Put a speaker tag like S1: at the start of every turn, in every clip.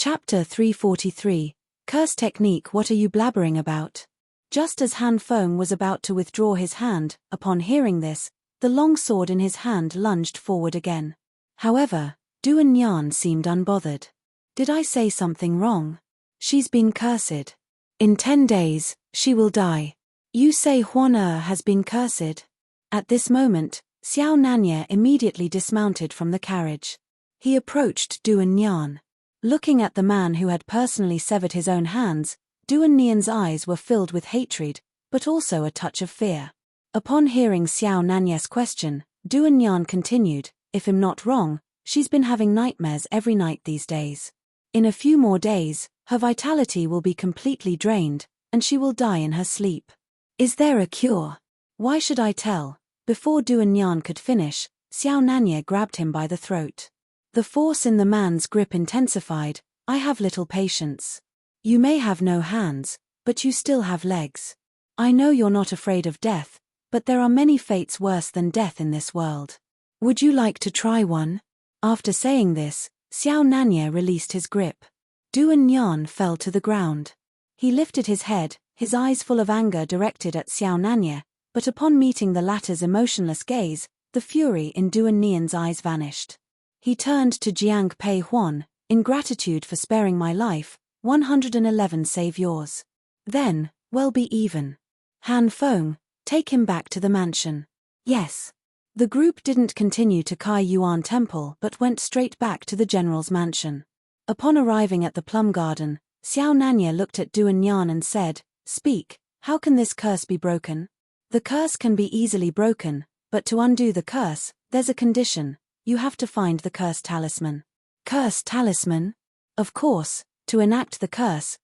S1: Chapter 343, Curse Technique. What are you blabbering about? Just as Han Feng was about to withdraw his hand, upon hearing this, the long sword in his hand lunged forward again. However, Duan Yan seemed unbothered. Did I say something wrong? She's been cursed. In 10 days, she will die. You say Huan has been cursed? At this moment, Xiao Nanya immediately dismounted from the carriage. He approached Duan Yan. Looking at the man who had personally severed his own hands, Duan Yan's eyes were filled with hatred, but also a touch of fear. Upon hearing Xiao Nanya's question, Duan Yan continued, if I'm not wrong, she's been having nightmares every night these days. In a few more days, her vitality will be completely drained, and she will die in her sleep. Is there a cure? Why should I tell? Before Duan Yan could finish, Xiao Nanya grabbed him by the throat. The force in the man's grip intensified. I have little patience. You may have no hands, but you still have legs. I know you're not afraid of death, but there are many fates worse than death in this world. Would you like to try one? After saying this, Xiao Nanya released his grip. Duan Yan fell to the ground. He lifted his head, his eyes full of anger directed at Xiao Nanya, but upon meeting the latter's emotionless gaze, the fury in Duan Yan's eyes vanished. He turned to Jiang Pei Huan, in gratitude for sparing my life, 111 save yours. Then, we'll be even. Han Feng, take him back to the mansion. Yes. The group didn't continue to Kai Yuan Temple but went straight back to the general's mansion. Upon arriving at the plum garden, Xiao Nanya looked at Duan Yan and said, Speak, how can this curse be broken? The curse can be easily broken, but to undo the curse, there's a condition. You have to find the curse talisman. Curse talisman? Of course, to enact the curse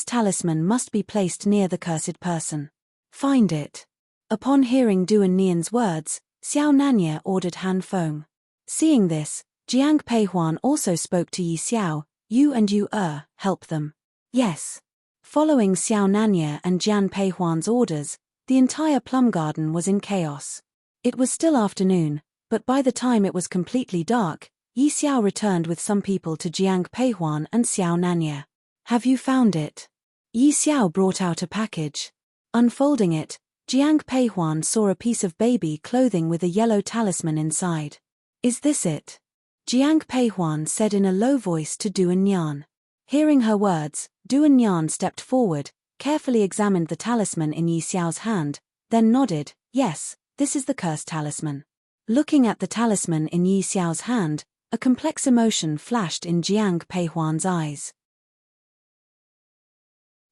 S1: talisman must be placed near the cursed person. Find it. Upon hearing Duan Yan's words, Xiao Nanya ordered Han Feng. Seeing this, Jiang Pei Huan also spoke to Yi Xiao, you and you help them. Yes. Following Xiao Nanya and Jiang Pei Huan's orders, the entire plum garden was in chaos. It was still afternoon, but by the time it was completely dark, Yi Xiao returned with some people to Jiang Pei Huan and Xiao Nanya. Have you found it? Yi Xiao brought out a package. Unfolding it, Jiang Pei Huan saw a piece of baby clothing with a yellow talisman inside. Is this it? Jiang Pei Huan said in a low voice to Duan Yan. Hearing her words, Duan Yan stepped forward, carefully examined the talisman in Yi Xiao's hand, then nodded, yes, this is the curse talisman. Looking at the talisman in Yi Xiao's hand, a complex emotion flashed in Jiang Pei Huan's eyes.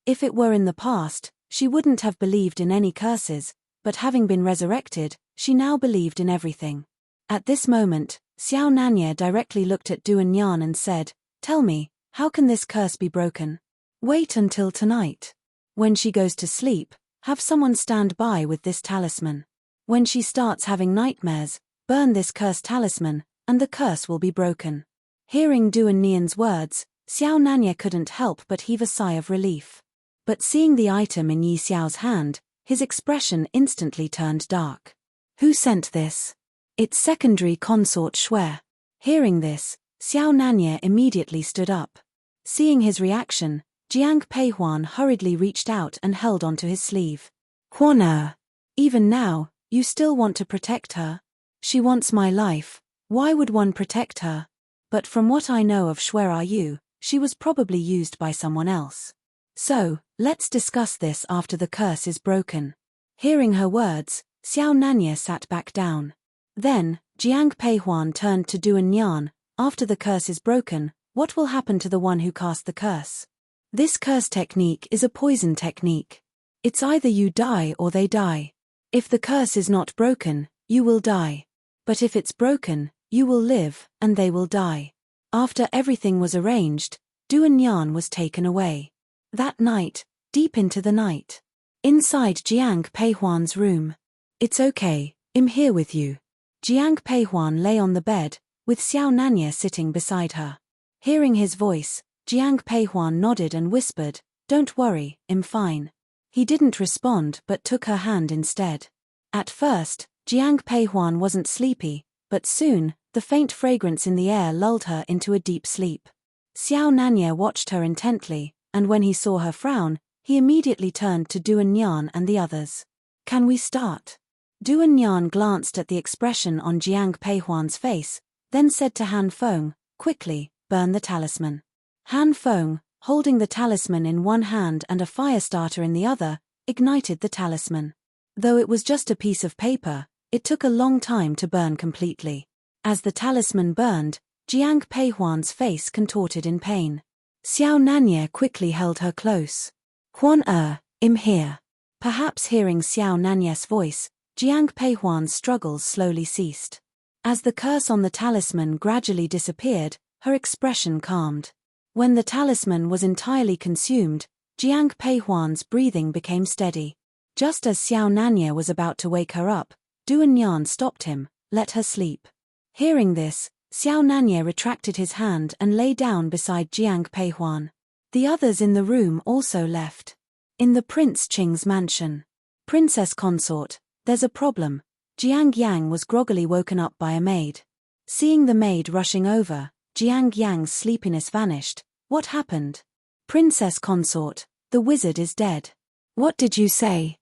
S1: If it were in the past, she wouldn't have believed in any curses, but having been resurrected, she now believed in everything. At this moment, Xiao Nanya directly looked at Duan Yan and said, Tell me, how can this curse be broken? Wait until tonight. When she goes to sleep, have someone stand by with this talisman. When she starts having nightmares, burn this curse talisman, and the curse will be broken. Hearing Duan Yan's words, Xiao Nanya couldn't help but heave a sigh of relief. But seeing the item in Yi Xiao's hand, his expression instantly turned dark. Who sent this? It's secondary consort Shui. Hearing this, Xiao Nanya immediately stood up. Seeing his reaction, Jiang Pei Huan hurriedly reached out and held onto his sleeve. Huan, even now, you still want to protect her? She wants my life. Why would one protect her? But from what I know of Shui Yu, she was probably used by someone else. So, let's discuss this after the curse is broken. Hearing her words, Xiao Nanya sat back down. Then, Jiang Pei Huan turned to Duan Yan, after the curse is broken, what will happen to the one who cast the curse? This curse technique is a poison technique. It's either you die or they die. If the curse is not broken, you will die. But if it's broken, you will live, and they will die. After everything was arranged, Duan Yan was taken away. That night, deep into the night. Inside Jiang Pei Huan's room. It's okay, I'm here with you. Jiang Pei Huan lay on the bed, with Xiao Nanya sitting beside her. Hearing his voice, Jiang Pei Huan nodded and whispered, Don't worry, I'm fine. He didn't respond but took her hand instead. At first, Jiang Pei Huan wasn't sleepy, but soon, the faint fragrance in the air lulled her into a deep sleep. Xiao Nanya watched her intently, and when he saw her frown, he immediately turned to Duan Yan and the others. Can we start? Duan Yan glanced at the expression on Jiang Peihuan's face, then said to Han Feng, quickly, burn the talisman. Han Feng, holding the talisman in one hand and a fire starter in the other, ignited the talisman. Though it was just a piece of paper, it took a long time to burn completely. As the talisman burned, Jiang Peihuan's face contorted in pain. Xiao Nanya quickly held her close. Huan Im here. Perhaps hearing Xiao Nanya's voice, Jiang Peihuan's struggles slowly ceased. As the curse on the talisman gradually disappeared, her expression calmed. When the talisman was entirely consumed, Jiang Peihuan's breathing became steady. Just as Xiao Nanya was about to wake her up, Duan Yan stopped him, let her sleep. Hearing this, Xiao Nanya retracted his hand and lay down beside Jiang Peihuan. The others in the room also left. In the Prince Qing's mansion. Princess consort, there's a problem. Jiang Yang was groggily woken up by a maid. Seeing the maid rushing over, Jiang Yang's sleepiness vanished. What happened? Princess consort, the wizard is dead. What did you say?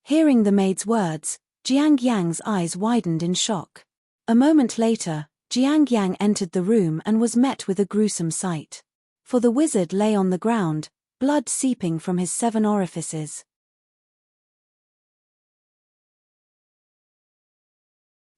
S1: Hearing the maid's words, Jiang Yang's eyes widened in shock. A moment later, Jiang Yang entered the room and was met with a gruesome sight. For the wizard lay on the ground, blood seeping from his 7 orifices.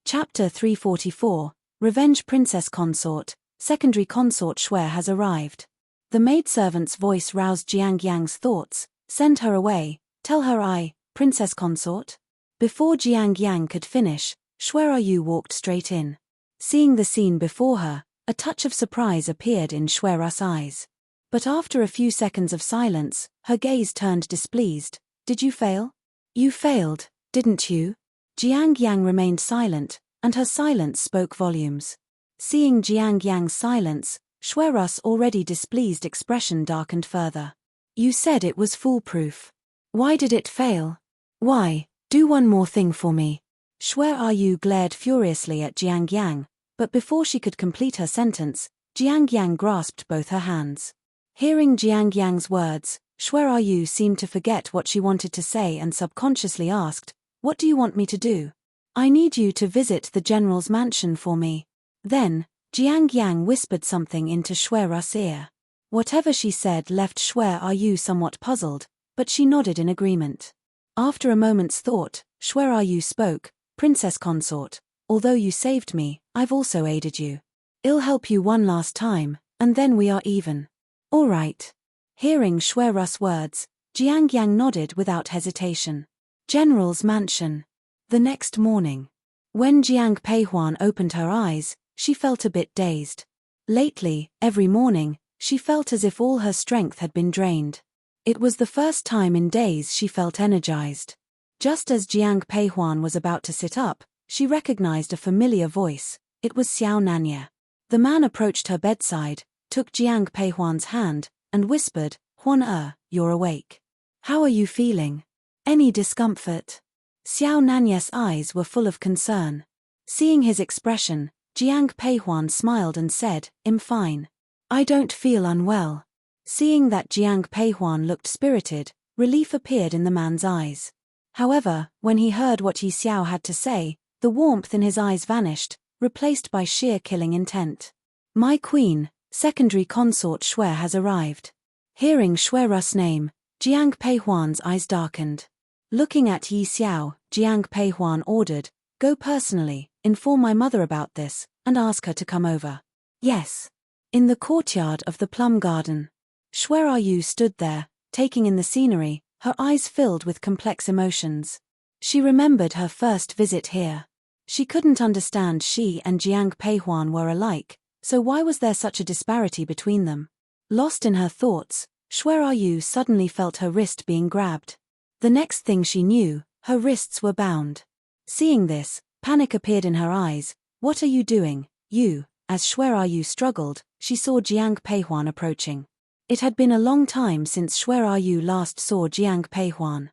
S1: Chapter 344, Revenge Princess Consort, Secondary Consort Shui has arrived. The maidservant's voice roused Jiang Yang's thoughts. Send her away, tell her Princess Consort. Before Jiang Yang could finish, Shui Yu walked straight in. Seeing the scene before her, a touch of surprise appeared in Shui's eyes. But after a few seconds of silence, her gaze turned displeased. Did you fail? You failed, didn't you? Jiang Yang remained silent, and her silence spoke volumes. Seeing Jiang Yang's silence, Shui's already displeased expression darkened further. You said it was foolproof. Why did it fail? Why? Do one more thing for me. Shui Yu glared furiously at Jiang Yang, but before she could complete her sentence, Jiang Yang grasped both her hands. Hearing Jiang Yang's words, Shui Yu seemed to forget what she wanted to say and subconsciously asked, What do you want me to do? I need you to visit the general's mansion for me. Then, Jiang Yang whispered something into Shui's ear. Whatever she said left Shui Yu somewhat puzzled, but she nodded in agreement. After a moment's thought, Shui Yu spoke, Princess Consort, although you saved me, I've also aided you. I'll help you one last time, and then we are even. All right. Hearing Shui's words, Jiang Yang nodded without hesitation. General's mansion. The next morning. When Jiang Peihuan opened her eyes, she felt a bit dazed. Lately, every morning, she felt as if all her strength had been drained. It was the first time in days she felt energized. Just as Jiang Peihuan was about to sit up, she recognized a familiar voice. It was Xiao Nanya. The man approached her bedside, took Jiang Peihuan's hand, and whispered, Huan you're awake. How are you feeling? Any discomfort? Xiao Nanya's eyes were full of concern. Seeing his expression, Jiang Peihuan smiled and said, I'm fine. I don't feel unwell. Seeing that Jiang Peihuan looked spirited, relief appeared in the man's eyes. However, when he heard what Yi Xiao had to say, the warmth in his eyes vanished, replaced by sheer killing intent. My queen, secondary consort Shui has arrived. Hearing Shui's name, Jiang Peihuan's eyes darkened. Looking at Yi Xiao, Jiang Peihuan ordered, Go personally, inform my mother about this, and ask her to come over. Yes. In the courtyard of the plum garden. Shui Yu stood there, taking in the scenery, her eyes filled with complex emotions. She remembered her first visit here. She couldn't understand she and Jiang Peihuan were alike, so why was there such a disparity between them? Lost in her thoughts, Shui Yu suddenly felt her wrist being grabbed. The next thing she knew, her wrists were bound. Seeing this, panic appeared in her eyes. What are you doing, you? As Shui Yu struggled, she saw Jiang Peihuan approaching. It had been a long time since Shui Yu last saw Jiang Peihuan.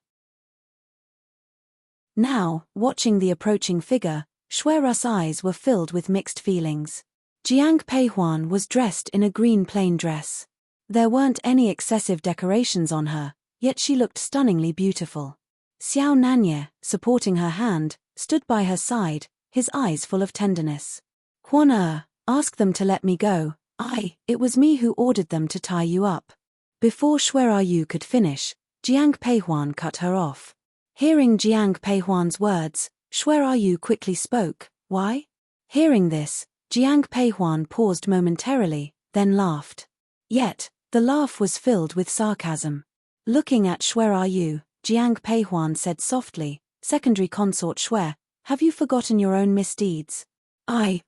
S1: Now, watching the approaching figure, Shui's eyes were filled with mixed feelings. Jiang Peihuan was dressed in a green plain dress. There weren't any excessive decorations on her, yet she looked stunningly beautiful. Xiao Nanye, supporting her hand, stood by her side, his eyes full of tenderness. Huan ask them to let me go. It was me who ordered them to tie you up. Before Shuai could finish, Jiang Peihuan cut her off. Hearing Jiang Peihuan's words, Shuai quickly spoke. Why? Hearing this, Jiang Peihuan paused momentarily, then laughed. Yet, the laugh was filled with sarcasm. Looking at Shuai, Jiang Peihuan said softly, Secondary Consort Shui, have you forgotten your own misdeeds?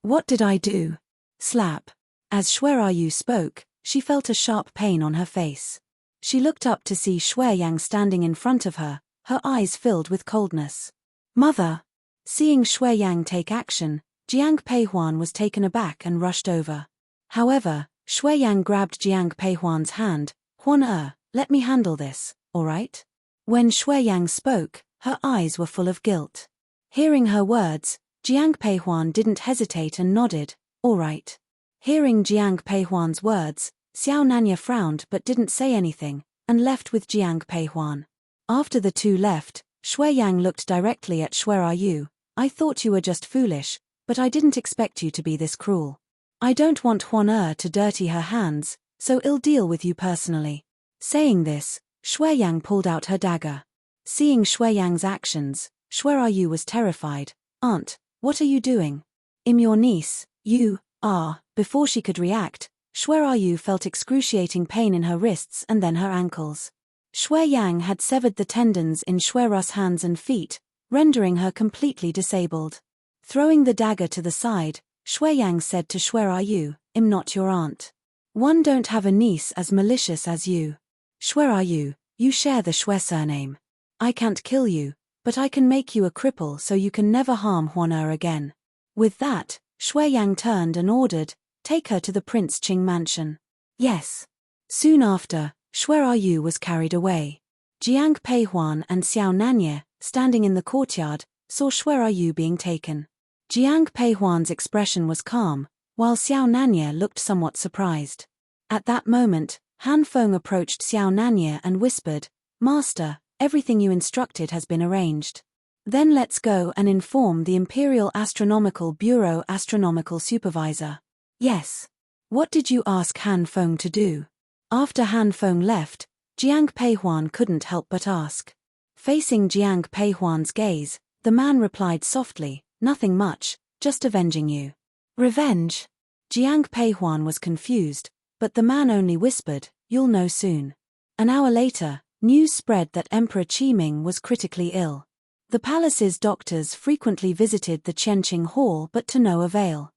S1: What did I do? Slap. As Shuai spoke, she felt a sharp pain on her face. She looked up to see Shuai standing in front of her, her eyes filled with coldness. Mother! Seeing Shuai take action, Jiang Peihuan was taken aback and rushed over. However, Shuai grabbed Jiang Peihuan's hand. Huan let me handle this, alright? When Shuai spoke, her eyes were full of guilt. Hearing her words, Jiang Peihuan didn't hesitate and nodded, alright. Hearing Jiang Peihuan's words, Xiao Nanya frowned but didn't say anything, and left with Jiang Peihuan. After the two left, Shuai looked directly at Shuai. I thought you were just foolish, but I didn't expect you to be this cruel. I don't want Huan to dirty her hands, so I'll deal with you personally. Saying this, Shuai pulled out her dagger. Seeing Shuai's actions, Shuai was terrified. Aunt, what are you doing? I'm your niece, you are. Before she could react, Shuai felt excruciating pain in her wrists and then her ankles. Shuai had severed the tendons in Shuai's hands and feet, rendering her completely disabled. Throwing the dagger to the side, Shuai said to Shuai, I'm not your aunt. One don't have a niece as malicious as you. Shuai, you share the Shui surname. I can't kill you, but I can make you a cripple so you can never harm Huan again. With that, Shuai turned and ordered, take her to the Prince Qing mansion. Yes. Soon after, Shuai was carried away. Jiang Peihuan and Xiao Nanye, standing in the courtyard, saw Shuai being taken. Jiang Peihuan's expression was calm, while Xiao Nanye looked somewhat surprised. At that moment, Han Feng approached Xiao Nanye and whispered, Master, everything you instructed has been arranged. Then let's go and inform the Imperial Astronomical Bureau Astronomical Supervisor. Yes. What did you ask Han Feng to do? After Han Feng left, Jiang Peihuan couldn't help but ask. Facing Jiang Peihuan's gaze, the man replied softly, nothing much, just avenging you. Revenge? Jiang Peihuan was confused, but the man only whispered, you'll know soon. An hour later, news spread that Emperor Qiming was critically ill. The palace's doctors frequently visited the Qianqing Hall but to no avail.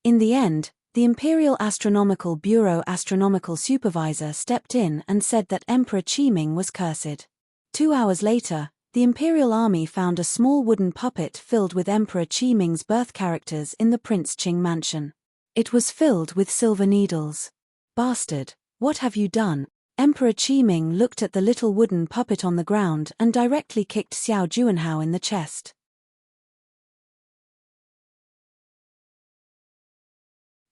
S1: In the end, the Imperial Astronomical Bureau Astronomical Supervisor stepped in and said that Emperor Qiming was cursed. 2 hours later, the Imperial Army found a small wooden puppet filled with Emperor Qiming's birth characters in the Prince Qing mansion. It was filled with silver needles. Bastard, what have you done? Emperor Qiming looked at the little wooden puppet on the ground and directly kicked Xiao Juanhao in the chest.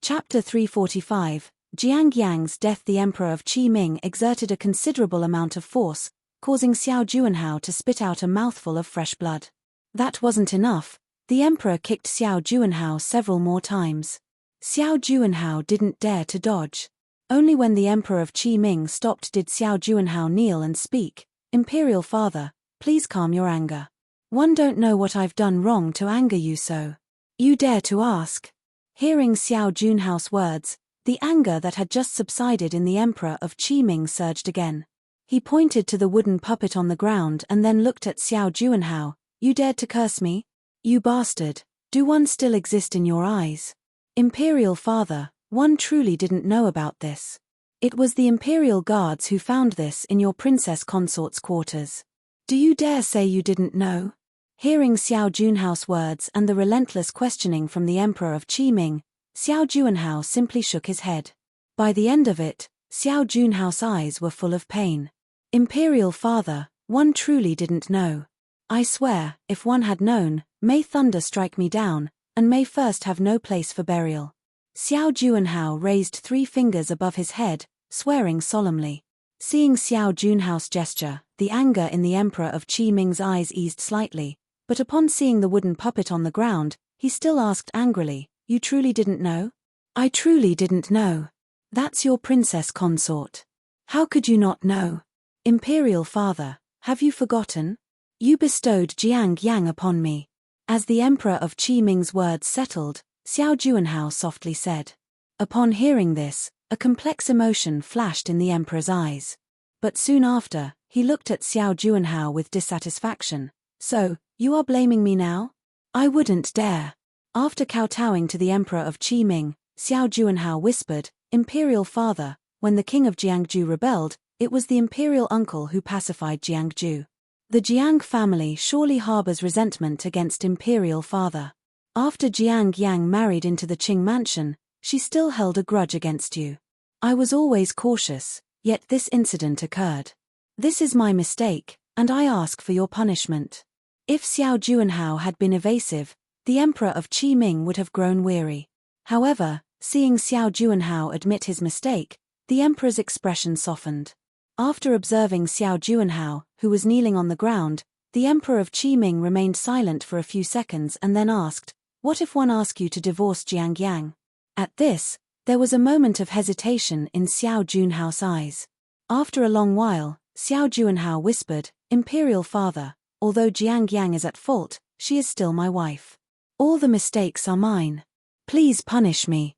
S1: Chapter 345, Jiang Yang's death. The Emperor of Qiming exerted a considerable amount of force, causing Xiao Juanhao to spit out a mouthful of fresh blood. That wasn't enough, the Emperor kicked Xiao Juanhao several more times. Xiao Juanhao didn't dare to dodge. Only when the Emperor of Qiming stopped did Xiao Juanhao kneel and speak, Imperial Father, please calm your anger. One don't know what I've done wrong to anger you so. You dare to ask? Hearing Xiao Juanhao's words, the anger that had just subsided in the Emperor of Qiming surged again. He pointed to the wooden puppet on the ground and then looked at Xiao Juanhao. You dared to curse me? You bastard, do one still exist in your eyes? Imperial Father, one truly didn't know about this. It was the Imperial Guards who found this in your princess consort's quarters. Do you dare say you didn't know? Hearing Xiao Juanhao's words and the relentless questioning from the Emperor of Qiming, Xiao Juanhao simply shook his head. By the end of it, Xiao Juanhao's eyes were full of pain. Imperial Father, one truly didn't know. I swear, if one had known, may thunder strike me down, and may first have no place for burial. Xiao Juanhao raised 3 fingers above his head, swearing solemnly. Seeing Xiao Junhao's gesture, the anger in the Emperor of Qi Ming's eyes eased slightly, but upon seeing the wooden puppet on the ground, he still asked angrily, "You truly didn't know?" "I truly didn't know. That's your princess consort. How could you not know? Imperial father, have you forgotten? You bestowed Jiang Yang upon me." As the Emperor of Qi Ming's words settled, Xiao Juanhao softly said. Upon hearing this, a complex emotion flashed in the Emperor's eyes. But soon after, he looked at Xiao Juanhao with dissatisfaction. "So, you are blaming me now? I wouldn't dare." After kowtowing to the Emperor of Qi Ming, Xiao Juanhao whispered, "Imperial father, when the king of Jiangju rebelled, it was the imperial uncle who pacified Jiangju. The Jiang family surely harbors resentment against imperial father. After Jiang Yang married into the Qing mansion, she still held a grudge against you. I was always cautious, yet this incident occurred. This is my mistake, and I ask for your punishment." If Xiao Juanhao had been evasive, the Emperor of Qi Ming would have grown weary. However, seeing Xiao Juanhao admit his mistake, the Emperor's expression softened. After observing Xiao Juanhao, who was kneeling on the ground, the Emperor of Qi Ming remained silent for a few seconds and then asked, "What if one asked you to divorce Jiang Yang?" At this, there was a moment of hesitation in Xiao Junhao's eyes. After a long while, Xiao Juanhao whispered, "Imperial father, although Jiang Yang is at fault, she is still my wife. All the mistakes are mine. Please punish me."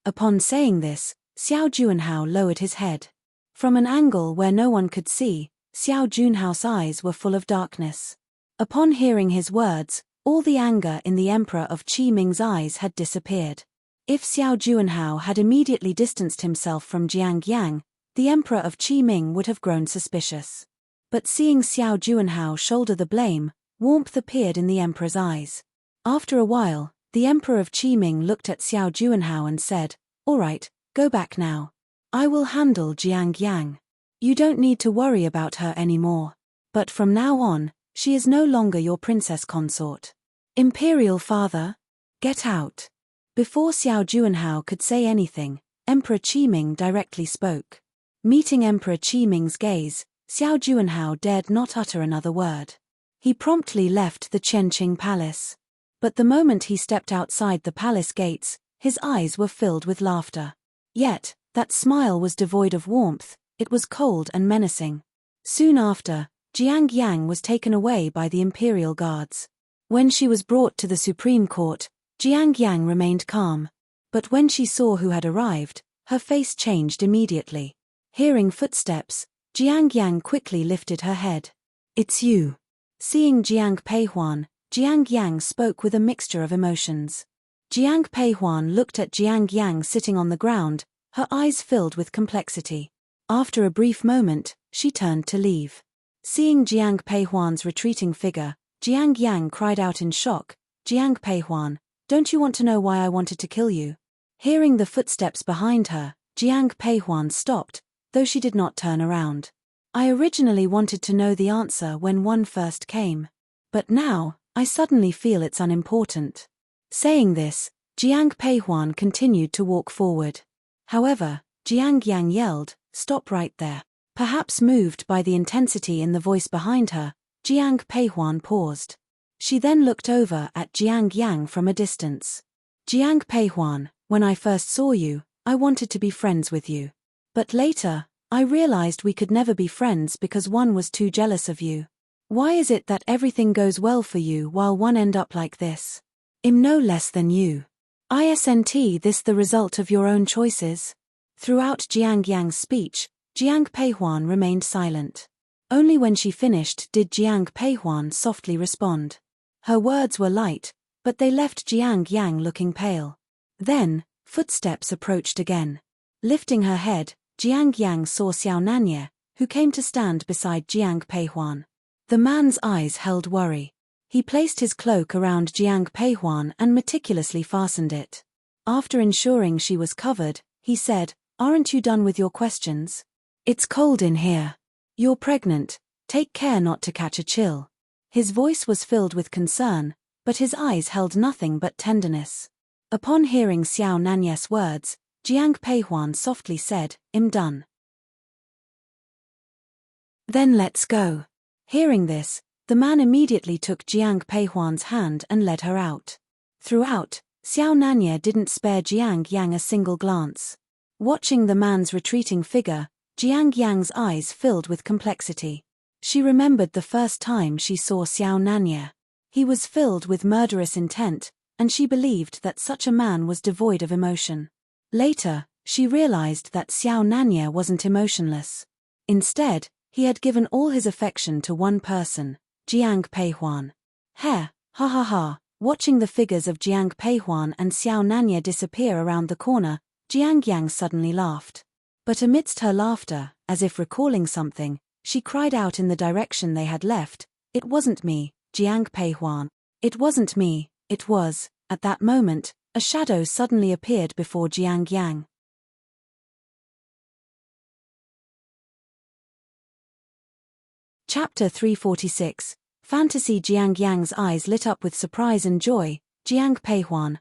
S1: Upon saying this, Xiao Juanhao lowered his head. From an angle where no one could see, Xiao Junhao's eyes were full of darkness. Upon hearing his words, all the anger in the Emperor of Qi Ming's eyes had disappeared. If Xiao Juanhao had immediately distanced himself from Jiang Yang, the Emperor of Qi Ming would have grown suspicious. But seeing Xiao Juanhao shoulder the blame, warmth appeared in the Emperor's eyes. After a while, the Emperor of Qi Ming looked at Xiao Juanhao and said, "All right, go back now. I will handle Jiang Yang. You don't need to worry about her anymore. But from now on, she is no longer your princess consort. Imperial father, get out." Before Xiao Juanhao could say anything, Emperor Qi Ming directly spoke. Meeting Emperor Qi Ming's gaze, Xiao Juanhao dared not utter another word. He promptly left the Qianqing palace. But the moment he stepped outside the palace gates, his eyes were filled with laughter. Yet, that smile was devoid of warmth, it was cold and menacing. Soon after, Jiang Yang was taken away by the imperial guards. When she was brought to the Supreme Court, Jiang Yang remained calm. But when she saw who had arrived, her face changed immediately. Hearing footsteps, Jiang Yang quickly lifted her head. "It's you." Seeing Jiang Peihuan, Jiang Yang spoke with a mixture of emotions. Jiang Peihuan looked at Jiang Yang sitting on the ground, her eyes filled with complexity. After a brief moment, she turned to leave. Seeing Jiang Peihuan's retreating figure, Jiang Yang cried out in shock, "Jiang Peihuan, don't you want to know why I wanted to kill you?" Hearing the footsteps behind her, Jiang Peihuan stopped, though she did not turn around. "I originally wanted to know the answer when one first came. But now, I suddenly feel it's unimportant." Saying this, Jiang Peihuan continued to walk forward. However, Jiang Yang yelled, "Stop right there." Perhaps moved by the intensity in the voice behind her, Jiang Peihuan paused. She then looked over at Jiang Yang from a distance. "Jiang Peihuan, when I first saw you, I wanted to be friends with you. But later, I realized we could never be friends because one was too jealous of you. Why is it that everything goes well for you while one end up like this? I'm no less than you. Isn't this the result of your own choices?" Throughout Jiang Yang's speech, Jiang Peihuan remained silent. Only when she finished did Jiang Peihuan softly respond. Her words were light, but they left Jiang Yang looking pale. Then, footsteps approached again. Lifting her head, Jiang Yang saw Xiao Nanye, who came to stand beside Jiang Peihuan. The man's eyes held worry. He placed his cloak around Jiang Peihuan and meticulously fastened it. After ensuring she was covered, he said, "Aren't you done with your questions? It's cold in here. You're pregnant, take care not to catch a chill." His voice was filled with concern, but his eyes held nothing but tenderness. Upon hearing Xiao Nanye's words, Jiang Peihuan softly said, "I'm done." "Then let's go." Hearing this, the man immediately took Jiang Peihuan's hand and led her out. Throughout, Xiao Nanye didn't spare Jiang Yang a single glance. Watching the man's retreating figure, Jiang Yang's eyes filled with complexity. She remembered the first time she saw Xiao Nanye. He was filled with murderous intent, and she believed that such a man was devoid of emotion. Later, she realized that Xiao Nanye wasn't emotionless. Instead, he had given all his affection to one person, Jiang Peihuan. Ha ha ha. Watching the figures of Jiang Peihuan and Xiao Nanye disappear around the corner, Jiang Yang suddenly laughed. But amidst her laughter, as if recalling something, she cried out in the direction they had left, "It wasn't me, Jiang Peihuan. It wasn't me, it was." At that moment, a shadow suddenly appeared before Jiang Yang. Chapter 346. Fantasy. Jiang Yang's eyes lit up with surprise and joy. "Jiang Peihuan,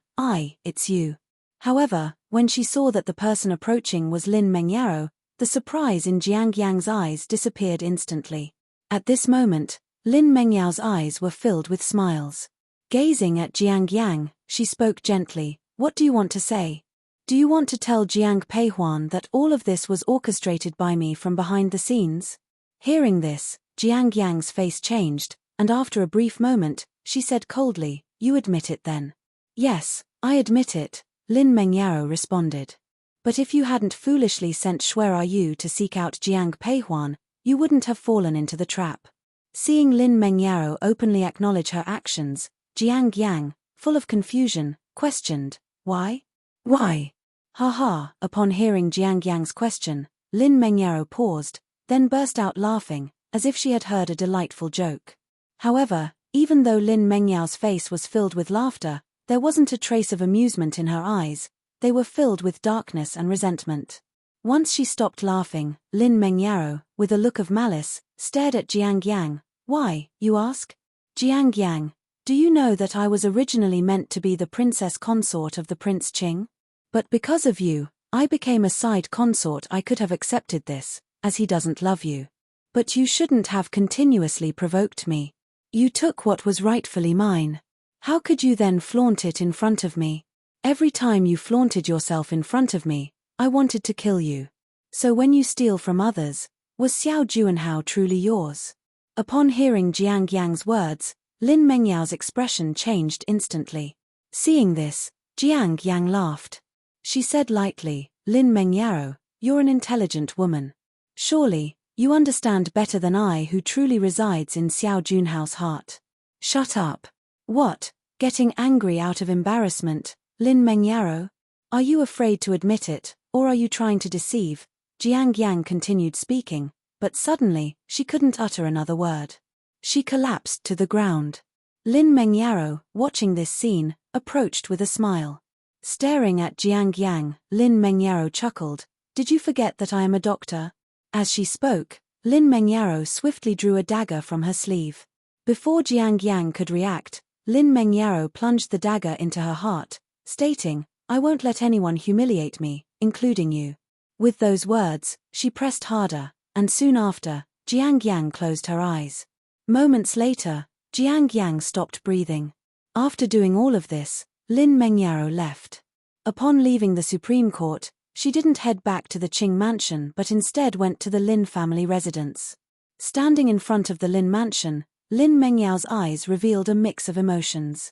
S1: it's you." However, when she saw that the person approaching was Lin Mengyaro, the surprise in Jiang Yang's eyes disappeared instantly. At this moment, Lin Mengyao's eyes were filled with smiles. Gazing at Jiang Yang, she spoke gently, "What do you want to say? Do you want to tell Jiang Peihuan that all of this was orchestrated by me from behind the scenes?" Hearing this, Jiang Yang's face changed, and after a brief moment, she said coldly, "You admit it then?" "Yes, I admit it," Lin Mengyaro responded. "But if you hadn't foolishly sent Shuai Yu to seek out Jiang Peihuan, you wouldn't have fallen into the trap." Seeing Lin Mengyaro openly acknowledge her actions, Jiang Yang, full of confusion, questioned, "Why? Why?" Ha. Upon hearing Jiang Yang's question, Lin Mengyaro paused, then burst out laughing, as if she had heard a delightful joke. However, even though Lin Mengyao's face was filled with laughter, there wasn't a trace of amusement in her eyes. They were filled with darkness and resentment. Once she stopped laughing, Lin Mengyaro, with a look of malice, stared at Jiang Yang. "Why, you ask? Jiang Yang, do you know that I was originally meant to be the princess consort of the Prince Qing? But because of you, I became a side consort. I could have accepted this, as he doesn't love you. But you shouldn't have continuously provoked me. You took what was rightfully mine. How could you then flaunt it in front of me? Every time you flaunted yourself in front of me, I wanted to kill you. So when you steal from others, was Xiao Juanhao truly yours?" Upon hearing Jiang Yang's words, Lin Mengyao's expression changed instantly. Seeing this, Jiang Yang laughed. She said lightly, "Lin Mengyaro, you're an intelligent woman. Surely, you understand better than I who truly resides in Xiao Junhao's heart." "Shut up." "What? Getting angry out of embarrassment, Lin Mengyaro? Are you afraid to admit it, or are you trying to deceive?" Jiang Yang continued speaking, but suddenly, she couldn't utter another word. She collapsed to the ground. Lin Mengyaro, watching this scene, approached with a smile. Staring at Jiang Yang, Lin Mengyaro chuckled, "Did you forget that I am a doctor?" As she spoke, Lin Mengyaro swiftly drew a dagger from her sleeve. Before Jiang Yang could react, Lin Mengyaro plunged the dagger into her heart, stating, "I won't let anyone humiliate me, including you." With those words, she pressed harder, and soon after, Jiang Yang closed her eyes. Moments later, Jiang Yang stopped breathing. After doing all of this, Lin Mengyaro left. Upon leaving the Supreme Court, she didn't head back to the Qing mansion but instead went to the Lin family residence. Standing in front of the Lin mansion, Lin Mengyao's eyes revealed a mix of emotions.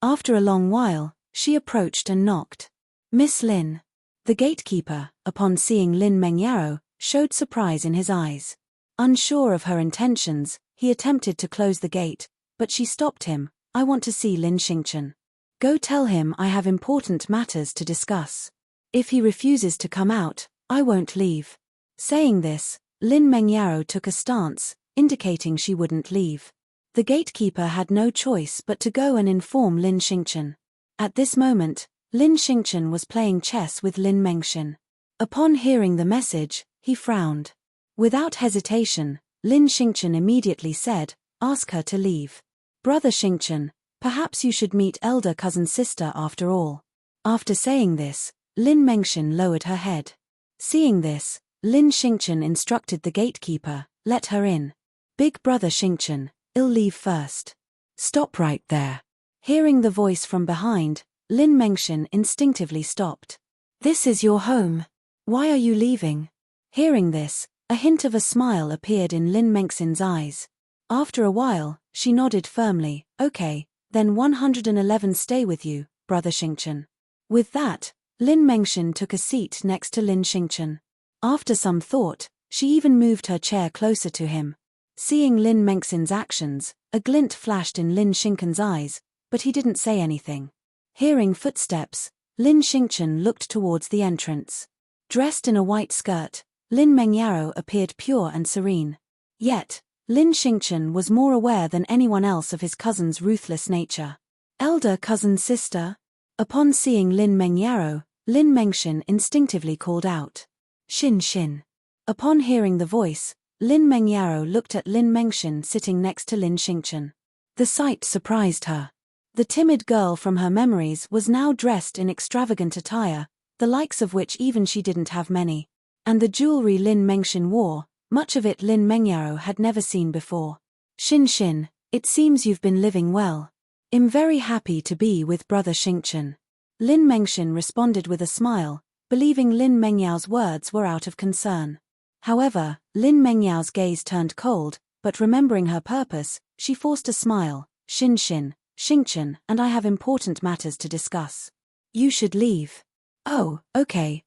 S1: After a long while, she approached and knocked. "Miss Lin." The gatekeeper, upon seeing Lin Mengyaro, showed surprise in his eyes. Unsure of her intentions, he attempted to close the gate, but she stopped him. "I want to see Lin Xingchen. Go tell him I have important matters to discuss. If he refuses to come out, I won't leave." Saying this, Lin Mengyaro took a stance, indicating she wouldn't leave. The gatekeeper had no choice but to go and inform Lin Xingchen. At this moment, Lin Xingchen was playing chess with Lin Mengxin. Upon hearing the message, he frowned. Without hesitation, Lin Xingchen immediately said, "Ask her to leave. Brother Xingchen, perhaps you should meet elder cousin's sister after all." After saying this, Lin Mengxian lowered her head. Seeing this, Lin Xingchen instructed the gatekeeper, "Let her in. Big brother Xingchen, I'll leave first." "Stop right there." Hearing the voice from behind, Lin Mengxian instinctively stopped. "This is your home. Why are you leaving?" Hearing this, a hint of a smile appeared in Lin Mengxian's eyes. After a while, she nodded firmly, "Okay, then 111 stay with you, brother Xingchen." With that, Lin Mengxian took a seat next to Lin Xingchen. After some thought, she even moved her chair closer to him. Seeing Lin Mengxian's actions, a glint flashed in Lin Xingchen's eyes, but he didn't say anything. Hearing footsteps, Lin Xingchen looked towards the entrance. Dressed in a white skirt, Lin Mengyaro appeared pure and serene. Yet, Lin Xingchen was more aware than anyone else of his cousin's ruthless nature. "Elder cousin's sister?" Upon seeing Lin Mengyaro, Lin Mengxian instinctively called out, "Xin Xin." Upon hearing the voice, Lin Mengyaro looked at Lin Mengxian sitting next to Lin Xingchen. The sight surprised her. The timid girl from her memories was now dressed in extravagant attire, the likes of which even she didn't have many. And the jewelry Lin Mengxian wore, much of it Lin Mengyaro had never seen before. "Xin Xin, it seems you've been living well. I'm very happy to be with brother Xingchen." Lin Mengxian responded with a smile, believing Lin Mengyao's words were out of concern. However, Lin Mengyao's gaze turned cold, but remembering her purpose, she forced a smile. "Xin Xin, Xingchen and I have important matters to discuss. You should leave." "Oh, okay,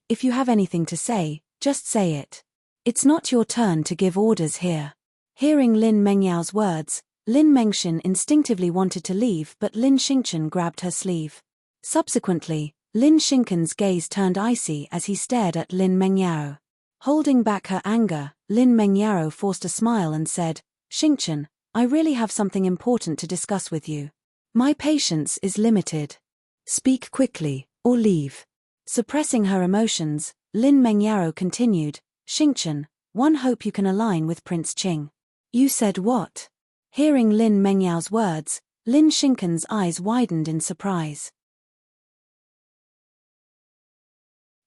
S1: if you have anything to say, just say it. It's not your turn to give orders here." Hearing Lin Mengyao's words, Lin Mengxian instinctively wanted to leave, but Lin Xingchen grabbed her sleeve. Subsequently, Lin Xingchen's gaze turned icy as he stared at Lin Mengyaro. Holding back her anger, Lin Mengyaro forced a smile and said, "Xingchen, I really have something important to discuss with you. My patience is limited. Speak quickly, or leave." Suppressing her emotions, Lin Mengyaro continued, "Xingchen, one hope you can align with Prince Qing." "You said what?" Hearing Lin Mengyao's words, Lin Xingchen's eyes widened in surprise.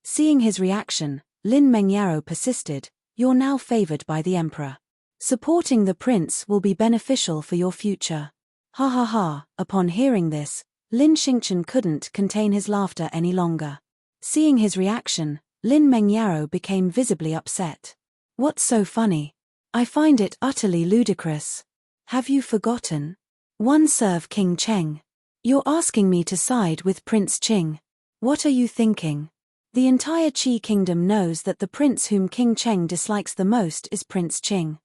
S1: Seeing his reaction, Lin Mengyaro persisted, "You're now favored by the emperor. Supporting the prince will be beneficial for your future." Ha ha ha. Upon hearing this, Lin Xingchen couldn't contain his laughter any longer. Seeing his reaction, Lin Mengyaro became visibly upset. "What's so funny? I find it utterly ludicrous. Have you forgotten? One serve King Cheng. You're asking me to side with Prince Qing. What are you thinking? The entire Qi kingdom knows that the prince whom King Cheng dislikes the most is Prince Qing."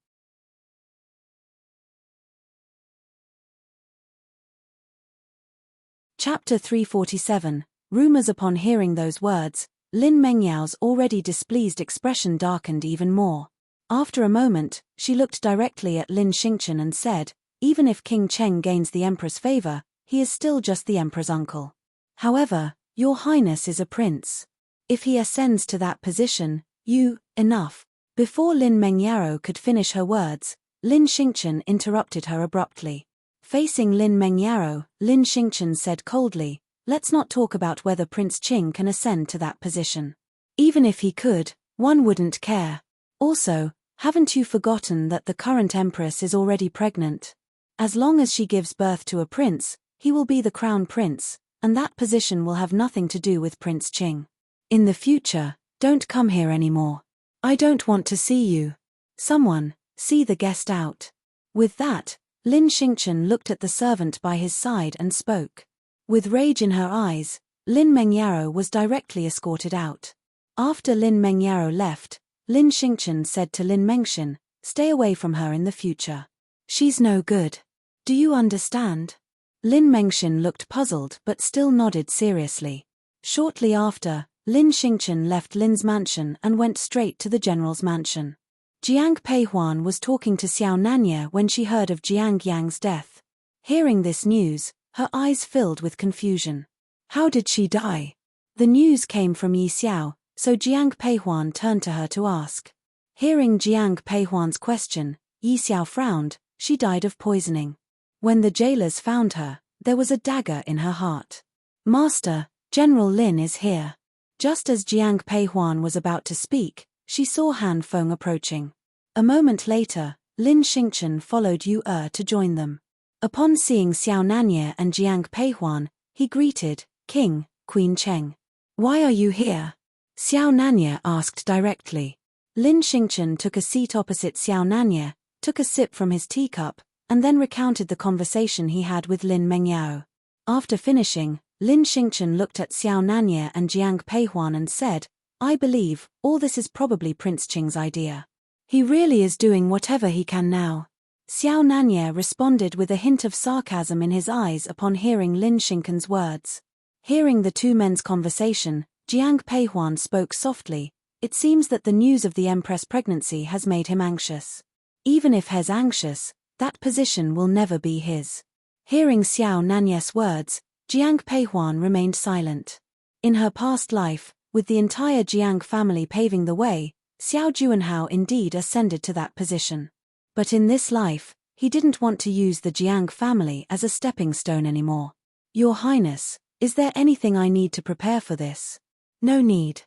S1: Chapter 347, Rumors. Upon hearing those words, Lin Mengyao's already displeased expression darkened even more. After a moment, she looked directly at Lin Xingchen and said, "Even if King Cheng gains the emperor's favor, he is still just the emperor's uncle. However, your highness is a prince. If he ascends to that position, enough." Before Lin Mengyaro could finish her words, Lin Xingchen interrupted her abruptly. Facing Lin Mengyaro, Lin Xingchen said coldly, "Let's not talk about whether Prince Qing can ascend to that position. Even if he could, one wouldn't care. Also, haven't you forgotten that the current empress is already pregnant? As long as she gives birth to a prince, he will be the crown prince, and that position will have nothing to do with Prince Qing. In the future, don't come here anymore. I don't want to see you. Someone, see the guest out." With that, Lin Xingchen looked at the servant by his side and spoke. With rage in her eyes, Lin Mengyaro was directly escorted out. After Lin Mengyaro left, Lin Xingchen said to Lin Mengxian, "Stay away from her in the future. She's no good. Do you understand?" Lin Mengxian looked puzzled but still nodded seriously. Shortly after, Lin Xingchen left Lin's mansion and went straight to the general's mansion. Jiang Peihuan was talking to Xiao Nanya when she heard of Jiang Yang's death. Hearing this news, her eyes filled with confusion. How did she die? The news came from Yi Xiao, so Jiang Peihuan turned to her to ask. Hearing Jiang Peihuan's question, Yi Xiao frowned. She died of poisoning. When the jailers found her, there was a dagger in her heart. Master, General Lin is here. Just as Jiang Peihuan was about to speak, she saw Han Feng approaching. A moment later, Lin Xingchen followed Yu to join them. Upon seeing Xiao Nanye and Jiang Peihuan, he greeted, King, Queen Cheng. Why are you here? Xiao Nanye asked directly. Lin Xingchen took a seat opposite Xiao Nanye, took a sip from his teacup, and then recounted the conversation he had with Lin Mengyao. After finishing, Lin Xingchen looked at Xiao Nanye and Jiang Peihuan and said, I believe, all this is probably Prince Qing's idea. He really is doing whatever he can now. Xiao Nanye responded with a hint of sarcasm in his eyes upon hearing Lin Xingchen's words. Hearing the two men's conversation, Jiang Peihuan spoke softly. It seems that the news of the Empress' pregnancy has made him anxious. Even if he's anxious, that position will never be his. Hearing Xiao Nanye's words, Jiang Peihuan remained silent. In her past life, with the entire Jiang family paving the way, Xiao Juanhao indeed ascended to that position. But in this life, he didn't want to use the Jiang family as a stepping stone anymore. Your Highness, is there anything I need to prepare for this? No need.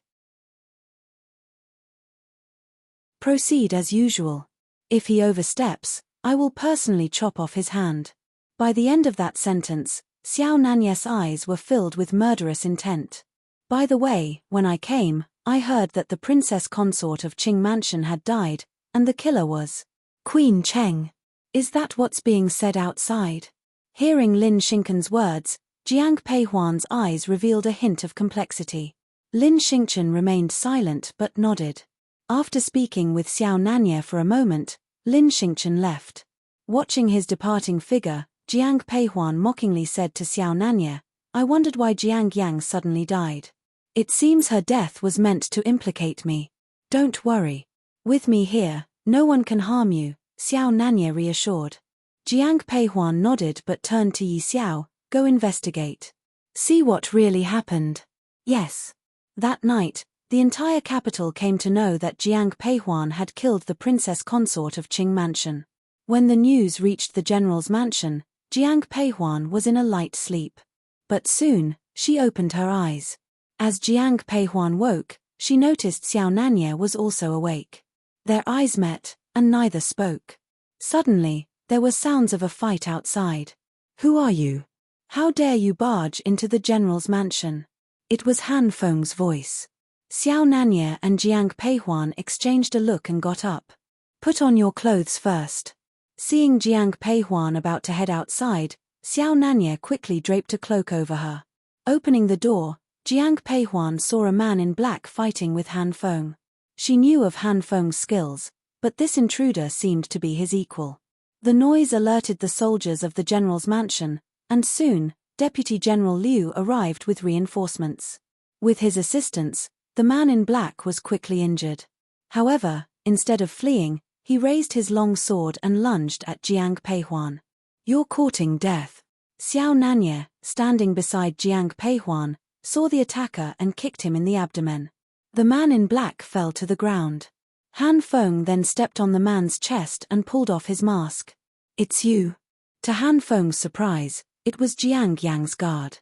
S1: Proceed as usual. If he oversteps, I will personally chop off his hand. By the end of that sentence, Xiao Nanye's eyes were filled with murderous intent. By the way, when I came, I heard that the princess consort of Qing Mansion had died, and the killer was Queen Cheng. Is that what's being said outside? Hearing Lin Xingchen's words, Jiang Peihuan's eyes revealed a hint of complexity. Lin Xingchen remained silent but nodded. After speaking with Xiao Nanye for a moment, Lin Xingchen left. Watching his departing figure, Jiang Peihuan mockingly said to Xiao Nanye, I wondered why Jiang Yang suddenly died. It seems her death was meant to implicate me. Don't worry. With me here, no one can harm you, Xiao Nanye reassured. Jiang Peihuan nodded but turned to Yi Xiao, go investigate. See what really happened. Yes. That night, the entire capital came to know that Jiang Peihuan had killed the princess consort of Qing Mansion. When the news reached the general's mansion, Jiang Peihuan was in a light sleep. But soon, she opened her eyes. As Jiang Peihuan woke, she noticed Xiao Nanye was also awake. Their eyes met, and neither spoke. Suddenly, there were sounds of a fight outside. Who are you? How dare you barge into the general's mansion? It was Han Feng's voice. Xiao Nanye and Jiang Peihuan exchanged a look and got up. Put on your clothes first. Seeing Jiang Peihuan about to head outside, Xiao Nanye quickly draped a cloak over her. Opening the door, Jiang Peihuan saw a man in black fighting with Han Feng. She knew of Han Feng's skills, but this intruder seemed to be his equal. The noise alerted the soldiers of the general's mansion, and soon, Deputy General Liu arrived with reinforcements. With his assistance, the man in black was quickly injured. However, instead of fleeing, he raised his long sword and lunged at Jiang Peihuan. You're courting death. Xiao Nanye, standing beside Jiang Peihuan, saw the attacker and kicked him in the abdomen. The man in black fell to the ground. Han Feng then stepped on the man's chest and pulled off his mask. It's you. To Han Feng's surprise, it was Jiang Yang's guard.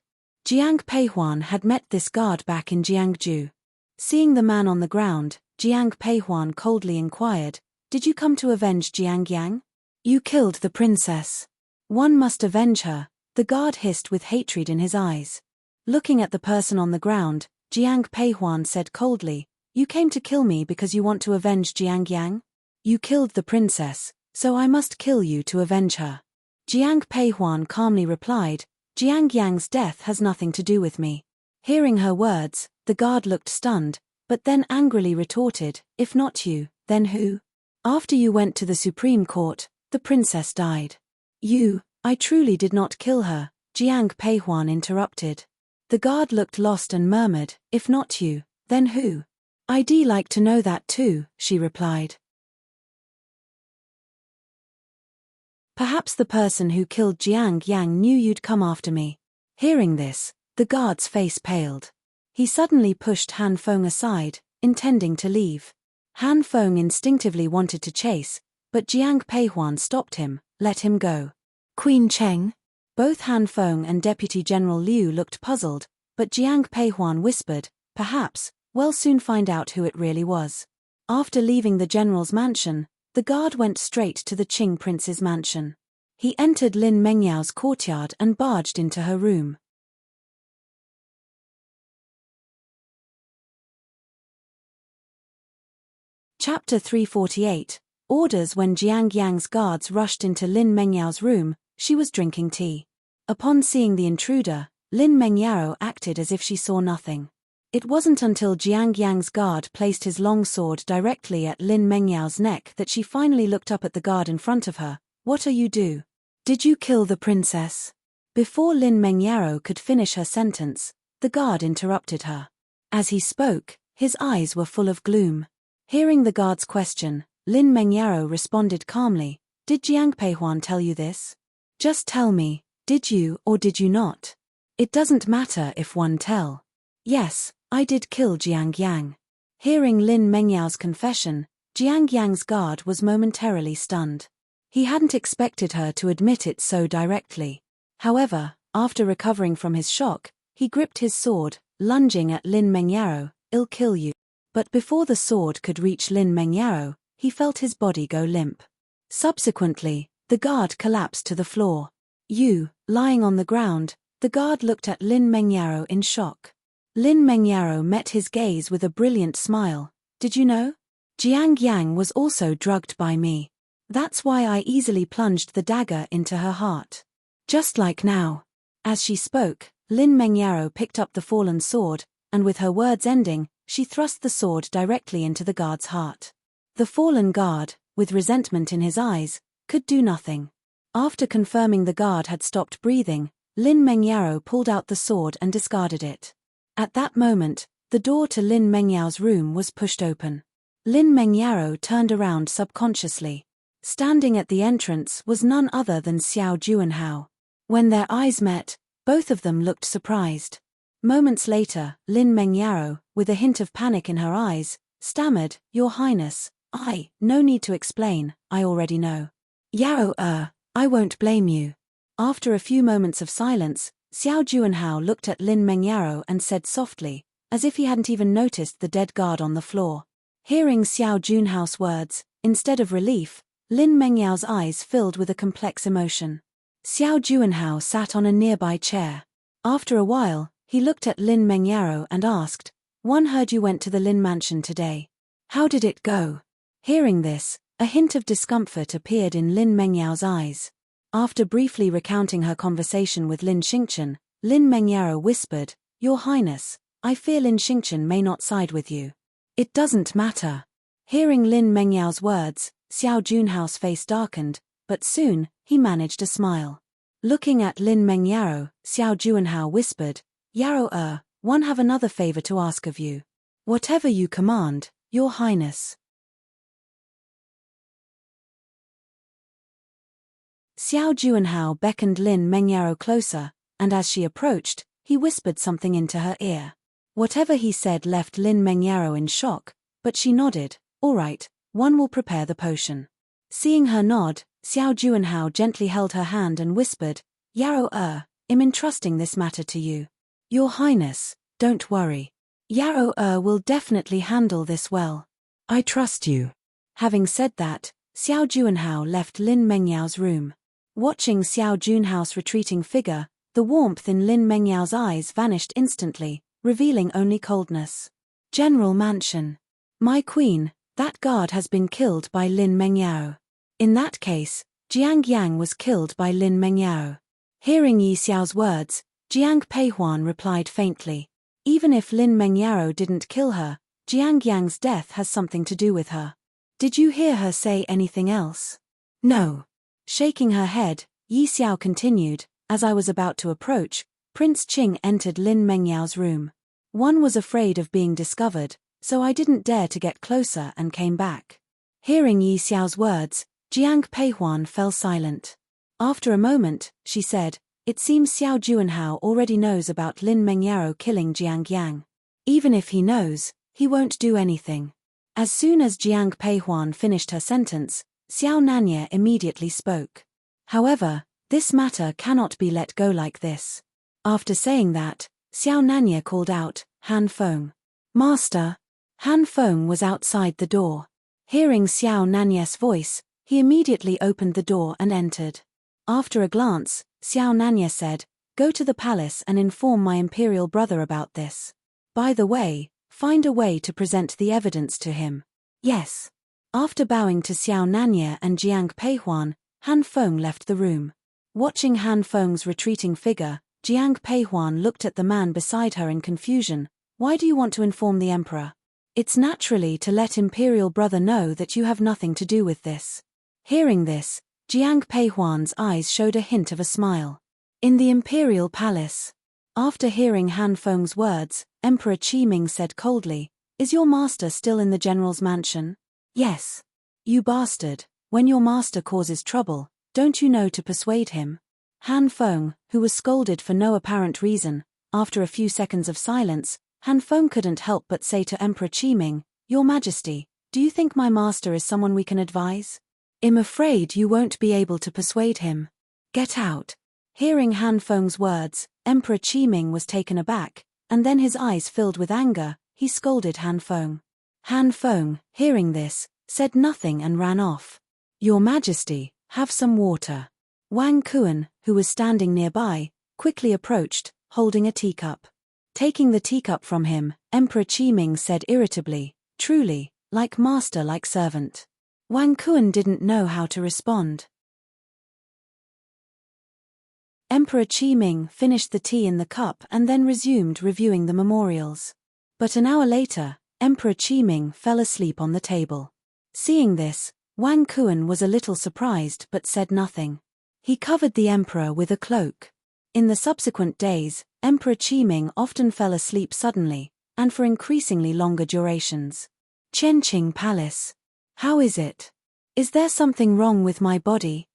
S1: Jiang Peihuan had met this guard back in Jiangju. Seeing the man on the ground, Jiang Peihuan coldly inquired, Did you come to avenge Jiang Yang? You killed the princess. One must avenge her, the guard hissed with hatred in his eyes. Looking at the person on the ground, Jiang Peihuan said coldly, You came to kill me because you want to avenge Jiang Yang? You killed the princess, so I must kill you to avenge her. Jiang Peihuan calmly replied, Jiang Yang's death has nothing to do with me. Hearing her words, the guard looked stunned, but then angrily retorted, If not you, then who? After you went to the Supreme Court, the princess died. I truly did not kill her, Jiang Peihuan interrupted. The guard looked lost and murmured, If not you, then who? I'd like to know that too, she replied. Perhaps the person who killed Jiang Yang knew you'd come after me. Hearing this, the guard's face paled. He suddenly pushed Han Feng aside, intending to leave. Han Feng instinctively wanted to chase, but Jiang Peihuan stopped him. Let him go. Queen Cheng? Both Han Feng and Deputy General Liu looked puzzled, but Jiang Peihuan whispered, perhaps, we'll soon find out who it really was. After leaving the general's mansion, the guard went straight to the Qing prince's mansion. He entered Lin Mengyao's courtyard and barged into her room. Chapter 348. Orders. When Jiang Yang's guards rushed into Lin Mengyao's room, she was drinking tea. Upon seeing the intruder, Lin Mengyao acted as if she saw nothing. It wasn't until Jiang Yang's guard placed his long sword directly at Lin Mengyao's neck that she finally looked up at the guard in front of her. What are you do? Did you kill the princess? Before Lin Mengyao could finish her sentence, the guard interrupted her. As he spoke, his eyes were full of gloom. Hearing the guard's question, Lin Mengyao responded calmly, did Jiang Peihuan tell you this? Just tell me, did you or did you not? It doesn't matter if one tell. Yes, I did kill Jiang Yang. Hearing Lin Mengyao's confession, Jiang Yang's guard was momentarily stunned. He hadn't expected her to admit it so directly. However, after recovering from his shock, he gripped his sword, lunging at Lin Mengyao. I'll kill you. But before the sword could reach Lin Mengyao, he felt his body go limp. Subsequently, the guard collapsed to the floor. Lying on the ground, the guard looked at Lin Mengyao in shock. Lin Mengyao met his gaze with a brilliant smile. Did you know? Jiang Yang was also drugged by me. That's why I easily plunged the dagger into her heart. Just like now. As she spoke, Lin Mengyao picked up the fallen sword, and with her words ending, she thrust the sword directly into the guard's heart. The fallen guard, with resentment in his eyes, could do nothing. After confirming the guard had stopped breathing, Lin Mengyao pulled out the sword and discarded it. At that moment, the door to Lin Mengyao's room was pushed open. Lin Mengyao turned around subconsciously. Standing at the entrance was none other than Xiao Juanhao. When their eyes met, both of them looked surprised. Moments later, Lin Mengyao, with a hint of panic in her eyes, stammered, Your Highness, no need to explain, I already know. Yao, I won't blame you. After a few moments of silence, Xiao Juanhao looked at Lin Mengyao and said softly, as if he hadn't even noticed the dead guard on the floor. Hearing Xiao Juanhao's words, instead of relief, Lin Mengyao's eyes filled with a complex emotion. Xiao Juanhao sat on a nearby chair. After a while, he looked at Lin Mengyao and asked, One heard you went to the Lin mansion today. How did it go? Hearing this, a hint of discomfort appeared in Lin Mengyao's eyes. After briefly recounting her conversation with Lin Xingchen, Lin Mengyao whispered, Your Highness, I fear Lin Xingchen may not side with you. It doesn't matter. Hearing Lin Mengyao's words, Xiao Junhao's face darkened, but soon, he managed a smile. Looking at Lin Mengyao, Xiao Juanhao whispered, Yao, one have another favor to ask of you. Whatever you command, Your Highness. Xiao Juanhao beckoned Lin Mengyao closer, and as she approached, he whispered something into her ear. Whatever he said left Lin Mengyao in shock, but she nodded, All right, one will prepare the potion. Seeing her nod, Xiao Juanhao gently held her hand and whispered, Yao, I'm entrusting this matter to you. Your Highness, don't worry. Yao will definitely handle this well. I trust you. Having said that, Xiao Juanhao left Lin Mengyao's room. Watching Xiao Junhao's retreating figure, the warmth in Lin Mengyao's eyes vanished instantly, revealing only coldness. General Mansion. My queen, that guard has been killed by Lin Mengyao. In that case, Jiang Yang was killed by Lin Mengyao. Hearing Yi Xiao's words, Jiang Peihuan replied faintly. Even if Lin Mengyao didn't kill her, Jiang Yang's death has something to do with her. Did you hear her say anything else? No. Shaking her head, Yi Xiao continued, As I was about to approach, Prince Qing entered Lin Mengyao's room. One was afraid of being discovered, so I didn't dare to get closer and came back. Hearing Yi Xiao's words, Jiang Peihuan fell silent. After a moment, she said, It seems Xiao Juanhao already knows about Lin Mengyao killing Jiang Yang. Even if he knows, he won't do anything. As soon as Jiang Peihuan finished her sentence, Xiao Nanya immediately spoke. However, this matter cannot be let go like this. After saying that, Xiao Nanya called out, Han Feng. Master. Han Feng was outside the door. Hearing Xiao Nanya's voice, he immediately opened the door and entered. After a glance, Xiao Nanya said, "Go to the palace and inform my imperial brother about this. By the way, find a way to present the evidence to him." Yes. After bowing to Xiao Nanya and Jiang Peihuan, Han Feng left the room. Watching Han Feng's retreating figure, Jiang Peihuan looked at the man beside her in confusion. "Why do you want to inform the emperor?" "It's naturally to let imperial brother know that you have nothing to do with this." Hearing this, Jiang Peihuan's eyes showed a hint of a smile. In the imperial palace. After hearing Han Feng's words, Emperor Qiming said coldly, "Is your master still in the general's mansion?" "Yes." "You bastard, when your master causes trouble, don't you know to persuade him?" Han Feng, who was scolded for no apparent reason, after a few seconds of silence, Han Feng couldn't help but say to Emperor Qiming, "Your Majesty, do you think my master is someone we can advise?" "I'm afraid you won't be able to persuade him. Get out." Hearing Han Feng's words, Emperor Qiming was taken aback, and then his eyes filled with anger. He scolded Han Feng. Han Feng, hearing this, said nothing and ran off. "Your Majesty, have some water." Wang Kuan, who was standing nearby, quickly approached, holding a teacup. Taking the teacup from him, Emperor Qiming said irritably, "Truly, like master like servant." Wang Kuan didn't know how to respond. Emperor Qiming finished the tea in the cup and then resumed reviewing the memorials. But an hour later, Emperor Qiming fell asleep on the table. Seeing this, Wang Kuan was a little surprised but said nothing. He covered the emperor with a cloak. In the subsequent days, Emperor Qiming often fell asleep suddenly, and for increasingly longer durations. Qianqing Palace. How is it? Is there something wrong with my body?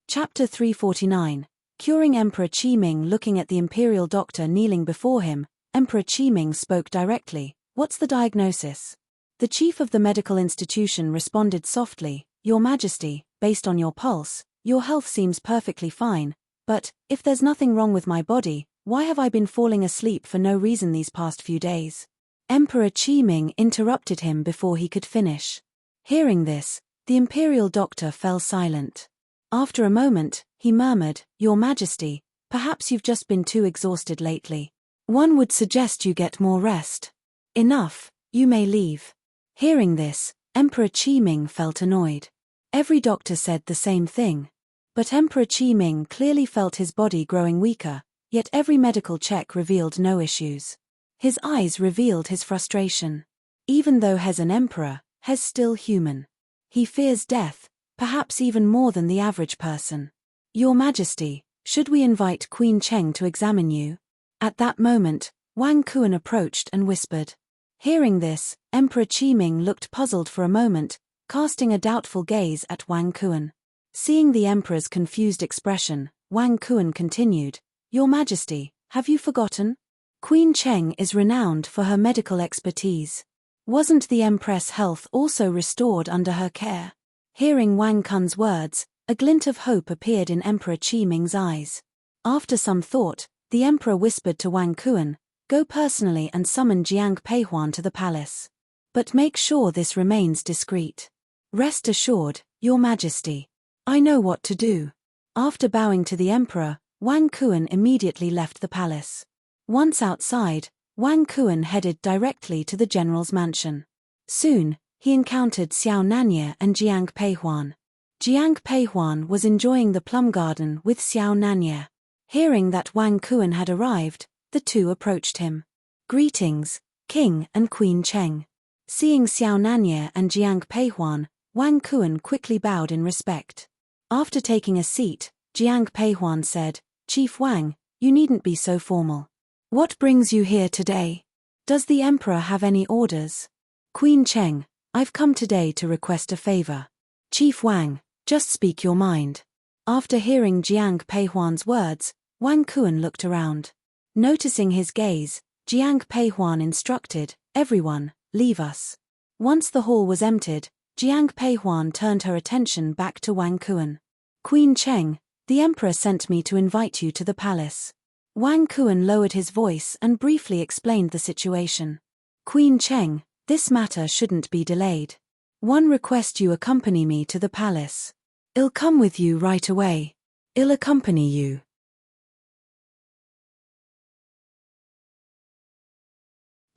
S1: Chapter 349. Curing Emperor Qiming. Looking at the imperial doctor kneeling before him, Emperor Qiming spoke directly, "What's the diagnosis?" The chief of the medical institution responded softly, "Your Majesty, based on your pulse, your health seems perfectly fine, but, if there's nothing wrong with my body, why have I been falling asleep for no reason these past few days?" Emperor Qiming interrupted him before he could finish. Hearing this, the imperial doctor fell silent. After a moment, he murmured, "Your Majesty, perhaps you've just been too exhausted lately. One would suggest you get more rest. Enough, you may leave." Hearing this, Emperor Qiming felt annoyed. Every doctor said the same thing. But Emperor Qiming clearly felt his body growing weaker, yet every medical check revealed no issues. His eyes revealed his frustration. Even though he's an emperor, he's still human. He fears death, perhaps even more than the average person. "Your Majesty, should we invite Queen Cheng to examine you?" At that moment, Wang Kuan approached and whispered. Hearing this, Emperor Qiming looked puzzled for a moment, casting a doubtful gaze at Wang Kuan. Seeing the emperor's confused expression, Wang Kuan continued, "Your Majesty, have you forgotten? Queen Cheng is renowned for her medical expertise. Wasn't the empress' health also restored under her care?" Hearing Wang Kuan's words, a glint of hope appeared in Emperor Qiming's eyes. After some thought, the emperor whispered to Wang Kuan, "Go personally and summon Jiang Peihuan to the palace. But make sure this remains discreet." "Rest assured, Your Majesty. I know what to do." After bowing to the emperor, Wang Kuan immediately left the palace. Once outside, Wang Kuan headed directly to the general's mansion. Soon, he encountered Xiao Nanya and Jiang Peihuan. Jiang Peihuan was enjoying the plum garden with Xiao Nanya. Hearing that Wang Kuan had arrived, the two approached him. "Greetings, King and Queen Cheng." Seeing Xiao Nanya and Jiang Peihuan, Wang Kuan quickly bowed in respect. After taking a seat, Jiang Peihuan said, "Chief Wang, you needn't be so formal. What brings you here today? Does the emperor have any orders?" "Queen Cheng, I've come today to request a favor." "Chief Wang, just speak your mind." After hearing Jiang Peihuan's words, Wang Kuan looked around. Noticing his gaze, Jiang Peihuan instructed, "Everyone, leave us." Once the hall was emptied, Jiang Peihuan turned her attention back to Wang Kuan. "Queen Cheng, the emperor sent me to invite you to the palace." Wang Kuan lowered his voice and briefly explained the situation. "Queen Cheng, this matter shouldn't be delayed. One request you accompany me to the palace." "I'll come with you right away." "I'll accompany you."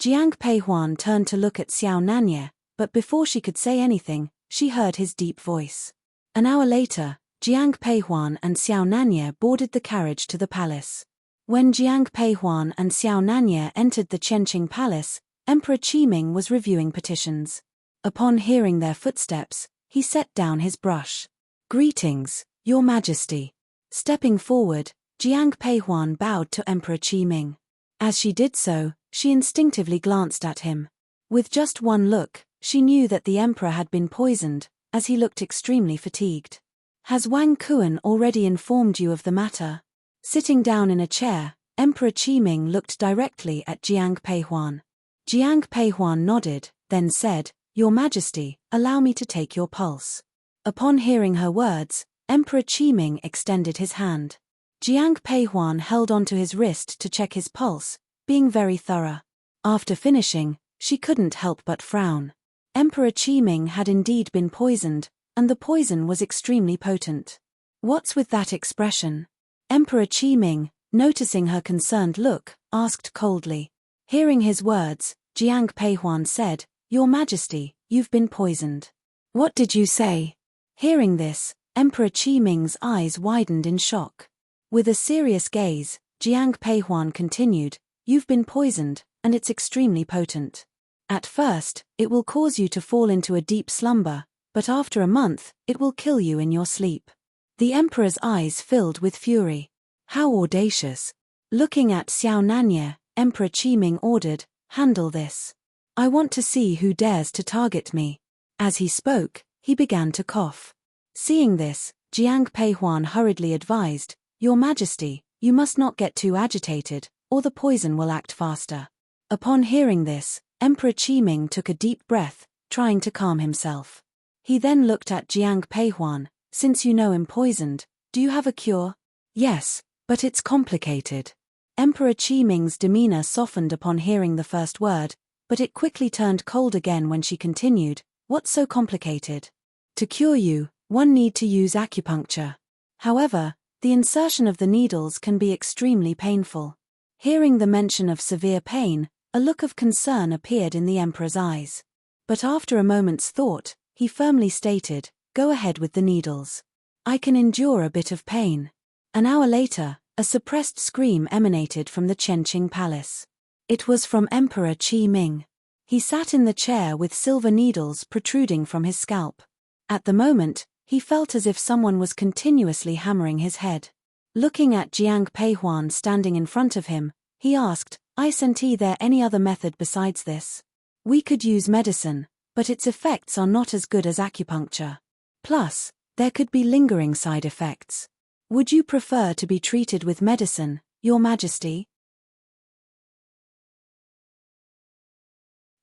S1: Jiang Peihuan turned to look at Xiao Nanye, but before she could say anything, she heard his deep voice. An hour later, Jiang Peihuan and Xiao Nanye boarded the carriage to the palace. When Jiang Peihuan and Xiao Nanye entered the Qianqing Palace, Emperor Qiming was reviewing petitions. Upon hearing their footsteps, he set down his brush. "Greetings, Your Majesty." Stepping forward, Jiang Peihuan bowed to Emperor Qiming. As she did so, she instinctively glanced at him. With just one look, she knew that the emperor had been poisoned, as he looked extremely fatigued. "Has Wang Kuan already informed you of the matter?" Sitting down in a chair, Emperor Qiming looked directly at Jiang Peihuan. Jiang Peihuan nodded, then said, "Your Majesty, allow me to take your pulse." Upon hearing her words, Emperor Qiming extended his hand. Jiang Peihuan held onto his wrist to check his pulse, being very thorough. After finishing, she couldn't help but frown. Emperor Qiming had indeed been poisoned, and the poison was extremely potent. "What's with that expression?" Emperor Qiming, noticing her concerned look, asked coldly. Hearing his words, Jiang Peihuan said, "Your Majesty, you've been poisoned." "What did you say?" Hearing this, Emperor Qiming's eyes widened in shock. With a serious gaze, Jiang Peihuan continued, "You've been poisoned, and it's extremely potent. At first, it will cause you to fall into a deep slumber, but after a month, it will kill you in your sleep." The emperor's eyes filled with fury. How audacious. Looking at Xiao Nanye, Emperor Qiming ordered, "Handle this. I want to see who dares to target me." As he spoke, he began to cough. Seeing this, Jiang Peihuan hurriedly advised, "Your Majesty, you must not get too agitated, or the poison will act faster." Upon hearing this, Emperor Qiming took a deep breath, trying to calm himself. He then looked at Jiang Peihuan, "Since you know I'm poisoned, do you have a cure?" "Yes, but it's complicated." Emperor Qiming's demeanor softened upon hearing the first word, but it quickly turned cold again when she continued, "What's so complicated? To cure you, one need to use acupuncture. However, the insertion of the needles can be extremely painful." Hearing the mention of severe pain, a look of concern appeared in the emperor's eyes. But after a moment's thought, he firmly stated, "Go ahead with the needles. I can endure a bit of pain." An hour later, a suppressed scream emanated from the Qianqing Palace. It was from Emperor Qiming. He sat in the chair with silver needles protruding from his scalp. At the moment, he felt as if someone was continuously hammering his head. Looking at Jiang Peihuan standing in front of him, he asked, "Isn't there any other method besides this? We could use medicine, but its effects are not as good as acupuncture. Plus, there could be lingering side effects. Would you prefer to be treated with medicine, Your Majesty?"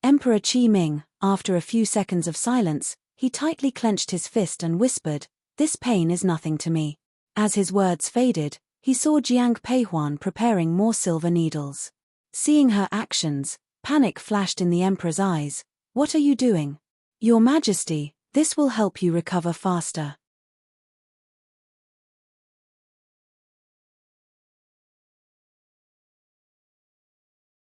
S1: Emperor Qiming, after a few seconds of silence, he tightly clenched his fist and whispered, "This pain is nothing to me." As his words faded, he saw Jiang Peihuan preparing more silver needles. Seeing her actions, panic flashed in the emperor's eyes. "What are you doing?" "Your Majesty, this will help you recover faster."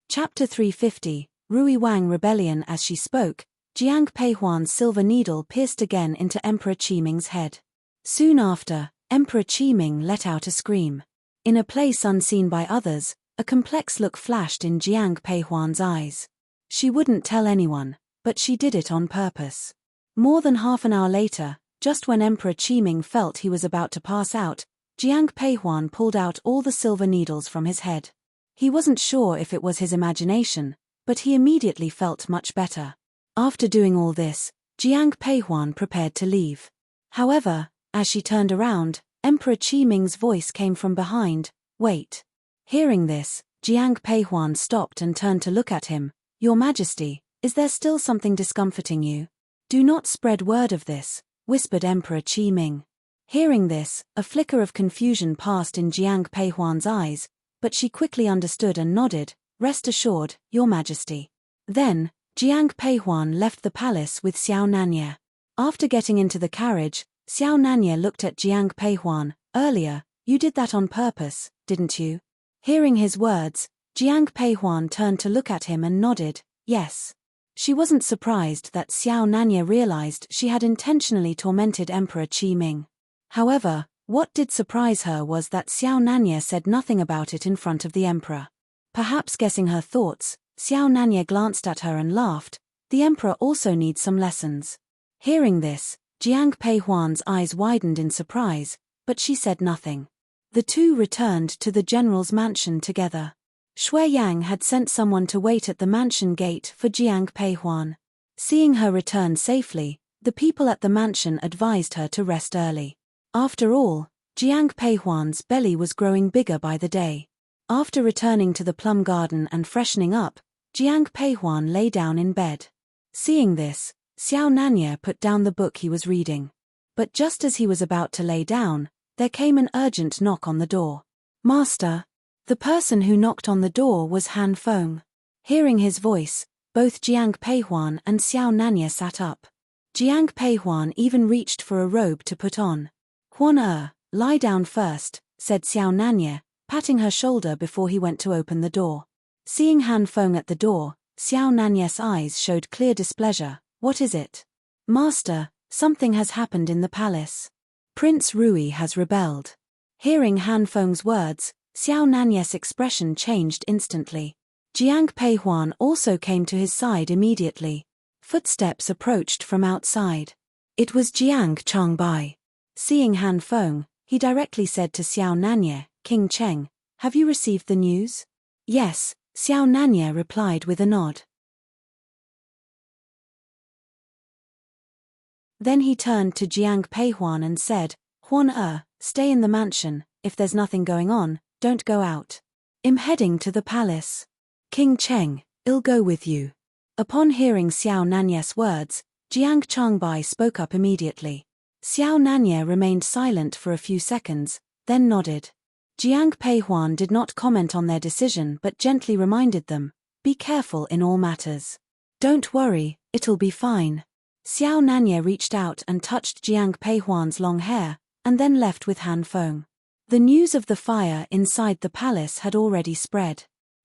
S1: Chapter 350, Rui Wang Rebellion. As she spoke, Jiang Peihuan's silver needle pierced again into Emperor Qiming's head. Soon after, Emperor Qiming let out a scream. In a place unseen by others, a complex look flashed in Jiang Peihuan's eyes. She wouldn't tell anyone, but she did it on purpose. More than half an hour later, just when Emperor Qiming felt he was about to pass out, Jiang Peihuan pulled out all the silver needles from his head. He wasn't sure if it was his imagination, but he immediately felt much better. After doing all this, Jiang Peihuan prepared to leave. However, as she turned around, Emperor Qiming's voice came from behind, "Wait." Hearing this, Jiang Peihuan stopped and turned to look at him. Your Majesty, is there still something discomforting you? Do not spread word of this, whispered Emperor Qi Ming. Hearing this, a flicker of confusion passed in Jiang Peihuan's eyes, but she quickly understood and nodded. Rest assured, Your Majesty. Then, Jiang Peihuan left the palace with Xiao Nanye. After getting into the carriage, Xiao Nanye looked at Jiang Peihuan. Earlier, you did that on purpose, didn't you? Hearing his words, Jiang Peihuan turned to look at him and nodded, yes. She wasn't surprised that Xiao Nanye realized she had intentionally tormented Emperor Qi Ming. However, what did surprise her was that Xiao Nanye said nothing about it in front of the emperor. Perhaps guessing her thoughts, Xiao Nanye glanced at her and laughed. The emperor also needs some lessons. Hearing this, Jiang Peihuan's eyes widened in surprise, but she said nothing. The two returned to the general's mansion together. Shui Yang had sent someone to wait at the mansion gate for Jiang Peihuan. Seeing her return safely, the people at the mansion advised her to rest early. After all, Jiang Peihuan's belly was growing bigger by the day. After returning to the plum garden and freshening up, Jiang Peihuan lay down in bed. Seeing this, Xiao Nanye put down the book he was reading. But just as he was about to lay down, there came an urgent knock on the door. Master. The person who knocked on the door was Han Feng. Hearing his voice, both Jiang Peihuan and Xiao Nanye sat up. Jiang Peihuan even reached for a robe to put on. Huan lie down first, said Xiao Nanye, patting her shoulder before he went to open the door. Seeing Han Feng at the door, Xiao Nanye's eyes showed clear displeasure. What is it? Master, something has happened in the palace. Prince Rui has rebelled. Hearing Han Feng's words, Xiao Nanye's expression changed instantly. Jiang Peihuan also came to his side immediately. Footsteps approached from outside. It was Jiang Changbai. Seeing Han Feng, he directly said to Xiao Nanye, King Cheng, have you received the news? Yes, Xiao Nanye replied with a nod. Then he turned to Jiang Peihuan and said, Huan stay in the mansion, if there's nothing going on, don't go out. I'm heading to the palace. King Cheng, I'll go with you. Upon hearing Xiao Nanye's words, Jiang Changbai spoke up immediately. Xiao Nanye remained silent for a few seconds, then nodded. Jiang Peihuan did not comment on their decision but gently reminded them, be careful in all matters. Don't worry, it'll be fine. Xiao Nanye reached out and touched Jiang Peihuan's long hair, and then left with Han Feng. The news of the fire inside the palace had already spread.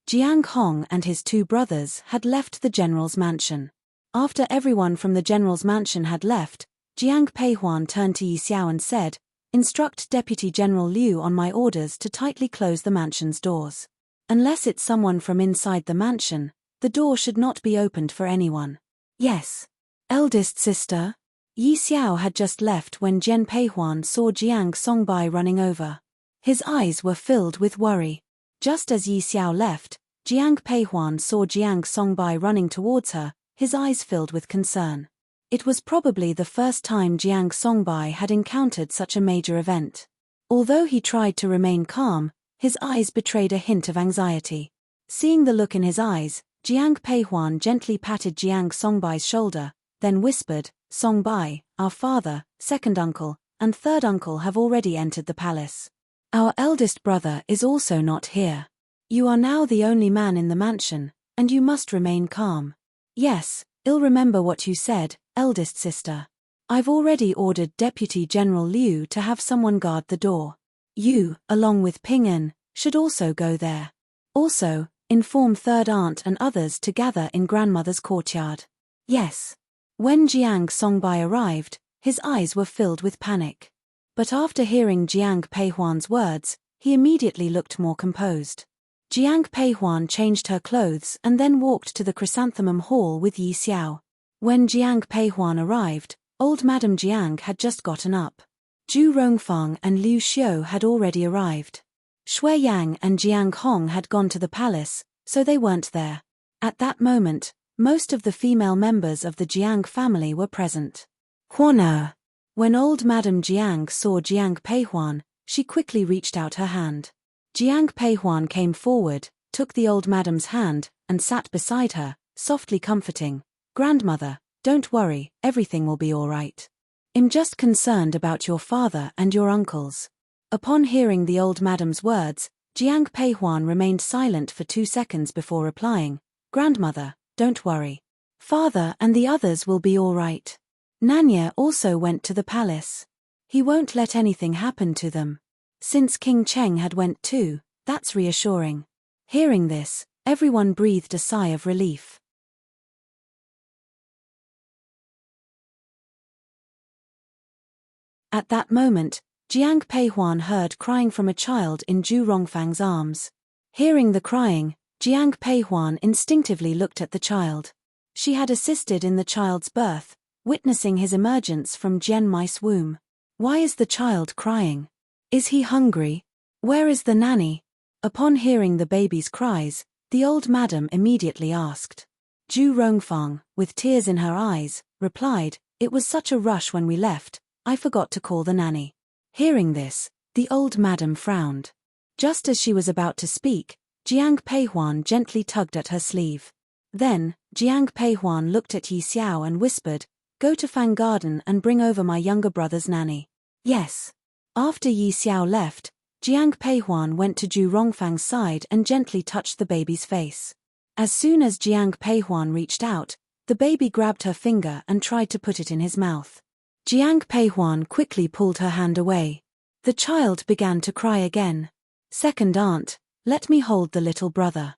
S1: Jiang Hong and his two brothers had left the general's mansion. After everyone from the general's mansion had left, Jiang Peihuan turned to Yi Xiao and said, instruct Deputy General Liu on my orders to tightly close the mansion's doors. Unless it's someone from inside the mansion, the door should not be opened for anyone. Yes. Eldest sister? Yi Xiao had just left when Jian Peihuan saw Jiang Songbai running over. His eyes were filled with worry. Just as Yi Xiao left, Jiang Peihuan saw Jiang Songbai running towards her, his eyes filled with concern. It was probably the first time Jiang Songbai had encountered such a major event. Although he tried to remain calm, his eyes betrayed a hint of anxiety. Seeing the look in his eyes, Jiang Peihuan gently patted Jiang Songbai's shoulder, then whispered, Songbai, our father, second uncle, and third uncle have already entered the palace. Our eldest brother is also not here. You are now the only man in the mansion, and you must remain calm. Yes, I'll remember what you said, eldest sister. I've already ordered Deputy General Liu to have someone guard the door. You, along with Ping En, should also go there. Also, inform third aunt and others to gather in grandmother's courtyard. Yes. When Jiang Songbai arrived, his eyes were filled with panic. But after hearing Jiang Peihuan's words, he immediately looked more composed. Jiang Peihuan changed her clothes and then walked to the chrysanthemum hall with Yi Xiao. When Jiang Peihuan arrived, old Madame Jiang had just gotten up. Zhu Rongfang and Liu Xiu had already arrived. Shui Yang and Jiang Hong had gone to the palace, so they weren't there. At that moment, most of the female members of the Jiang family were present. Huan. When old Madame Jiang saw Jiang Peihuan, she quickly reached out her hand. Jiang Peihuan came forward, took the old madam's hand, and sat beside her, softly comforting. "Grandmother, don't worry, everything will be all right. I'm just concerned about your father and your uncles." Upon hearing the old madam's words, Jiang Peihuan remained silent for 2 seconds before replying, "Grandmother, don't worry. Father and the others will be all right. Nanya also went to the palace. He won't let anything happen to them. Since King Cheng had went too, that's reassuring." Hearing this, everyone breathed a sigh of relief. At that moment, Jiang Peihuan heard crying from a child in Zhu Rongfang's arms. Hearing the crying, Jiang Peihuan instinctively looked at the child. She had assisted in the child's birth, witnessing his emergence from Jian Mai's womb. Why is the child crying? Is he hungry? Where is the nanny? Upon hearing the baby's cries, the old madam immediately asked. Zhu Rongfang, with tears in her eyes, replied, "It was such a rush when we left, I forgot to call the nanny." Hearing this, the old madam frowned. Just as she was about to speak, Jiang Peihuan gently tugged at her sleeve. Then, Jiang Peihuan looked at Yi Xiao and whispered, "Go to Fang Garden and bring over my younger brother's nanny." "Yes." After Yi Xiao left, Jiang Peihuan went to Zhu Rongfang's side and gently touched the baby's face. As soon as Jiang Peihuan reached out, the baby grabbed her finger and tried to put it in his mouth. Jiang Peihuan quickly pulled her hand away. The child began to cry again. "Second aunt, let me hold the little brother."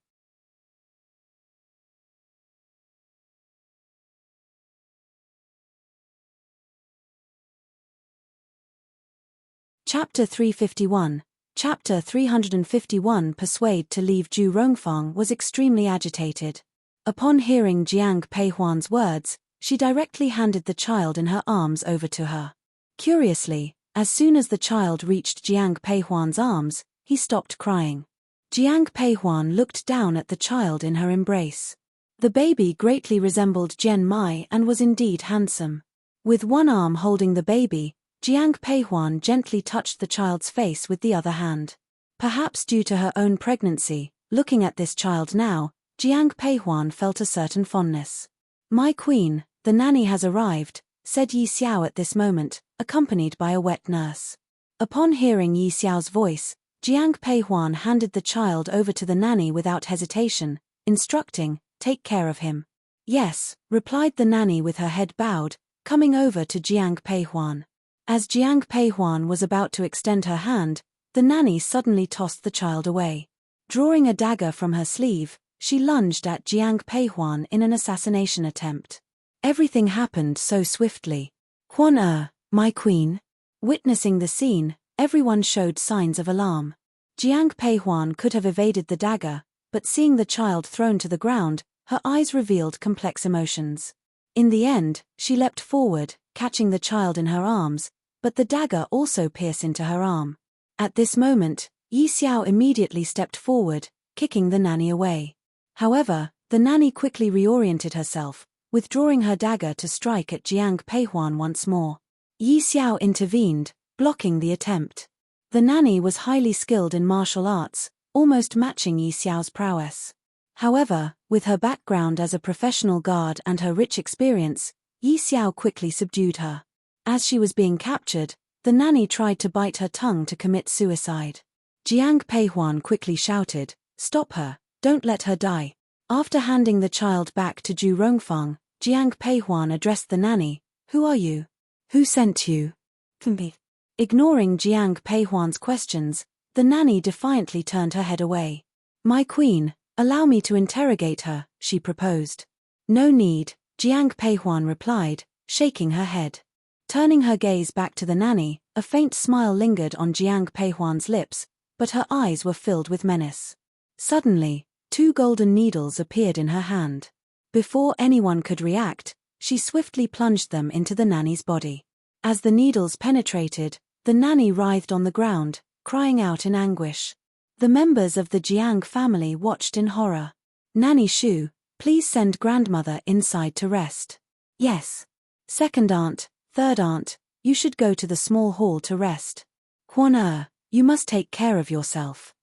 S1: Chapter 351. Chapter 351. Persuade to leave. Zhu Rongfang was extremely agitated. Upon hearing Jiang Peihuan's words, she directly handed the child in her arms over to her. Curiously, as soon as the child reached Jiang Peihuan's arms, he stopped crying. Jiang Peihuan looked down at the child in her embrace. The baby greatly resembled Jian Mai and was indeed handsome. With one arm holding the baby, Jiang Peihuan gently touched the child's face with the other hand. Perhaps due to her own pregnancy, looking at this child now, Jiang Peihuan felt a certain fondness. "My queen, the nanny has arrived," said Yi Xiao at this moment, accompanied by a wet nurse. Upon hearing Yi Xiao's voice, Jiang Peihuan handed the child over to the nanny without hesitation, instructing, "Take care of him." "Yes," replied the nanny with her head bowed, coming over to Jiang Peihuan. As Jiang Peihuan was about to extend her hand, the nanny suddenly tossed the child away. Drawing a dagger from her sleeve, she lunged at Jiang Peihuan in an assassination attempt. Everything happened so swiftly. "Quan my queen." Witnessing the scene, everyone showed signs of alarm. Jiang Peihuan could have evaded the dagger, but seeing the child thrown to the ground, her eyes revealed complex emotions. In the end, she leapt forward, catching the child in her arms, but the dagger also pierced into her arm. At this moment, Yi Xiao immediately stepped forward, kicking the nanny away. However, the nanny quickly reoriented herself, withdrawing her dagger to strike at Jiang Peihuan once more. Yi Xiao intervened, blocking the attempt. The nanny was highly skilled in martial arts, almost matching Yi Xiao's prowess. However, with her background as a professional guard and her rich experience, Yi Xiao quickly subdued her. As she was being captured, the nanny tried to bite her tongue to commit suicide. Jiang Peihuan quickly shouted, "Stop her, don't let her die." After handing the child back to Zhu Rongfang, Jiang Peihuan addressed the nanny, "Who are you? Who sent you?" Ignoring Jiang Peihuan's questions, the nanny defiantly turned her head away. "My queen, allow me to interrogate her," she proposed. "No need," Jiang Peihuan replied, shaking her head. Turning her gaze back to the nanny, a faint smile lingered on Jiang Peihuan's lips, but her eyes were filled with menace. Suddenly, 2 golden needles appeared in her hand. Before anyone could react, she swiftly plunged them into the nanny's body. As the needles penetrated, the nanny writhed on the ground, crying out in anguish. The members of the Jiang family watched in horror. "Nanny Shu, please send grandmother inside to rest." "Yes." "Second aunt, third aunt, you should go to the small hall to rest." "Quan you must take care of yourself."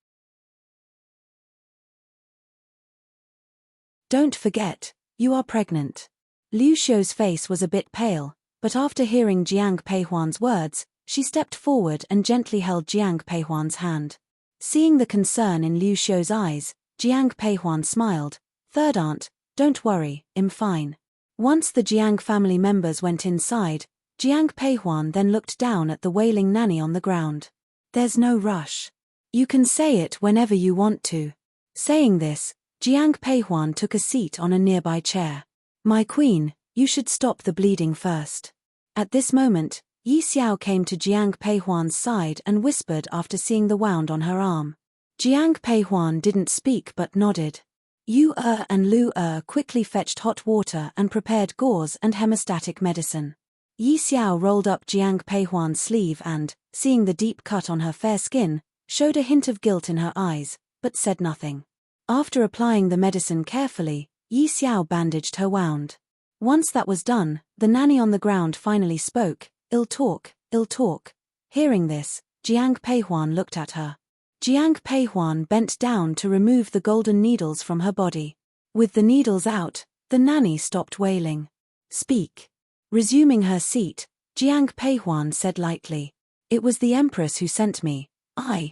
S1: Don't forget, you are pregnant. Liu Xiu's face was a bit pale, but after hearing Jiang Peihuan's words, she stepped forward and gently held Jiang Peihuan's hand. Seeing the concern in Liu Xiu's eyes, Jiang Peihuan smiled. Third aunt, don't worry, I'm fine. Once the Jiang family members went inside, Jiang Peihuan then looked down at the wailing nanny on the ground. There's no rush. You can say it whenever you want to. Saying this, Jiang Peihuan took a seat on a nearby chair. My queen, you should stop the bleeding first. At this moment, Yi Xiao came to Jiang Peihuan's side and whispered after seeing the wound on her arm. Jiang Peihuan didn't speak but nodded. Yu and Lu quickly fetched hot water and prepared gauze and hemostatic medicine. Yi Xiao rolled up Jiang Peihuan's sleeve and, seeing the deep cut on her fair skin, showed a hint of guilt in her eyes, but said nothing. After applying the medicine carefully, Yi Xiao bandaged her wound. Once that was done, the nanny on the ground finally spoke. Ill talk, ill talk. Hearing this, Jiang Peihuan looked at her. Jiang Peihuan bent down to remove the golden needles from her body. With the needles out, the nanny stopped wailing. Speak. Resuming her seat, Jiang Peihuan said lightly. It was the Empress who sent me.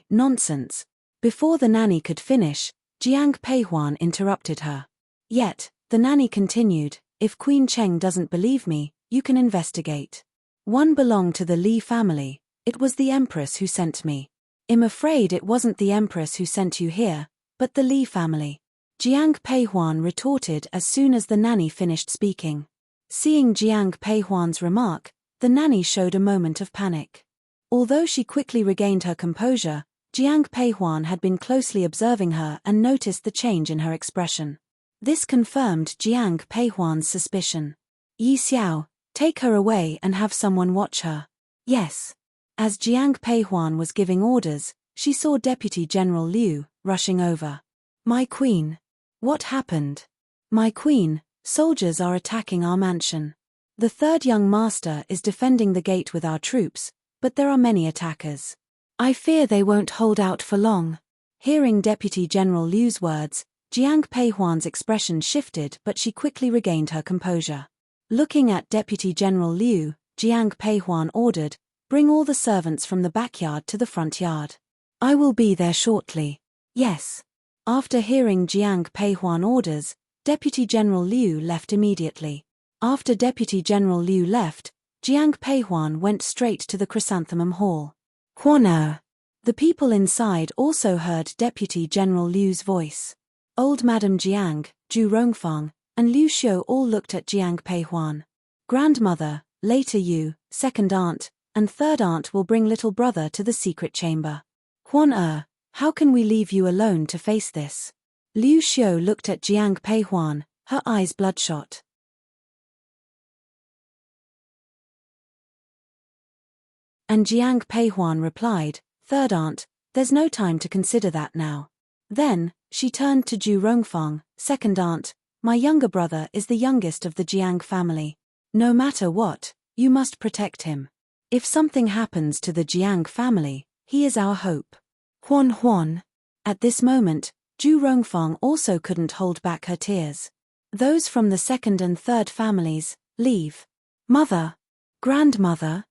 S1: Nonsense. Before the nanny could finish, Jiang Peihuan interrupted her. Yet, the nanny continued, if Queen Cheng doesn't believe me, you can investigate. One belonged to the Li family. It was the Empress who sent me. I'm afraid it wasn't the Empress who sent you here, but the Li family. Jiang Peihuan retorted as soon as the nanny finished speaking. Seeing Jiang Peihuan's remark, the nanny showed a moment of panic. Although she quickly regained her composure, Jiang Peihuan had been closely observing her and noticed the change in her expression. This confirmed Jiang Peihuan's suspicion. Yi Xiao, take her away and have someone watch her. Yes. As Jiang Peihuan was giving orders, she saw Deputy General Liu rushing over. My queen. What happened? My queen, soldiers are attacking our mansion. The third young master is defending the gate with our troops, but there are many attackers. I fear they won't hold out for long. Hearing Deputy General Liu's words, Jiang Peihuan's expression shifted but she quickly regained her composure. Looking at Deputy General Liu, Jiang Peihuan ordered, bring all the servants from the backyard to the front yard. I will be there shortly. Yes. After hearing Jiang Peihuan orders, Deputy General Liu left immediately. After Deputy General Liu left, Jiang Peihuan went straight to the Chrysanthemum Hall. Huan'er. The people inside also heard Deputy General Liu's voice. Old Madam Jiang, Zhu Rongfang, and Liu Xiu all looked at Jiang Peihuan. Grandmother, later you, second aunt, and third aunt will bring little brother to the secret chamber. Huan'er, how can we leave you alone to face this? Liu Xiu looked at Jiang Peihuan, her eyes bloodshot. And Jiang Peihuan replied, third aunt, there's no time to consider that now. Then, she turned to Zhu Rongfang, second aunt, my younger brother is the youngest of the Jiang family. No matter what, you must protect him. If something happens to the Jiang family, he is our hope. Huan. At this moment, Zhu Rongfang also couldn't hold back her tears. Those from the second and third families, leave. Mother. Grandmother.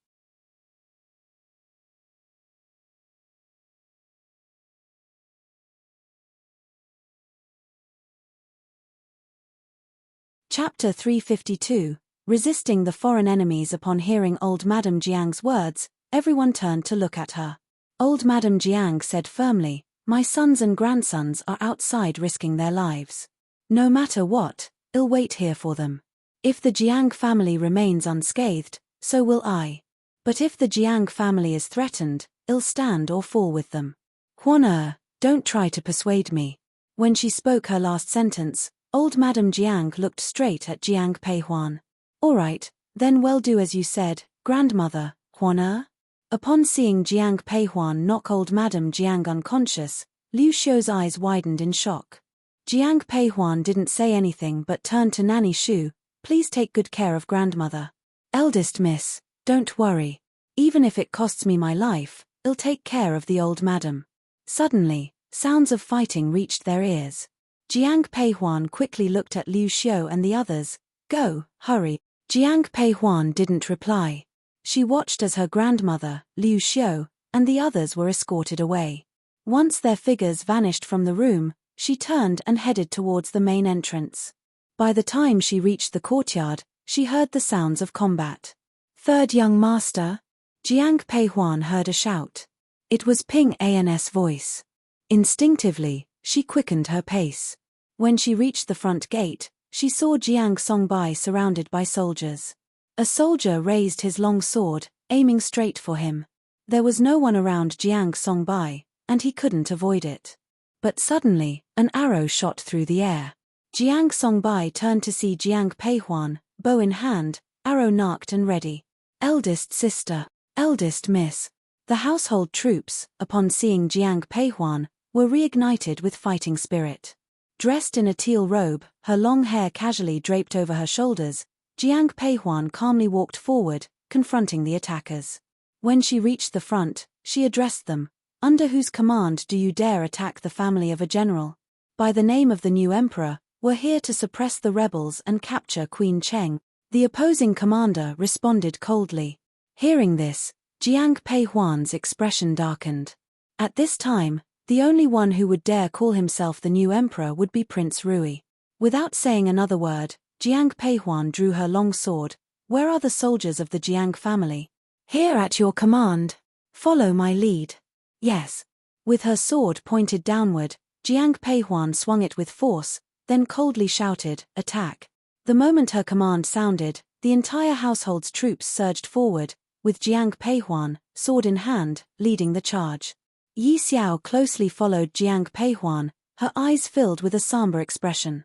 S1: Chapter 352, Resisting the Foreign Enemies. Upon hearing old Madame Jiang's words, everyone turned to look at her. Old Madame Jiang said firmly, my sons and grandsons are outside risking their lives. No matter what, I'll wait here for them. If the Jiang family remains unscathed, so will I. But if the Jiang family is threatened, I'll stand or fall with them. Huan'er, don't try to persuade me. When she spoke her last sentence, old Madame Jiang looked straight at Jiang Peihuan. All right, then we'll do as you said, grandmother, Huan'er. Upon seeing Jiang Peihuan knock old Madame Jiang unconscious, Liu Xiu's eyes widened in shock. Jiang Peihuan didn't say anything but turned to Nanny Shu, please take good care of grandmother. Eldest miss, don't worry. Even if it costs me my life, I'll take care of the old madam. Suddenly, sounds of fighting reached their ears. Jiang Peihuan quickly looked at Liu Xiu and the others. Go, hurry. Jiang Peihuan didn't reply. She watched as her grandmother, Liu Xiu, and the others were escorted away. Once their figures vanished from the room, she turned and headed towards the main entrance. By the time she reached the courtyard, she heard the sounds of combat. Third young master? Jiang Peihuan heard a shout. It was Ping An's voice. Instinctively, she quickened her pace. When she reached the front gate, she saw Jiang Songbai surrounded by soldiers. A soldier raised his long sword, aiming straight for him. There was no one around Jiang Songbai, and he couldn't avoid it. But suddenly, an arrow shot through the air. Jiang Songbai turned to see Jiang Peihuan, bow in hand, arrow narked and ready. Eldest sister, eldest miss. The household troops, upon seeing Jiang Peihuan, were reignited with fighting spirit. Dressed in a teal robe, her long hair casually draped over her shoulders, Jiang Peihuan calmly walked forward, confronting the attackers. When she reached the front, she addressed them. Under whose command do you dare attack the family of a general? By the name of the new emperor, we're here to suppress the rebels and capture Queen Cheng. The opposing commander responded coldly. Hearing this, Jiang Peihuan's expression darkened. At this time, the only one who would dare call himself the new emperor would be Prince Rui. Without saying another word, Jiang Peihuan drew her long sword. Where are the soldiers of the Jiang family? Here at your command. Follow my lead. Yes. With her sword pointed downward, Jiang Peihuan swung it with force, then coldly shouted, attack. The moment her command sounded, the entire household's troops surged forward, with Jiang Peihuan, sword in hand, leading the charge. Yi Xiao closely followed Jiang Peihuan, her eyes filled with a somber expression.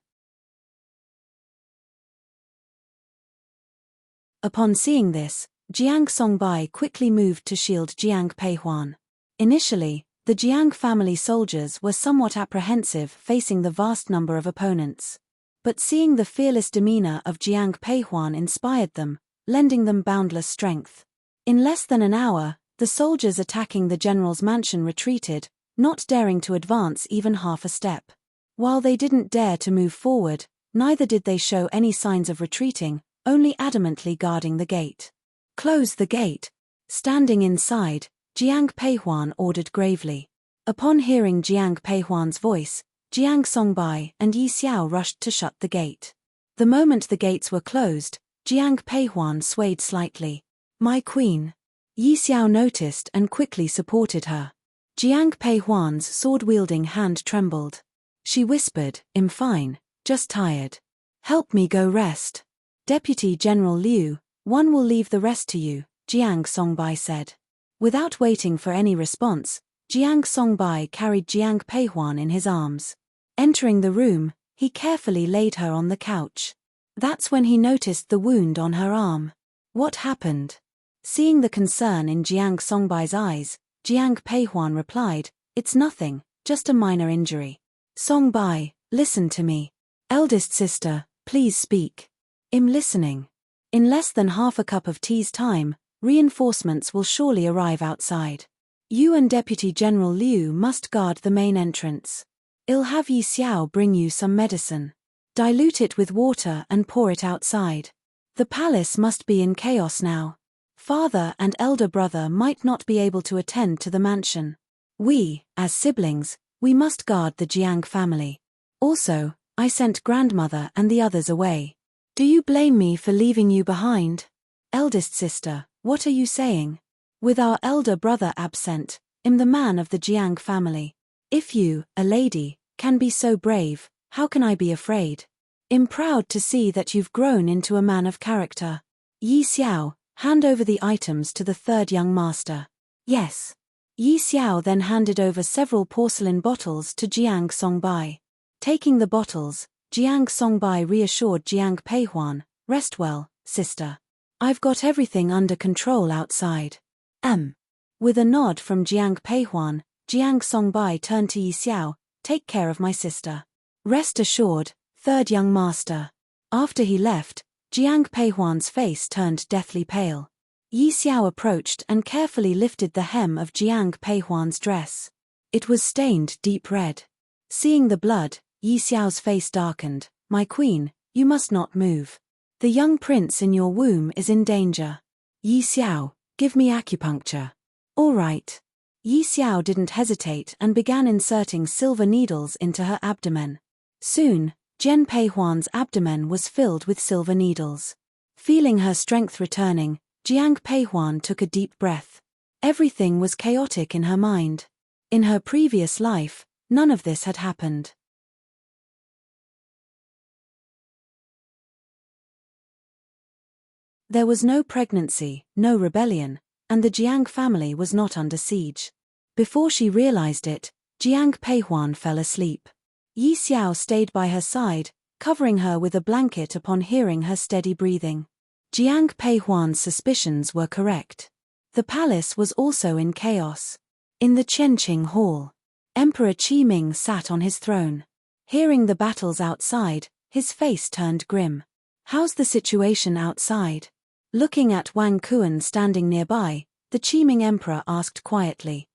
S1: Upon seeing this, Jiang Songbai quickly moved to shield Jiang Peihuan. Initially, the Jiang family soldiers were somewhat apprehensive facing the vast number of opponents. But seeing the fearless demeanor of Jiang Peihuan inspired them, lending them boundless strength. In less than an hour, the soldiers attacking the general's mansion retreated, not daring to advance even half a step. While they didn't dare to move forward, neither did they show any signs of retreating, only adamantly guarding the gate. Close the gate. Standing inside, Jiang Peihuan ordered gravely. Upon hearing Jiang Peihuan's voice, Jiang Songbai and Yi Xiao rushed to shut the gate. The moment the gates were closed, Jiang Peihuan swayed slightly. My queen. Yi Xiao noticed and quickly supported her. Jiang Peihuan's sword-wielding hand trembled. She whispered, I'm fine, just tired. Help me go rest. Deputy General Liu, one will leave the rest to you, Jiang Songbai said. Without waiting for any response, Jiang Songbai carried Jiang Peihuan in his arms. Entering the room, he carefully laid her on the couch. That's when he noticed the wound on her arm. What happened? Seeing the concern in Jiang Songbai's eyes, Jiang Peihuan replied, it's nothing, just a minor injury. Songbai, listen to me. Eldest sister, please speak. I'm listening. In less than half a cup of tea's time, reinforcements will surely arrive outside. You and Deputy General Liu must guard the main entrance. I'll have Yi Xiao bring you some medicine. Dilute it with water and pour it outside. The palace must be in chaos now. Father and elder brother might not be able to attend to the mansion. We, as siblings, we must guard the Jiang family. Also, I sent grandmother and the others away. Do you blame me for leaving you behind? Eldest sister, what are you saying? With our elder brother absent, I'm the man of the Jiang family. If you, a lady, can be so brave, how can I be afraid? I'm proud to see that you've grown into a man of character. Yi Xiao, hand over the items to the third young master. Yes. Yi Xiao then handed over several porcelain bottles to Jiang Songbai. Taking the bottles, Jiang Songbai reassured Jiang Peihuan, rest well, sister. I've got everything under control outside. With a nod from Jiang Peihuan, Jiang Songbai turned to Yi Xiao, take care of my sister. Rest assured, third young master. After he left, Jiang Peihuan's face turned deathly pale. Yi Xiao approached and carefully lifted the hem of Jiang Peihuan's dress. It was stained deep red. Seeing the blood, Yi Xiao's face darkened. My queen, you must not move. The young prince in your womb is in danger. Yi Xiao, give me acupuncture. All right. Yi Xiao didn't hesitate and began inserting silver needles into her abdomen. Soon, Jian Peihuan's abdomen was filled with silver needles. Feeling her strength returning, Jiang Peihuan took a deep breath. Everything was chaotic in her mind. In her previous life, none of this had happened. There was no pregnancy, no rebellion, and the Jiang family was not under siege. Before she realized it, Jiang Peihuan fell asleep. Yi Xiao stayed by her side, covering her with a blanket upon hearing her steady breathing. Jiang Peihuan's suspicions were correct. The palace was also in chaos. In the Chenqing Hall, Emperor Qiming sat on his throne. Hearing the battles outside, his face turned grim. How's the situation outside? Looking at Wang Kuan standing nearby, the Qiming emperor asked quietly.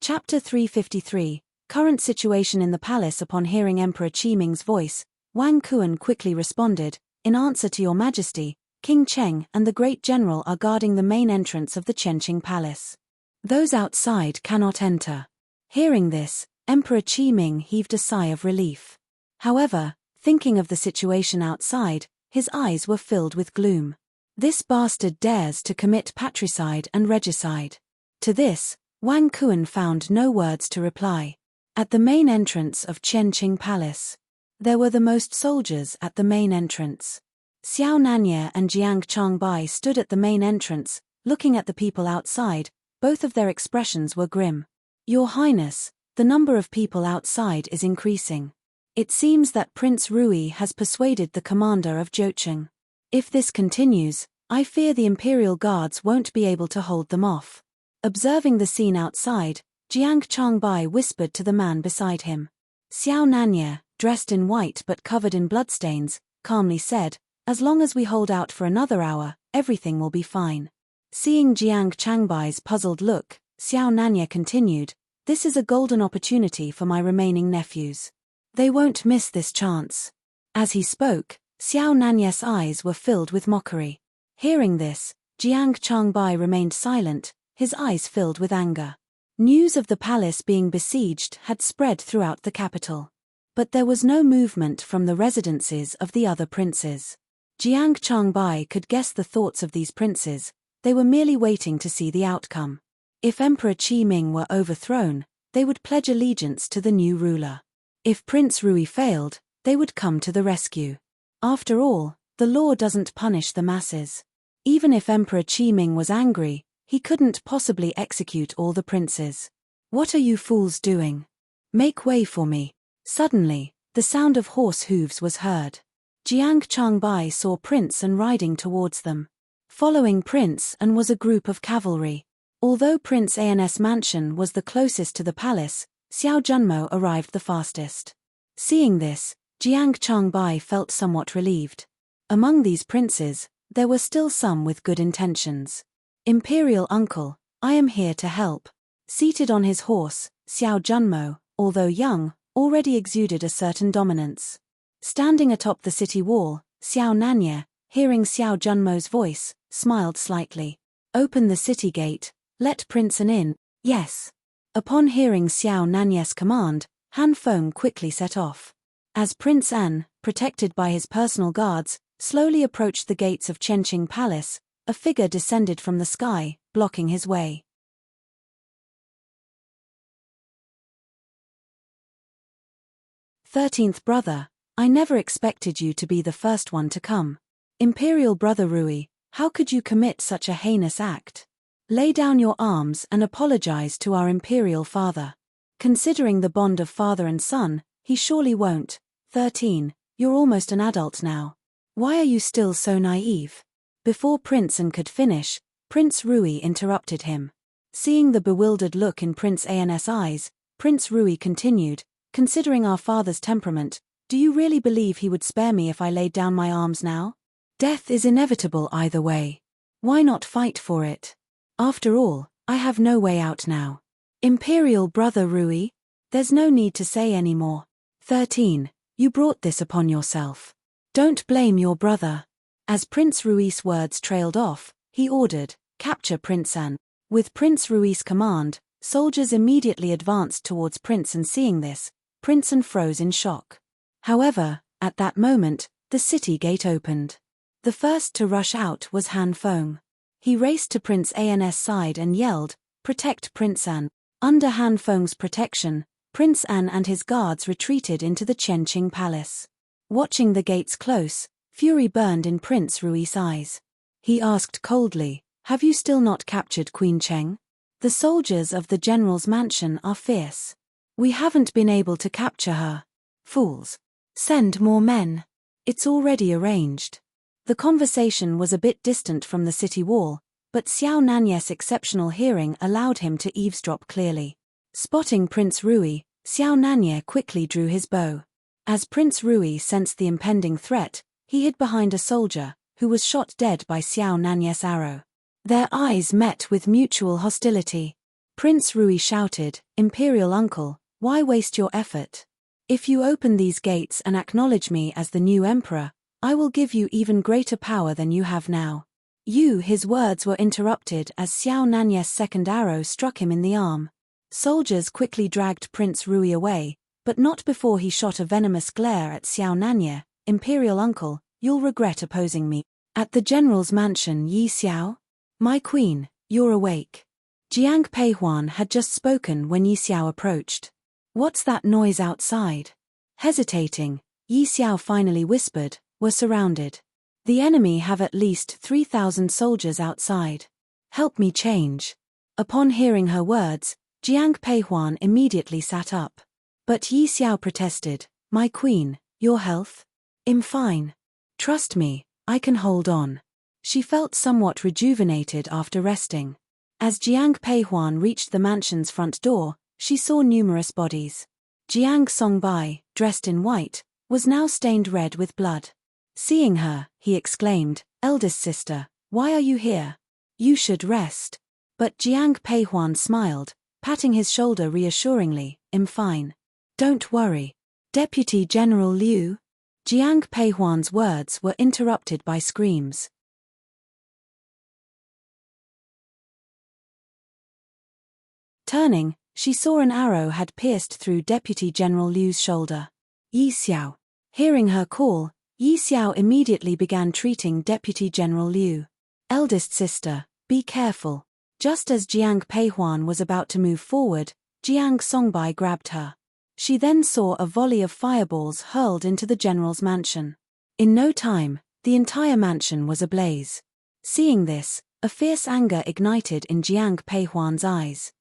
S1: Chapter 353, Current Situation in the Palace. Upon hearing Emperor Qiming's voice, Wang Kuan quickly responded, In answer to your majesty, King Cheng and the great general are guarding the main entrance of the Chenqing Palace. Those outside cannot enter. Hearing this, Emperor Qiming heaved a sigh of relief. However, thinking of the situation outside, his eyes were filled with gloom. This bastard dares to commit patricide and regicide. To this, Wang Kuan found no words to reply. At the main entrance of Chenqing Palace, there were the most soldiers at the main entrance. Xiao Nanye and Jiang Changbai stood at the main entrance, looking at the people outside. Both of their expressions were grim. Your Highness, the number of people outside is increasing. It seems that Prince Rui has persuaded the commander of Zhocheng. If this continues, I fear the Imperial Guards won't be able to hold them off. Observing the scene outside, Jiang Changbai whispered to the man beside him. Xiao Nanye, dressed in white but covered in bloodstains, calmly said, As long as we hold out for another hour, everything will be fine. Seeing Jiang Changbai's puzzled look, Xiao Nanye continued, This is a golden opportunity for my remaining nephews. They won't miss this chance. As he spoke, Xiao Nanye's eyes were filled with mockery. Hearing this, Jiang Changbai remained silent, his eyes filled with anger. News of the palace being besieged had spread throughout the capital. But there was no movement from the residences of the other princes. Jiang Changbai could guess the thoughts of these princes. They were merely waiting to see the outcome. If Emperor Qiming were overthrown, they would pledge allegiance to the new ruler. If Prince Rui failed, they would come to the rescue. After all, the law doesn't punish the masses. Even if Emperor Qiming was angry, he couldn't possibly execute all the princes. What are you fools doing? Make way for me. Suddenly, the sound of horse hooves was heard. Jiang Changbai saw Prince An riding towards them. Following Prince An was a group of cavalry. Although Prince An's mansion was the closest to the palace, Xiao Junmo arrived the fastest. Seeing this, Jiang Changbai felt somewhat relieved. Among these princes, there were still some with good intentions. Imperial uncle, I am here to help. Seated on his horse, Xiao Junmo, although young, already exuded a certain dominance. Standing atop the city wall, Xiao Nanye, hearing Xiao Junmo's voice, smiled slightly. Open the city gate, let Prince An in. Yes. Upon hearing Xiao Nanye's command, Han Feng quickly set off. As Prince An, protected by his personal guards, slowly approached the gates of Chenqing Palace, a figure descended from the sky, blocking his way. 13th brother, I never expected you to be the first one to come. Imperial brother Rui, how could you commit such a heinous act? Lay down your arms and apologize to our imperial father. Considering the bond of father and son, he surely won't. 13, you're almost an adult now. Why are you still so naive? Before Prince An could finish, Prince Rui interrupted him. Seeing the bewildered look in Prince An's eyes, Prince Rui continued, Considering our father's temperament, do you really believe he would spare me if I laid down my arms now? Death is inevitable either way. Why not fight for it? After all, I have no way out now. Imperial brother Rui? There's no need to say any more. 13. You brought this upon yourself. Don't blame your brother. As Prince Rui's words trailed off, he ordered, capture Prince An. With Prince Rui's command, soldiers immediately advanced towards Prince An. Seeing this, Prince An froze in shock. However, at that moment, the city gate opened. The first to rush out was Han Feng. He raced to Prince An's side and yelled, "Protect Prince An." Under Han Feng's protection, Prince An and his guards retreated into the Qianqing palace. Watching the gates close, fury burned in Prince Rui's eyes. He asked coldly, "Have you still not captured Queen Cheng? The soldiers of the general's mansion are fierce. We haven't been able to capture her." "Fools. Send more men. It's already arranged." The conversation was a bit distant from the city wall, but Xiao Nanyes' exceptional hearing allowed him to eavesdrop clearly. Spotting Prince Rui, Xiao Nanye quickly drew his bow. As Prince Rui sensed the impending threat, he hid behind a soldier, who was shot dead by Xiao Nanyes' arrow. Their eyes met with mutual hostility. Prince Rui shouted, "Imperial uncle, why waste your effort? If you open these gates and acknowledge me as the new emperor, I will give you even greater power than you have now." His words were interrupted as Xiao Nanyes' second arrow struck him in the arm. Soldiers quickly dragged Prince Rui away, but not before he shot a venomous glare at Xiao Nanye. "Imperial uncle, you'll regret opposing me." At the general's mansion, Yi Xiao? "My queen, you're awake." Jiang Peihuan had just spoken when Yi Xiao approached. "What's that noise outside?" Hesitating, Yi Xiao finally whispered, "We're surrounded. The enemy have at least 3,000 soldiers outside. Help me change." Upon hearing her words, Jiang Peihuan immediately sat up. But Yi Xiao protested, "My queen, your health? I'm fine. Trust me, I can hold on." She felt somewhat rejuvenated after resting. As Jiang Peihuan reached the mansion's front door, she saw numerous bodies. Jiang Songbai, dressed in white, was now stained red with blood. Seeing her, he exclaimed, "Eldest sister, why are you here? You should rest." But Jiang Peihuan smiled, patting his shoulder reassuringly, "I'm fine. Don't worry." "Deputy General Liu?" Jiang Peihuan's words were interrupted by screams. Turning, she saw an arrow had pierced through Deputy General Liu's shoulder. Yi Xiao. Hearing her call, Yi Xiao immediately began treating Deputy General Liu. "Eldest sister, be careful." Just as Jiang Peihuan was about to move forward, Jiang Songbai grabbed her. She then saw a volley of fireballs hurled into the general's mansion. In no time, the entire mansion was ablaze. Seeing this, a fierce anger ignited in Jiang Peihuan's eyes.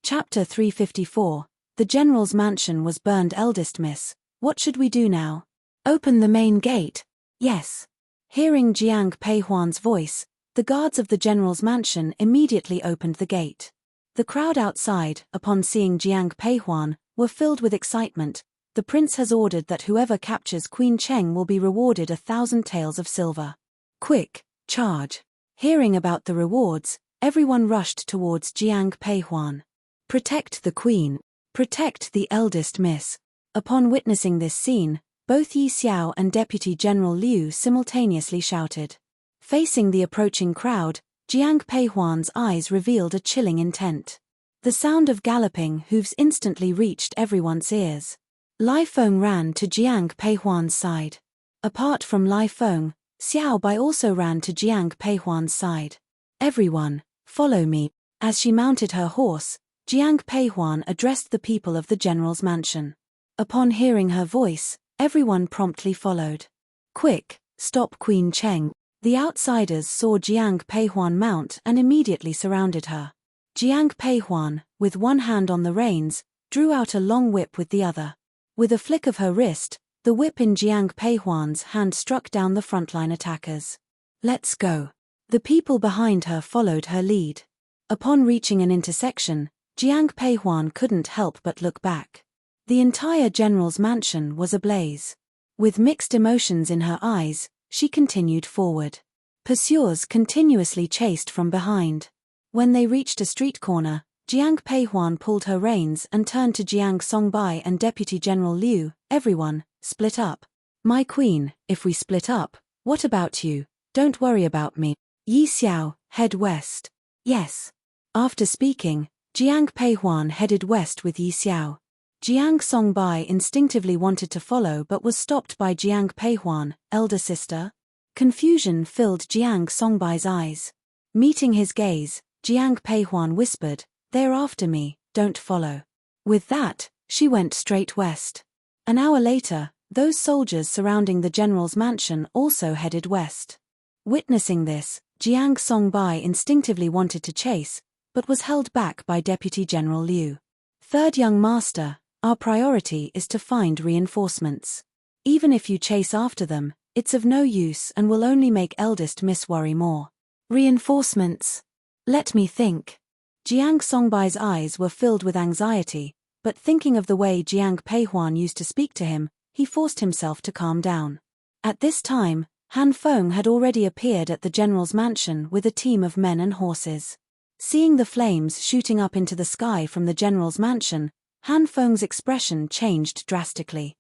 S1: Chapter 354. The general's mansion was burned. "Eldest miss, what should we do now? Open the main gate?" "Yes." Hearing Jiang Peihuan's voice, the guards of the general's mansion immediately opened the gate. The crowd outside, upon seeing Jiang Peihuan, were filled with excitement. "The prince has ordered that whoever captures Queen Cheng will be rewarded 1,000 taels of silver. Quick, charge." Hearing about the rewards, everyone rushed towards Jiang Peihuan. "Protect the queen. Protect the eldest miss." Upon witnessing this scene, both Yi Xiao and Deputy General Liu simultaneously shouted. Facing the approaching crowd, Jiang Peihuan's eyes revealed a chilling intent. The sound of galloping hooves instantly reached everyone's ears. Lai Feng ran to Jiang Peihuan's side. Apart from Lai Feng, Xiao Bai also ran to Jiang Peihuan's side. "Everyone, follow me." As she mounted her horse, Jiang Peihuan addressed the people of the general's mansion. Upon hearing her voice, everyone promptly followed. "Quick, stop Queen Cheng." The outsiders saw Jiang Peihuan mount and immediately surrounded her. Jiang Peihuan, with one hand on the reins, drew out a long whip with the other. With a flick of her wrist, the whip in Jiang Peihuan's hand struck down the frontline attackers. "Let's go." The people behind her followed her lead. Upon reaching an intersection, Jiang Peihuan couldn't help but look back. The entire general's mansion was ablaze. With mixed emotions in her eyes, she continued forward. Pursuers continuously chased from behind. When they reached a street corner, Jiang Peihuan pulled her reins and turned to Jiang Songbai and Deputy General Liu. Everyone, split up. My queen, if we split up, what about you? Don't worry about me. Yi Xiao, head west. Yes. After speaking, Jiang Peihuan headed west with Yi Xiao. Jiang Songbai instinctively wanted to follow but was stopped by Jiang Peihuan, elder sister. Confusion filled Jiang Songbai's eyes. Meeting his gaze, Jiang Peihuan whispered, "They're after me, don't follow." With that, she went straight west. An hour later, those soldiers surrounding the general's mansion also headed west. Witnessing this, Jiang Songbai instinctively wanted to chase, but was held back by Deputy General Liu. Third young master, our priority is to find reinforcements. Even if you chase after them, it's of no use and will only make eldest miss worry more. Reinforcements? Let me think. Jiang Songbai's eyes were filled with anxiety, but thinking of the way Jiang Peihuan used to speak to him, he forced himself to calm down. At this time, Han Feng had already appeared at the general's mansion with a team of men and horses. Seeing the flames shooting up into the sky from the general's mansion, Han Feng's expression changed drastically.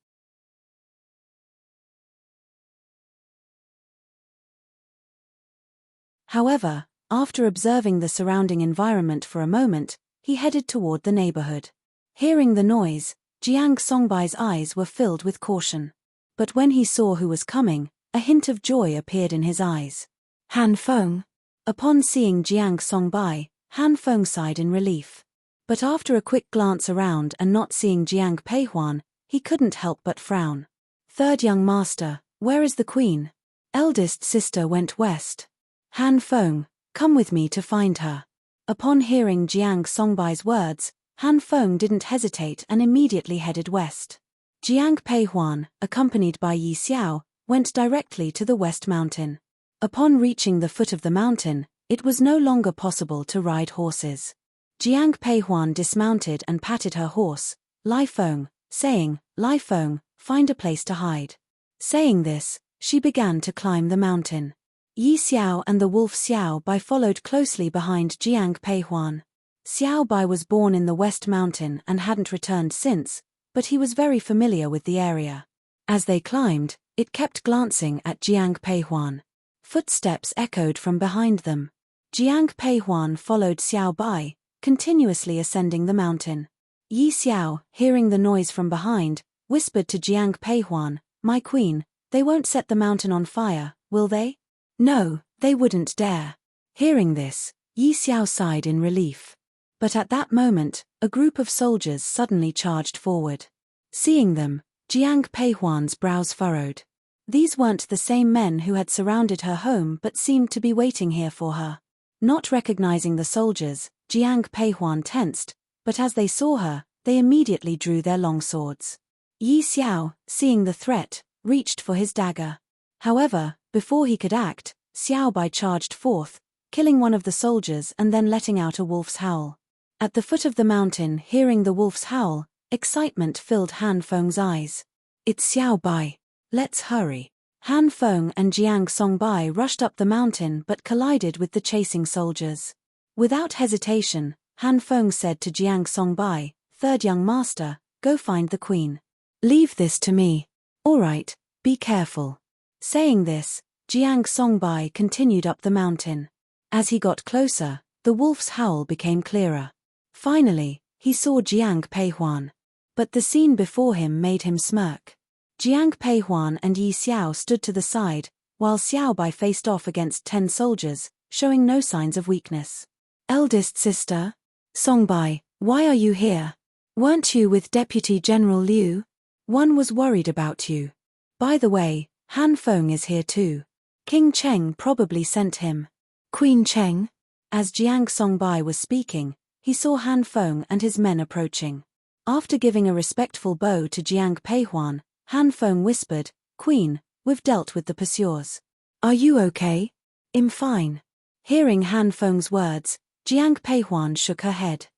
S1: However, after observing the surrounding environment for a moment, he headed toward the neighborhood. Hearing the noise, Jiang Songbai's eyes were filled with caution. But when he saw who was coming, a hint of joy appeared in his eyes. Han Feng. Upon seeing Jiang Songbai, Han Feng sighed in relief. But after a quick glance around and not seeing Jiang Peihuan, he couldn't help but frown. Third young master, where is the queen? Eldest sister went west. Han Feng, come with me to find her. Upon hearing Jiang Songbai's words, Han Feng didn't hesitate and immediately headed west. Jiang Peihuan, accompanied by Yi Xiao, went directly to the West Mountain. Upon reaching the foot of the mountain, it was no longer possible to ride horses. Jiang Peihuan dismounted and patted her horse, Lai Feng, saying, "Lai Feng, find a place to hide." Saying this, she began to climb the mountain. Yi Xiao and the wolf Xiao Bai followed closely behind Jiang Peihuan. Xiao Bai was born in the West Mountain and hadn't returned since, but he was very familiar with the area. As they climbed, it kept glancing at Jiang Peihuan. Footsteps echoed from behind them. Jiang Peihuan followed Xiao Bai, continuously ascending the mountain. Yi Xiao, hearing the noise from behind, whispered to Jiang Peihuan, "My queen, they won't set the mountain on fire, will they?" "No, they wouldn't dare." Hearing this, Yi Xiao sighed in relief. But at that moment, a group of soldiers suddenly charged forward. Seeing them, Jiang Peihuan's brows furrowed. These weren't the same men who had surrounded her home but seemed to be waiting here for her. Not recognizing the soldiers, Jiang Peihuan tensed, but as they saw her, they immediately drew their long swords. Yi Xiao, seeing the threat, reached for his dagger. However, before he could act, Xiao Bai charged forth, killing one of the soldiers and then letting out a wolf's howl. At the foot of the mountain, hearing the wolf's howl, excitement filled Han Feng's eyes. "It's Xiao Bai. Let's hurry." Han Feng and Jiang Songbai rushed up the mountain but collided with the chasing soldiers. Without hesitation, Han Feng said to Jiang Songbai, "Third young master, go find the queen." "Leave this to me." "All right, be careful." Saying this, Jiang Songbai continued up the mountain. As he got closer, the wolf's howl became clearer. Finally, he saw Jiang Peihuan. But the scene before him made him smirk. Jiang Peihuan and Yi Xiao stood to the side, while Xiao Bai faced off against 10 soldiers, showing no signs of weakness. "Eldest sister? Songbai, why are you here? Weren't you with Deputy General Liu? One was worried about you. By the way, Han Feng is here too. King Cheng probably sent him." "Queen Cheng?" As Jiang Songbai was speaking, he saw Han Feng and his men approaching. After giving a respectful bow to Jiang Peihuan, Han Feng whispered, "Queen, we've dealt with the pursuers. Are you okay?" "I'm fine. Hearing Han Feng's words, Jiang Peihuan shook her head.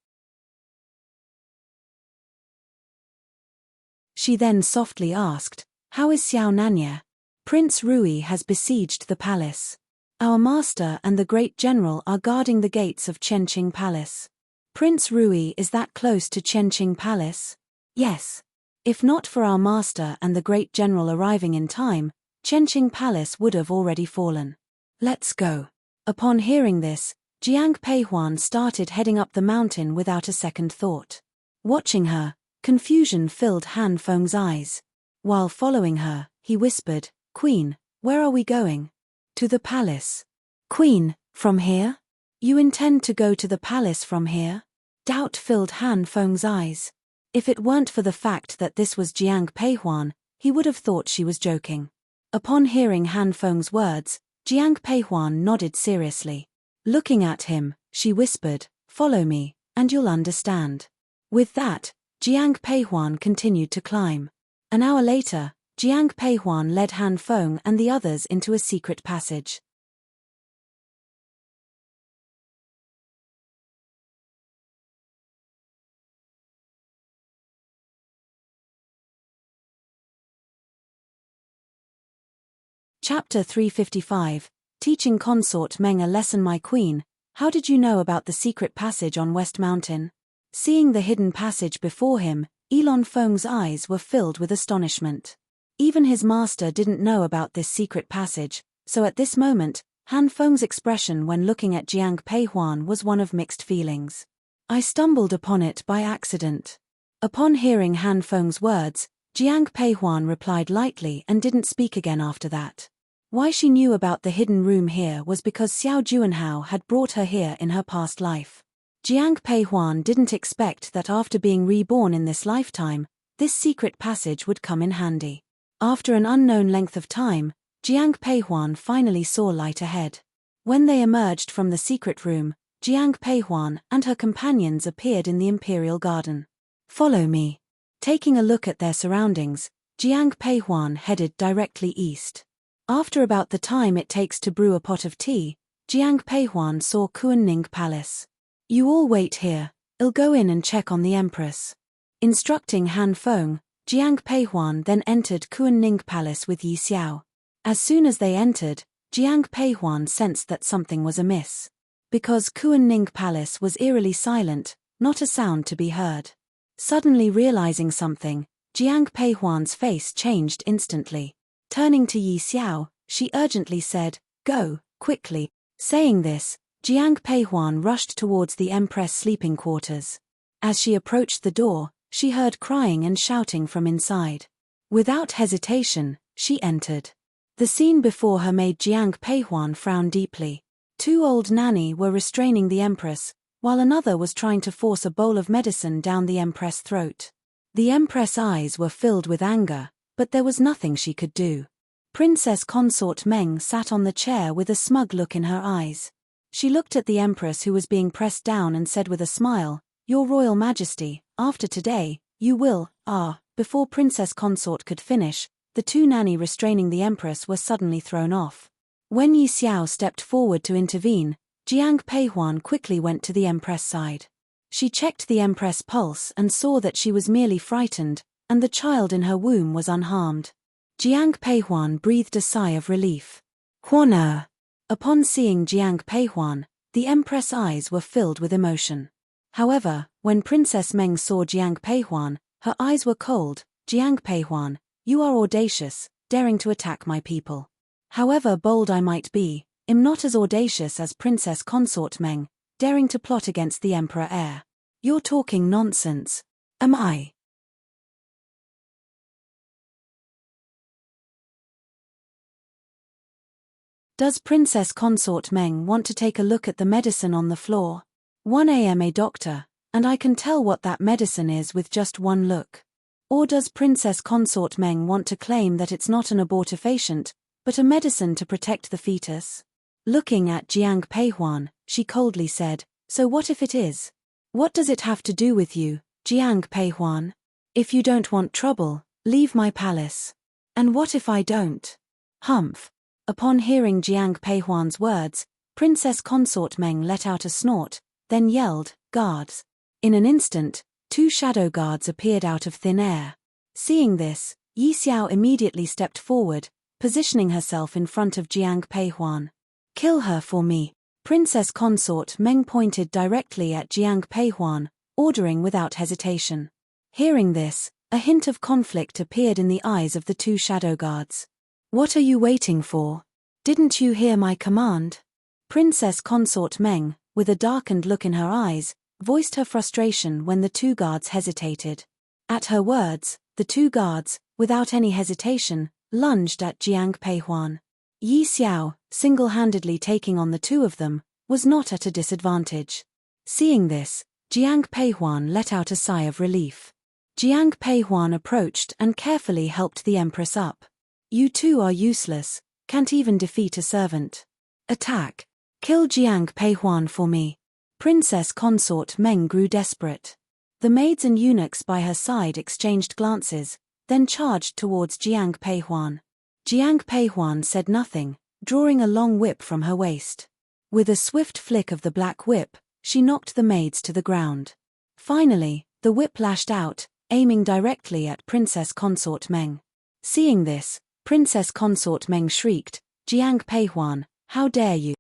S1: She then softly asked, "How is Xiao Nanya?" "Prince Rui has besieged the palace. Our master and the great general are guarding the gates of Chenqing Palace." "Prince Rui is that close to Chenqing Palace?" "Yes. If not for our master and the great general arriving in time, Chenqing Palace would have already fallen." "Let's go." Upon hearing this, Jiang Peihuan started heading up the mountain without a second thought. Watching her, confusion filled Han Feng's eyes. While following her, he whispered, "Queen, where are we going?" "To the palace." "Queen, from here? You intend to go to the palace from here?" Doubt filled Han Feng's eyes. If it weren't for the fact that this was Jiang Peihuan, he would have thought she was joking. Upon hearing Han Feng's words, Jiang Peihuan nodded seriously. Looking at him, she whispered, "Follow me, and you'll understand." With that, Jiang Peihuan continued to climb. An hour later, Jiang Peihuan led Han Feng and the others into a secret passage. Chapter 355, Teaching Consort Meng a Lesson. My queen, how did you know about the secret passage on West Mountain? Seeing the hidden passage before him, Elon Feng's eyes were filled with astonishment. Even his master didn't know about this secret passage, so at this moment, Han Feng's expression when looking at Jiang Peihuan was one of mixed feelings. "I stumbled upon it by accident." Upon hearing Han Feng's words, Jiang Peihuan replied lightly and didn't speak again after that. Why she knew about the hidden room here was because Xiao Juanhao had brought her here in her past life. Jiang Peihuan didn't expect that after being reborn in this lifetime, this secret passage would come in handy. After an unknown length of time, Jiang Peihuan finally saw light ahead. When they emerged from the secret room, Jiang Peihuan and her companions appeared in the imperial garden. "Follow me." Taking a look at their surroundings, Jiang Peihuan headed directly east. After about the time it takes to brew a pot of tea, Jiang Peihuan saw Kuanning Palace. "You all wait here, I'll go in and check on the Empress." Instructing Han Feng, Jiang Peihuan then entered Kuanning Palace with Yi Xiao. As soon as they entered, Jiang Peihuan sensed that something was amiss. Because Kuanning Palace was eerily silent, not a sound to be heard. Suddenly realizing something, Jiang Peihuan's face changed instantly. Turning to Yi Xiao, she urgently said, "Go, quickly." Saying this, Jiang Peihuan rushed towards the Empress sleeping quarters. As she approached the door, she heard crying and shouting from inside. Without hesitation, she entered. The scene before her made Jiang Peihuan frown deeply. Two old nanny were restraining the Empress, while another was trying to force a bowl of medicine down the Empress' throat. The Empress' eyes were filled with anger, but there was nothing she could do. Princess Consort Meng sat on the chair with a smug look in her eyes. She looked at the Empress who was being pressed down and said with a smile, "Your Royal Majesty, after today, you will." Before Princess Consort could finish, the two nanny restraining the Empress were suddenly thrown off. When Yi Xiao stepped forward to intervene, Jiang Peihuan quickly went to the Empress' side. She checked the Empress' pulse and saw that she was merely frightened, and the child in her womb was unharmed. Jiang Peihuan breathed a sigh of relief. "Huana." Upon seeing Jiang Peihuan, the Empress' eyes were filled with emotion. However, when Princess Meng saw Jiang Peihuan, her eyes were cold. "Jiang Peihuan, you are audacious, daring to attack my people. However bold I might be, I'm not as audacious as Princess Consort Meng, daring to plot against the Emperor heir. You're talking nonsense. Am I?" "Does Princess Consort Meng want to take a look at the medicine on the floor? 1 am a doctor, and I can tell what that medicine is with just one look. Or does Princess Consort Meng want to claim that it's not an abortifacient, but a medicine to protect the fetus?" Looking at Jiang Peihuan, she coldly said, "So what if it is? What does it have to do with you, Jiang Peihuan? If you don't want trouble, leave my palace. And what if I don't?" Humph. Upon hearing Jiang Peihuan's words, Princess Consort Meng let out a snort, then yelled, "Guards!" In an instant, 2 shadow guards appeared out of thin air. Seeing this, Yi Xiao immediately stepped forward, positioning herself in front of Jiang Peihuan. "Kill her for me." Princess Consort Meng pointed directly at Jiang Peihuan, ordering without hesitation. Hearing this, a hint of conflict appeared in the eyes of the 2 shadow guards. "What are you waiting for? Didn't you hear my command?" Princess Consort Meng, with a darkened look in her eyes, voiced her frustration when the 2 guards hesitated. At her words, the 2 guards, without any hesitation, lunged at Jiang Peihuan. Yi Xiao, single-handedly taking on the 2 of them, was not at a disadvantage. Seeing this, Jiang Peihuan let out a sigh of relief. Jiang Peihuan approached and carefully helped the Empress up. "You 2 are useless, can't even defeat a servant. Attack! Kill Jiang Peihuan for me." Princess Consort Meng grew desperate. The maids and eunuchs by her side exchanged glances, then charged towards Jiang Peihuan. Jiang Peihuan said nothing, drawing a long whip from her waist. With a swift flick of the black whip, she knocked the maids to the ground. Finally, the whip lashed out, aiming directly at Princess Consort Meng. Seeing this, Princess Consort Meng shrieked, "Jiang Peihuan, how dare you!"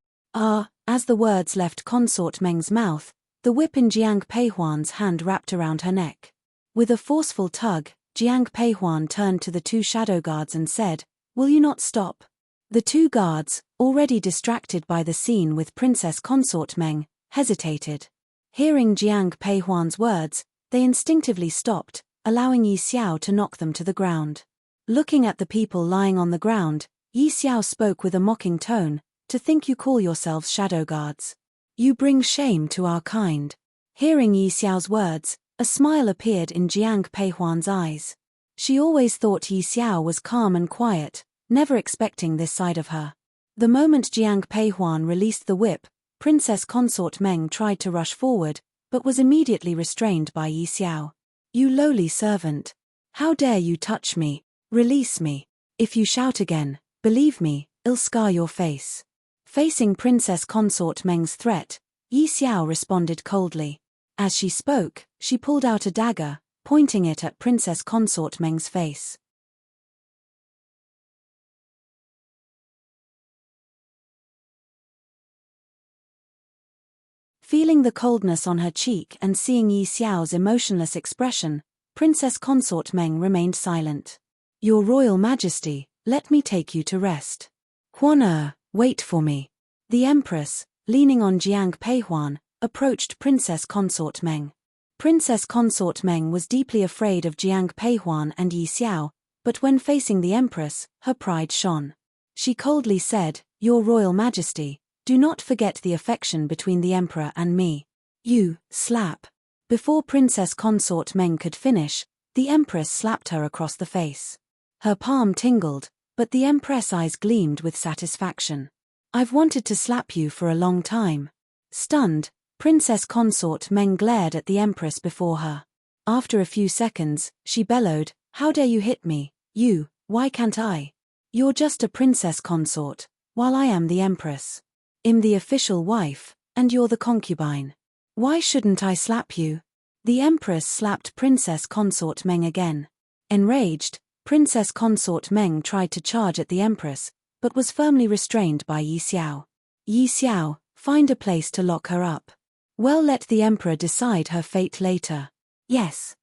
S1: As the words left Consort Meng's mouth, the whip in Jiang Peihuan's hand wrapped around her neck. With a forceful tug, Jiang Peihuan turned to the 2 shadow guards and said, "Will you not stop?" The 2 guards, already distracted by the scene with Princess Consort Meng, hesitated. Hearing Jiang Peihuan's words, they instinctively stopped, allowing Yi Xiao to knock them to the ground. Looking at the people lying on the ground, Yi Xiao spoke with a mocking tone, "To think you call yourselves shadow guards. You bring shame to our kind." Hearing Yi Xiao's words, a smile appeared in Jiang Peihuan's eyes. She always thought Yi Xiao was calm and quiet, never expecting this side of her. The moment Jiang Peihuan released the whip, Princess Consort Meng tried to rush forward, but was immediately restrained by Yi Xiao. "You lowly servant! How dare you touch me? Release me. If you shout again, believe me, I'll scar your face." Facing Princess Consort Meng's threat, Yi Xiao responded coldly. As she spoke, she pulled out a dagger, pointing it at Princess Consort Meng's face. Feeling the coldness on her cheek and seeing Yi Xiao's emotionless expression, Princess Consort Meng remained silent. "Your Royal Majesty, let me take you to rest." "Huan wait for me." The Empress, leaning on Jiang Peihuan, approached Princess Consort Meng. Princess Consort Meng was deeply afraid of Jiang Peihuan and Yi Xiao, but when facing the Empress, her pride shone. She coldly said, "Your Royal Majesty, do not forget the affection between the Emperor and me." "You, slap." Before Princess Consort Meng could finish, the Empress slapped her across the face. Her palm tingled, but the Empress' eyes gleamed with satisfaction. "I've wanted to slap you for a long time." Stunned, Princess Consort Meng glared at the Empress before her. After a few seconds, she bellowed, "How dare you hit me? You, why can't I? You're just a princess consort, while I am the Empress. I'm the official wife, and you're the concubine. Why shouldn't I slap you?" The Empress slapped Princess Consort Meng again. Enraged, Princess Consort Meng tried to charge at the Empress, but was firmly restrained by Yi Xiao. "Yi Xiao, find a place to lock her up. Well, let the Emperor decide her fate later." "Yes."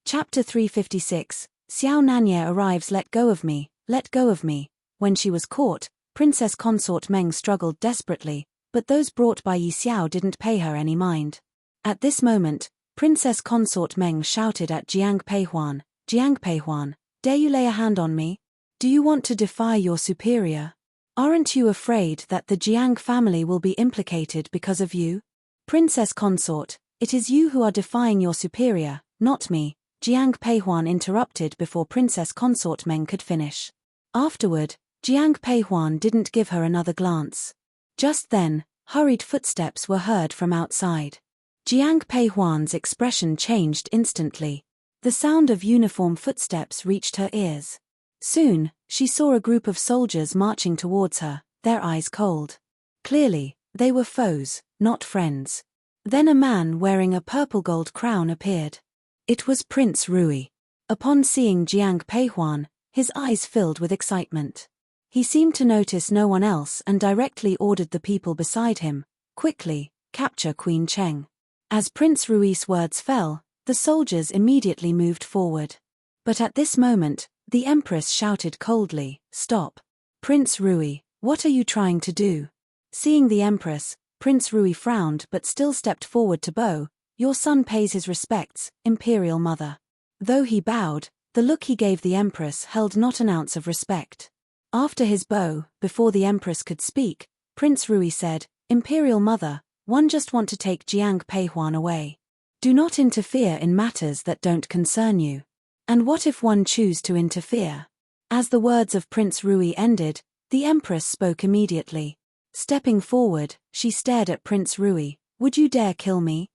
S1: Chapter 356, Xiao Nanye arrives. Let go of me, let go of me. When she was caught, Princess Consort Meng struggled desperately, but those brought by Yi Xiao didn't pay her any mind. At this moment, Princess Consort Meng shouted at Jiang Peihuan, "Jiang Peihuan, dare you lay a hand on me? Do you want to defy your superior? Aren't you afraid that the Jiang family will be implicated because of you?" "Princess Consort, it is you who are defying your superior, not me," Jiang Peihuan interrupted before Princess Consort Meng could finish. Afterward, Jiang Peihuan didn't give her another glance. Just then, Hurried footsteps were heard from outside. Jiang Peihuan's expression changed instantly. The sound of uniform footsteps reached her ears. Soon, she saw a group of soldiers marching towards her, their eyes cold. Clearly, they were foes, not friends. Then a man wearing a purple gold crown appeared. It was Prince Rui. Upon seeing Jiang Peihuan, his eyes filled with excitement. He seemed to notice no one else and directly ordered the people beside him, "Quickly, capture Queen Cheng." As Prince Rui's words fell, the soldiers immediately moved forward. But at this moment, the Empress shouted coldly, "Stop! Prince Rui, what are you trying to do?" Seeing the Empress, Prince Rui frowned but still stepped forward to bow. "Your son pays his respects, Imperial Mother." Though he bowed, the look he gave the Empress held not an ounce of respect. After his bow, before the Empress could speak, Prince Rui said, "Imperial Mother, one just want to take Jiang Peihuan away. Do not interfere in matters that don't concern you. And what if one choose to interfere?" As the words of Prince Rui ended, the Empress spoke immediately. Stepping forward, she stared at Prince Rui. "Would you dare kill me?"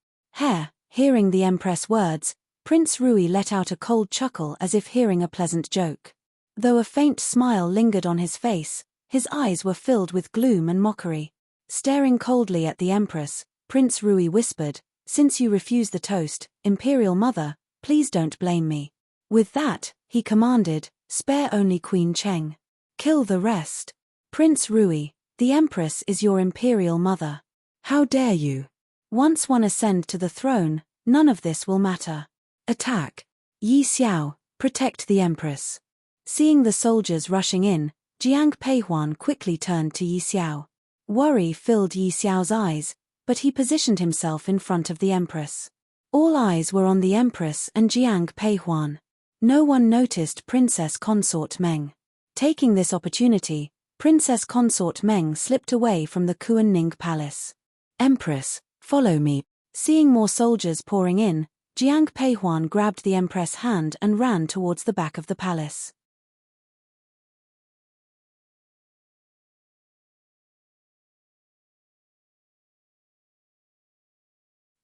S1: Hearing the Empress' words, Prince Rui let out a cold chuckle as if hearing a pleasant joke. Though a faint smile lingered on his face, his eyes were filled with gloom and mockery. Staring coldly at the Empress, Prince Rui whispered, "Since you refuse the toast, Imperial Mother, please don't blame me." With that, he commanded, "Spare only Queen Cheng. Kill the rest." "Prince Rui, the Empress is your Imperial Mother. How dare you? Once one ascend to the throne, none of this will matter. Attack! Yi Xiao, protect the Empress." Seeing the soldiers rushing in, Jiang Peihuan quickly turned to Yi Xiao. Worry filled Yi Xiao's eyes, but he positioned himself in front of the Empress. All eyes were on the Empress and Jiang Peihuan. No one noticed Princess Consort Meng. Taking this opportunity, Princess Consort Meng slipped away from the Kuan-Ning Palace. "Empress, follow me." Seeing more soldiers pouring in, Jiang Peihuan grabbed the Empress' hand and ran towards the back of the palace.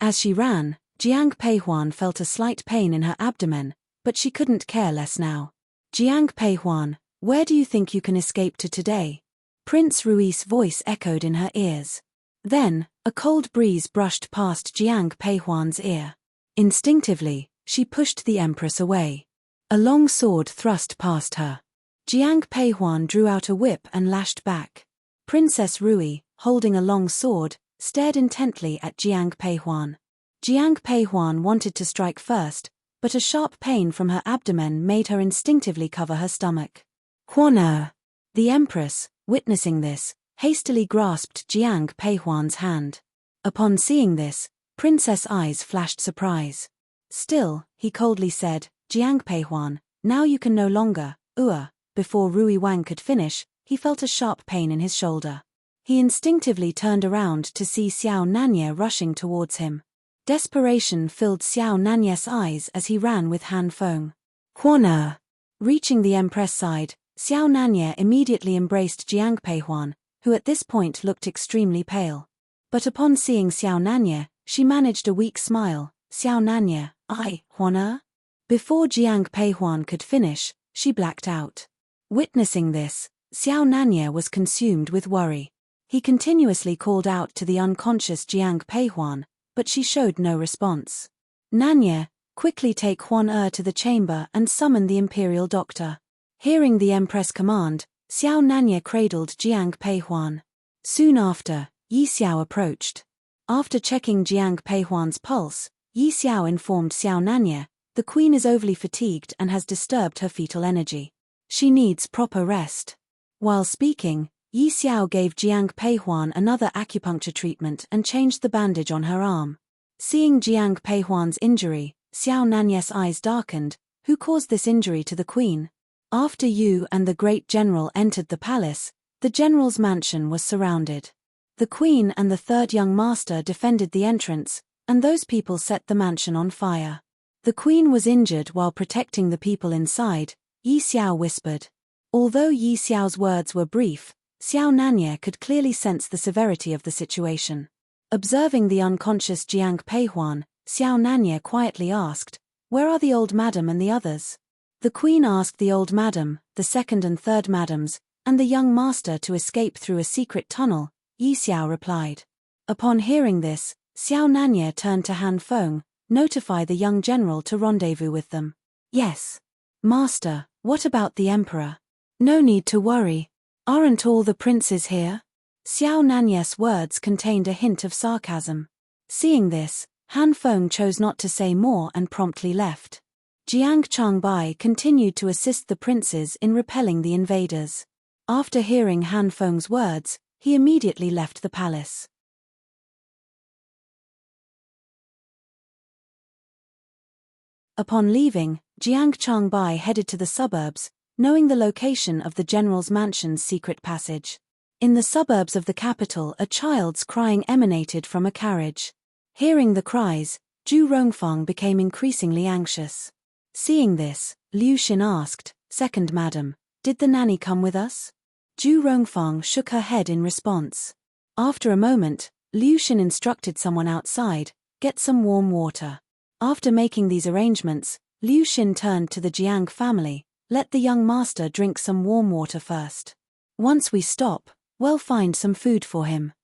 S1: As she ran, Jiang Peihuan felt a slight pain in her abdomen, but she couldn't care less now. "Jiang Peihuan, where do you think you can escape to today?" Prince Rui's voice echoed in her ears. Then, a cold breeze brushed past Jiang Peihuan's ear. Instinctively, she pushed the Empress away. A long sword thrust past her. Jiang Peihuan drew out a whip and lashed back. Princess Rui, holding a long sword, stared intently at Jiang Peihuan. Jiang Peihuan wanted to strike first, but a sharp pain from her abdomen made her instinctively cover her stomach. "Huan." The Empress, witnessing this, hastily grasped Jiang Peihuan's hand. Upon seeing this, Princess' eyes flashed surprise. Still, he coldly said, "Jiang Peihuan, now you can no longer, Before Rui Wang could finish, he felt a sharp pain in his shoulder. He instinctively turned around to see Xiao Nanye rushing towards him. Desperation filled Xiao Nanye's eyes as he ran with Han Feng. "Huan." Reaching the Empress' side, Xiao Nanye immediately embraced Jiang Peihuan, who at this point looked extremely pale. But upon seeing Xiao Nanye, she managed a weak smile. "Xiao Nanye, Huan." Before Jiang Peihuan could finish, she blacked out. Witnessing this, Xiao Nanye was consumed with worry. He continuously called out to the unconscious Jiang Peihuan, but she showed no response. "Nanye, quickly take Huan to the chamber and summon the imperial doctor." Hearing the Empress command, Xiao Nanye cradled Jiang Peihuan. Soon after, Yi Xiao approached. After checking Jiang Peihuan's pulse, Yi Xiao informed Xiao Nanye, "The queen is overly fatigued and has disturbed her fetal energy. She needs proper rest." While speaking, Yi Xiao gave Jiang Peihuan another acupuncture treatment and changed the bandage on her arm. Seeing Jiang Peihuan's injury, Xiao Nanye's eyes darkened. "Who caused this injury to the queen?" "After you and the great general entered the palace, the general's mansion was surrounded. The queen and the third young master defended the entrance, and those people set the mansion on fire. The queen was injured while protecting the people inside," Yi Xiao whispered. Although Yi Xiao's words were brief, Xiao Nanye could clearly sense the severity of the situation. Observing the unconscious Jiang Peihuan, Xiao Nanye quietly asked, "Where are the old madam and the others?" The queen asked the old madam, the second and third madams, and the young master to escape through a secret tunnel, Yi Xiao replied. Upon hearing this, Xiao Nanye turned to Han Feng, "Notify the young general to rendezvous with them." "Yes. Master, what about the emperor?" "No need to worry. Aren't all the princes here?" Xiao Nanye's words contained a hint of sarcasm. Seeing this, Han Feng chose not to say more and promptly left. Jiang Changbai continued to assist the princes in repelling the invaders. After hearing Han Feng's words, he immediately left the palace. Upon leaving, Jiang Changbai headed to the suburbs, knowing the location of the general's mansion's secret passage. In the suburbs of the capital, a child's crying emanated from a carriage. Hearing the cries, Zhu Rongfang became increasingly anxious. Seeing this, Liu Xin asked, "Second madam, did the nanny come with us?" Zhu Rongfang shook her head in response. After a moment, Liu Xin instructed someone outside, "Get some warm water." After making these arrangements, Liu Xin turned to the Jiang family, "Let the young master drink some warm water first. Once we stop, we'll find some food for him."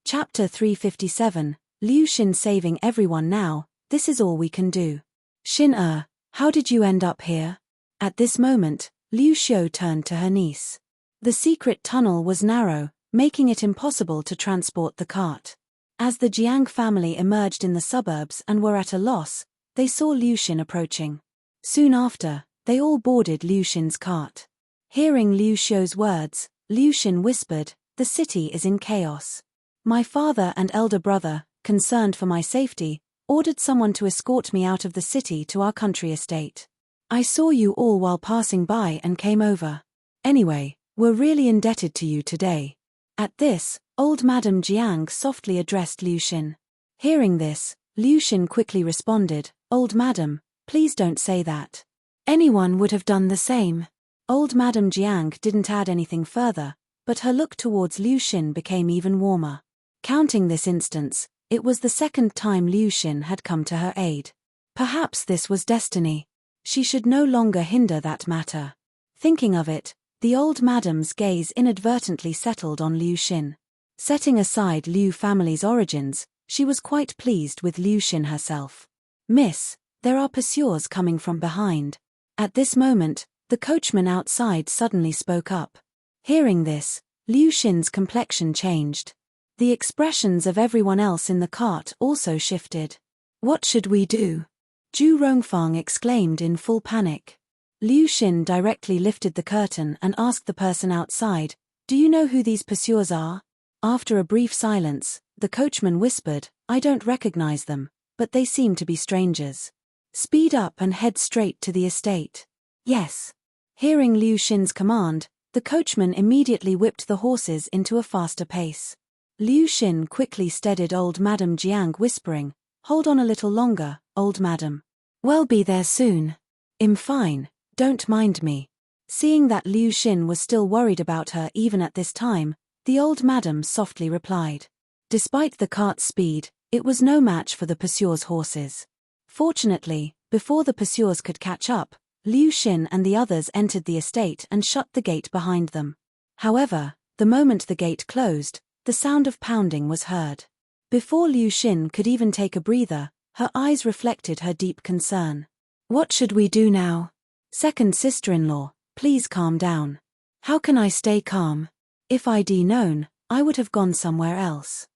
S1: Chapter 357, Liu Xin saving everyone now, this is all we can do. Xin how did you end up here? At this moment, Liu Xiu turned to her niece. The secret tunnel was narrow, making it impossible to transport the cart. As the Jiang family emerged in the suburbs and were at a loss, they saw Liu Xin approaching. Soon after, they all boarded Liu Xin's cart. Hearing Liu Xiu's words, Liu Xin whispered, "The city is in chaos. My father and elder brother, concerned for my safety, ordered someone to escort me out of the city to our country estate. I saw you all while passing by and came over. Anyway, we're really indebted to you today." At this, old Madame Jiang softly addressed Liu Xin. Hearing this, Liu Xin quickly responded, "Old Madam, please don't say that. Anyone would have done the same." Old Madame Jiang didn't add anything further, but her look towards Liu Xin became even warmer. Counting this instance, it was the second time Liu Xin had come to her aid. Perhaps this was destiny. She should no longer hinder that matter. Thinking of it, the old madam's gaze inadvertently settled on Liu Xin. Setting aside Liu family's origins, she was quite pleased with Liu Xin herself. "Miss, there are pursuers coming from behind." At this moment, the coachman outside suddenly spoke up. Hearing this, Liu Xin's complexion changed. The expressions of everyone else in the cart also shifted. "What should we do?" Zhu Rongfang exclaimed in full panic. Liu Xin directly lifted the curtain and asked the person outside, "Do you know who these pursuers are?" After a brief silence, the coachman whispered, "I don't recognize them, but they seem to be strangers. Speed up and head straight to the estate." "Yes." Hearing Liu Xin's command, the coachman immediately whipped the horses into a faster pace. Liu Xin quickly steadied old Madame Jiang, whispering, "Hold on a little longer, old madam. We'll be there soon. I'm fine, don't mind me." Seeing that Liu Xin was still worried about her even at this time, the old madam softly replied. Despite the cart's speed, it was no match for the pursuers' horses. Fortunately, before the pursuers could catch up, Liu Xin and the others entered the estate and shut the gate behind them. However, the moment the gate closed, the sound of pounding was heard. Before Liu Xin could even take a breather, her eyes reflected her deep concern. "What should we do now? Second sister-in-law, please calm down." "How can I stay calm? If I'd known, I would have gone somewhere else."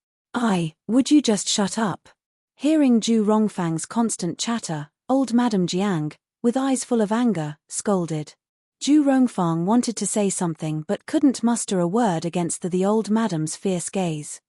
S1: Would you just shut up?" Hearing Zhu Rongfang's constant chatter, old Madame Jiang, with eyes full of anger, scolded. Zhu Rongfang wanted to say something but couldn't muster a word against the old madam's fierce gaze.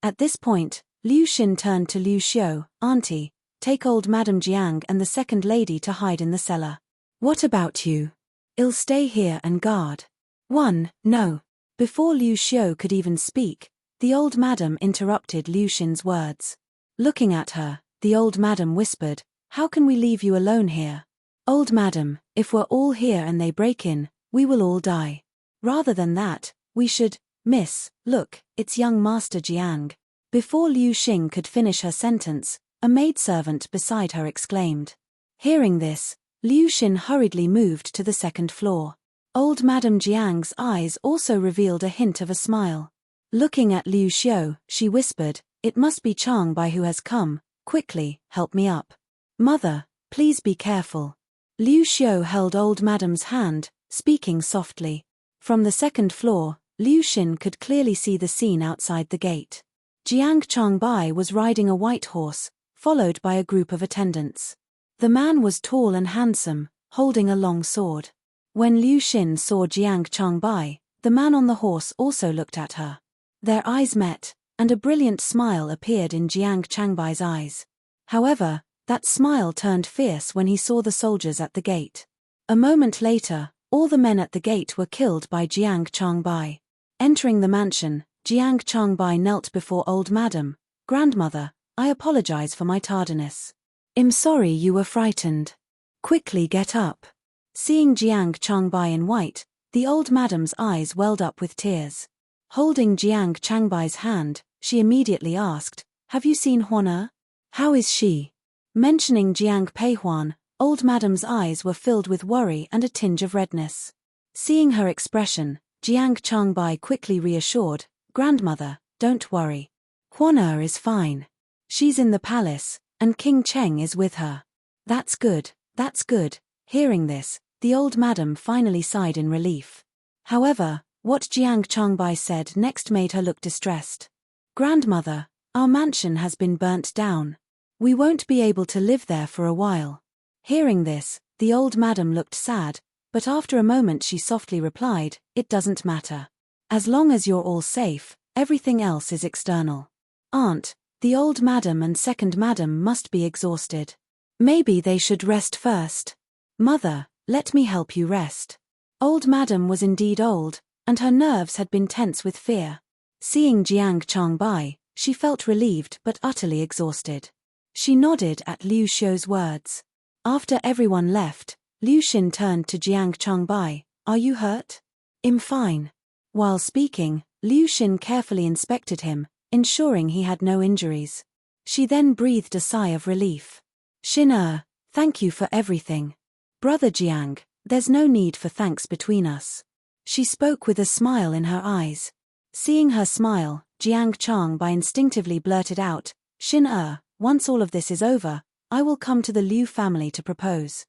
S1: At this point, Liu Xin turned to Liu Xiu, "Auntie, take old Madame Jiang and the second lady to hide in the cellar. What about you? I'll stay here and guard. 1. No. Before Liu Xiu could even speak, the old madam interrupted Liu Xin's words. Looking at her, the old madam whispered, "How can we leave you alone here? Old madam, if we're all here and they break in, we will all die. Rather than that, we should, miss, look, it's young Master Jiang." Before Liu Xing could finish her sentence, a maidservant beside her exclaimed. Hearing this, Liu Xin hurriedly moved to the second floor. Old Madame Jiang's eyes also revealed a hint of a smile. Looking at Liu Xiu, she whispered, "It must be Chang Bai who has come, quickly, help me up. Mother, please be careful." Liu Xiu held old Madame's hand, speaking softly. From the second floor, Liu Xin could clearly see the scene outside the gate. Jiang Chang Bai was riding a white horse, followed by a group of attendants. The man was tall and handsome, holding a long sword. When Liu Xin saw Jiang Chang Bai, the man on the horse also looked at her. Their eyes met, and a brilliant smile appeared in Jiang Changbai's eyes. However, that smile turned fierce when he saw the soldiers at the gate. A moment later, all the men at the gate were killed by Jiang Changbai. Entering the mansion, Jiang Changbai knelt before old madam. "Grandmother, I apologize for my tardiness. I'm sorry you were frightened. Quickly get up." Seeing Jiang Changbai in white, the old madam's eyes welled up with tears. Holding Jiang Changbai's hand, she immediately asked, "Have you seen Huan? How is she?" Mentioning Jiang Peihuan, old madam's eyes were filled with worry and a tinge of redness. Seeing her expression, Jiang Changbai quickly reassured, "Grandmother, don't worry. Huan is fine. She's in the palace, and King Cheng is with her." That's good, that's good." Hearing this, the old madam finally sighed in relief. However, what Jiang Changbai said next made her look distressed. "Grandmother, our mansion has been burnt down. We won't be able to live there for a while." Hearing this, the old madam looked sad, but after a moment she softly replied, "It doesn't matter. As long as you're all safe, everything else is external." "Aunt, the old madam and second madam must be exhausted. Maybe they should rest first." "Mother, let me help you rest." Old madam was indeed old, and her nerves had been tense with fear. Seeing Jiang Changbai, she felt relieved but utterly exhausted. She nodded at Liu Xiu's words. After everyone left, Liu Xin turned to Jiang Changbai, "Are you hurt?" "I'm fine." While speaking, Liu Xin carefully inspected him, ensuring he had no injuries. She then breathed a sigh of relief. "Xin, thank you for everything. Brother Jiang, there's no need for thanks between us." She spoke with a smile in her eyes. Seeing her smile, Jiang Changbai instinctively blurted out, "Xin, once all of this is over, I will come to the Liu family to propose."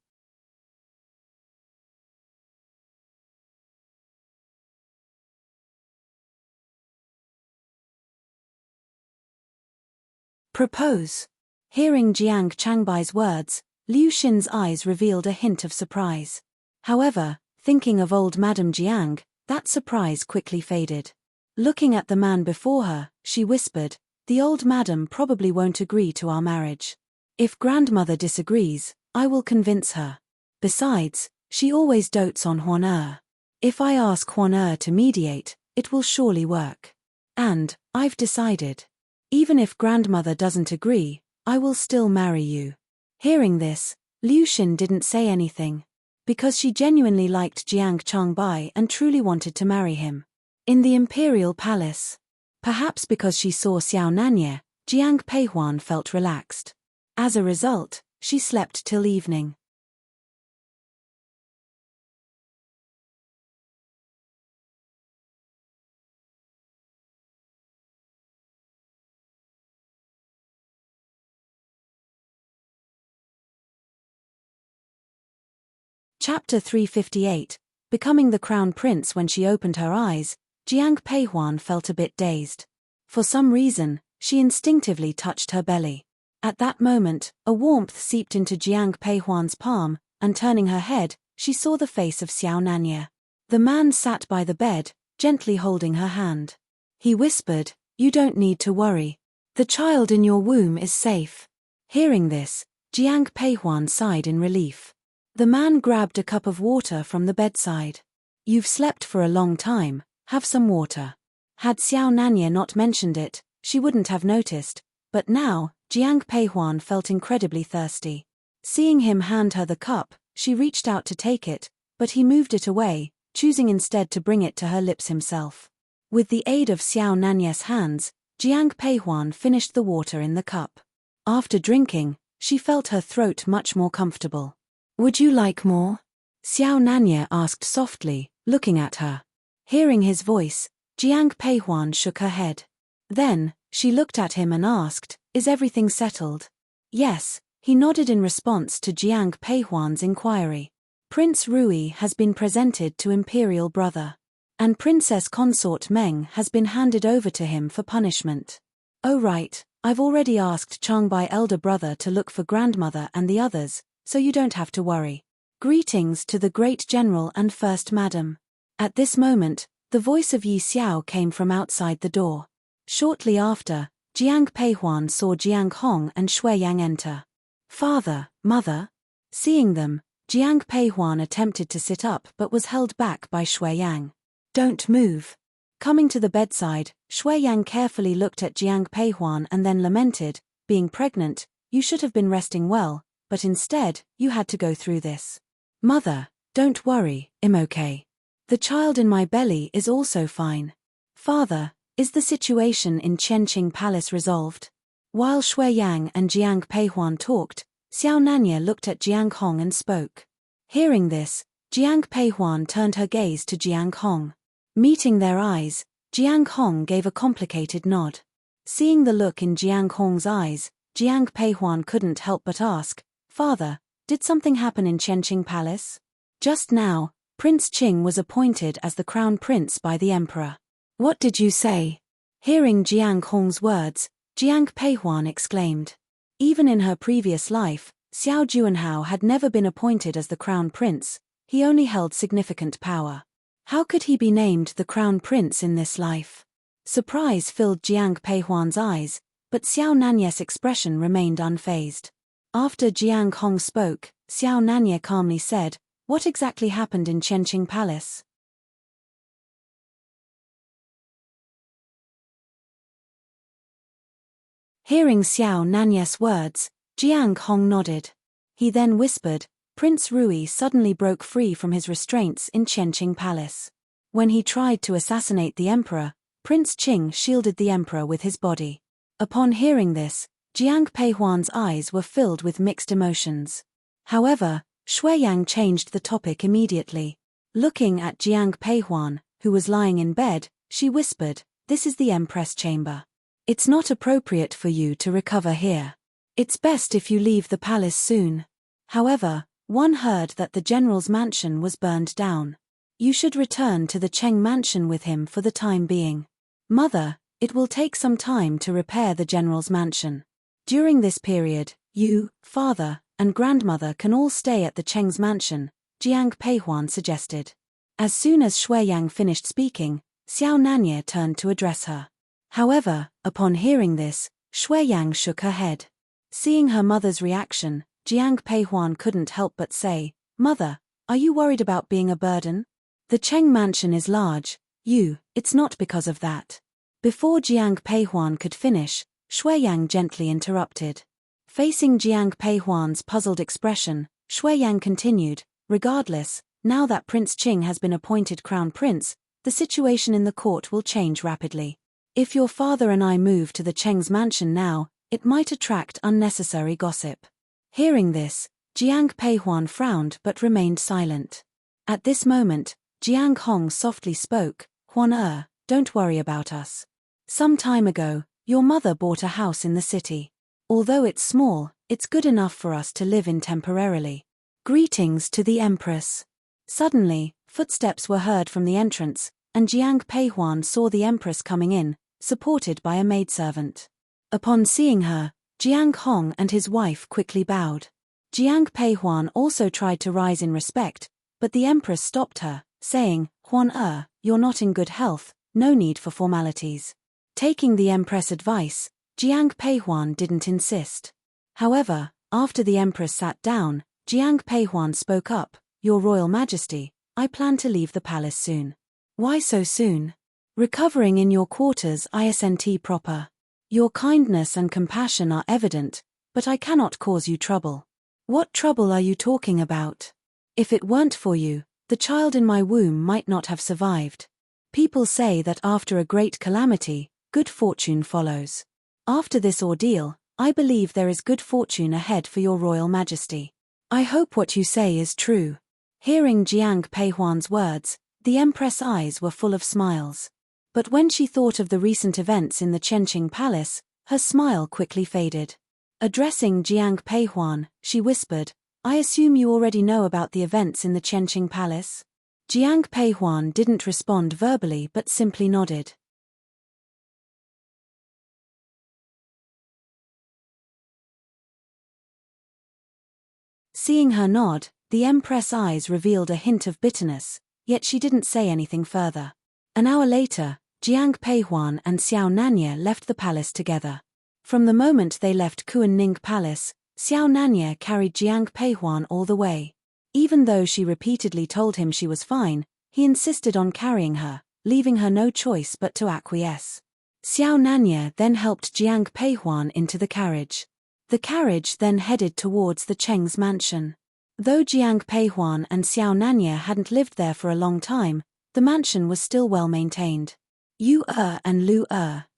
S1: Propose. Hearing Jiang Changbai's words, Liu Xin's eyes revealed a hint of surprise. However, thinking of old Madame Jiang, that surprise quickly faded. Looking at the man before her, she whispered, "The old madam probably won't agree to our marriage. If grandmother disagrees, I will convince her. Besides, she always dotes on Huan. If I ask Huan to mediate, it will surely work. And, I've decided. Even if grandmother doesn't agree, I will still marry you." Hearing this, Liu Xin didn't say anything. Because she genuinely liked Jiang Changbai and truly wanted to marry him. In the imperial palace. Perhaps because she saw Xiao Nanye, Jiang Peihuan felt relaxed. As a result, she slept till evening. Chapter 358, Becoming the Crown Prince. When she opened her eyes, Jiang Peihuan felt a bit dazed. For some reason, she instinctively touched her belly. At that moment, a warmth seeped into Jiang Peihuan's palm, and turning her head, she saw the face of Xiao Nanye. The man sat by the bed, gently holding her hand. He whispered, "You don't need to worry. The child in your womb is safe." Hearing this, Jiang Peihuan sighed in relief. The man grabbed a cup of water from the bedside. You've slept for a long time, have some water. Had Xiao Nanya not mentioned it, she wouldn't have noticed, but now, Jiang Peihuan felt incredibly thirsty. Seeing him hand her the cup, she reached out to take it, but he moved it away, choosing instead to bring it to her lips himself. With the aid of Xiao Nanya's hands, Jiang Peihuan finished the water in the cup. After drinking, she felt her throat much more comfortable. Would you like more? Xiao Nanya asked softly, looking at her. Hearing his voice, Jiang Peihuan shook her head. Then, she looked at him and asked, is everything settled? Yes, he nodded in response to Jiang Peihuan's inquiry. Prince Rui has been presented to Imperial Brother. And Princess Consort Meng has been handed over to him for punishment. Oh right, I've already asked Changbai elder brother to look for grandmother and the others, so you don't have to worry. Greetings to the great general and first madam. At this moment, the voice of Yi Xiao came from outside the door. Shortly after, Jiang Peihuan saw Jiang Hong and Shui Yang enter. Father, mother. Seeing them, Jiang Peihuan attempted to sit up but was held back by Shui Yang. Don't move. Coming to the bedside, Shui Yang carefully looked at Jiang Peihuan and then lamented, being pregnant, you should have been resting well, but instead, you had to go through this. Mother, don't worry, I'm okay. The child in my belly is also fine. Father, is the situation in Qianqing Palace resolved? While Shui Yang and Jiang Peihuan talked, Xiao Nanya looked at Jiang Hong and spoke. Hearing this, Jiang Peihuan turned her gaze to Jiang Hong. Meeting their eyes, Jiang Hong gave a complicated nod. Seeing the look in Jiang Hong's eyes, Jiang Peihuan couldn't help but ask, Father, did something happen in Qianqing Palace? Just now, Prince Qing was appointed as the crown prince by the emperor. What did you say? Hearing Jiang Hong's words, Jiang Peihuan exclaimed. Even in her previous life, Xiao Juanhao had never been appointed as the crown prince, he only held significant power. How could he be named the crown prince in this life? Surprise filled Jiang Peihuan's eyes, but Xiao Nanya's expression remained unfazed. After Jiang Hong spoke, Xiao Nanya calmly said, what exactly happened in Qianqing Palace? Hearing Xiao Nanya's words, Jiang Hong nodded. He then whispered, Prince Rui suddenly broke free from his restraints in Qianqing Palace. When he tried to assassinate the emperor, Prince Qing shielded the emperor with his body. Upon hearing this, Jiang Peihuan's eyes were filled with mixed emotions. However, Shui Yang changed the topic immediately. Looking at Jiang Peihuan, who was lying in bed, she whispered, this is the Empress chamber. It's not appropriate for you to recover here. It's best if you leave the palace soon. However, one heard that the general's mansion was burned down. You should return to the Cheng mansion with him for the time being. Mother, it will take some time to repair the general's mansion. During this period, you, father, and grandmother can all stay at the Cheng's mansion, Jiang Peihuan suggested. As soon as Shui Yang finished speaking, Xiao Nanya turned to address her. However, upon hearing this, Shui Yang shook her head. Seeing her mother's reaction, Jiang Peihuan couldn't help but say, Mother, are you worried about being a burden? The Cheng mansion is large, it's not because of that. Before Jiang Peihuan could finish, Shui Yang gently interrupted. Facing Jiang Peihuan's puzzled expression, Shui Yang continued, regardless, now that Prince Qing has been appointed crown prince, the situation in the court will change rapidly. If your father and I move to the Cheng's mansion now, it might attract unnecessary gossip. Hearing this, Jiang Peihuan frowned but remained silent. At this moment, Jiang Hong softly spoke, Huan don't worry about us. Some time ago, your mother bought a house in the city. Although it's small, it's good enough for us to live in temporarily. Greetings to the Empress. Suddenly, footsteps were heard from the entrance, and Jiang Peihuan saw the Empress coming in, supported by a maidservant. Upon seeing her, Jiang Hong and his wife quickly bowed. Jiang Peihuan also tried to rise in respect, but the Empress stopped her, saying, Huan you're not in good health, no need for formalities. Taking the Empress' advice, Jiang Peihuan didn't insist. However, after the Empress sat down, Jiang Peihuan spoke up, "Your Royal Majesty, I plan to leave the palace soon." "Why so soon?" "Recovering in your quarters isn't proper. Your kindness and compassion are evident, but I cannot cause you trouble." "What trouble are you talking about? If it weren't for you, the child in my womb might not have survived. People say that after a great calamity, good fortune follows. After this ordeal, I believe there is good fortune ahead for your Royal Majesty. I hope what you say is true." Hearing Jiang Peihuan's words, the Empress' eyes were full of smiles. But when she thought of the recent events in the Chenqing Palace, her smile quickly faded. Addressing Jiang Peihuan, she whispered, "I assume you already know about the events in the Chenqing Palace?" Jiang Peihuan didn't respond verbally but simply nodded. Seeing her nod, the Empress' eyes revealed a hint of bitterness, yet she didn't say anything further. An hour later, Jiang Peihuan and Xiao Nanye left the palace together. From the moment they left Kuan-Ning Palace, Xiao Nanye carried Jiang Peihuan all the way. Even though she repeatedly told him she was fine, he insisted on carrying her, leaving her no choice but to acquiesce. Xiao Nanye then helped Jiang Peihuan into the carriage. The carriage then headed towards the Cheng's mansion. Though Jiang Peihuan and Xiao Nanye hadn't lived there for a long time, the mansion was still well maintained. Yu and Lu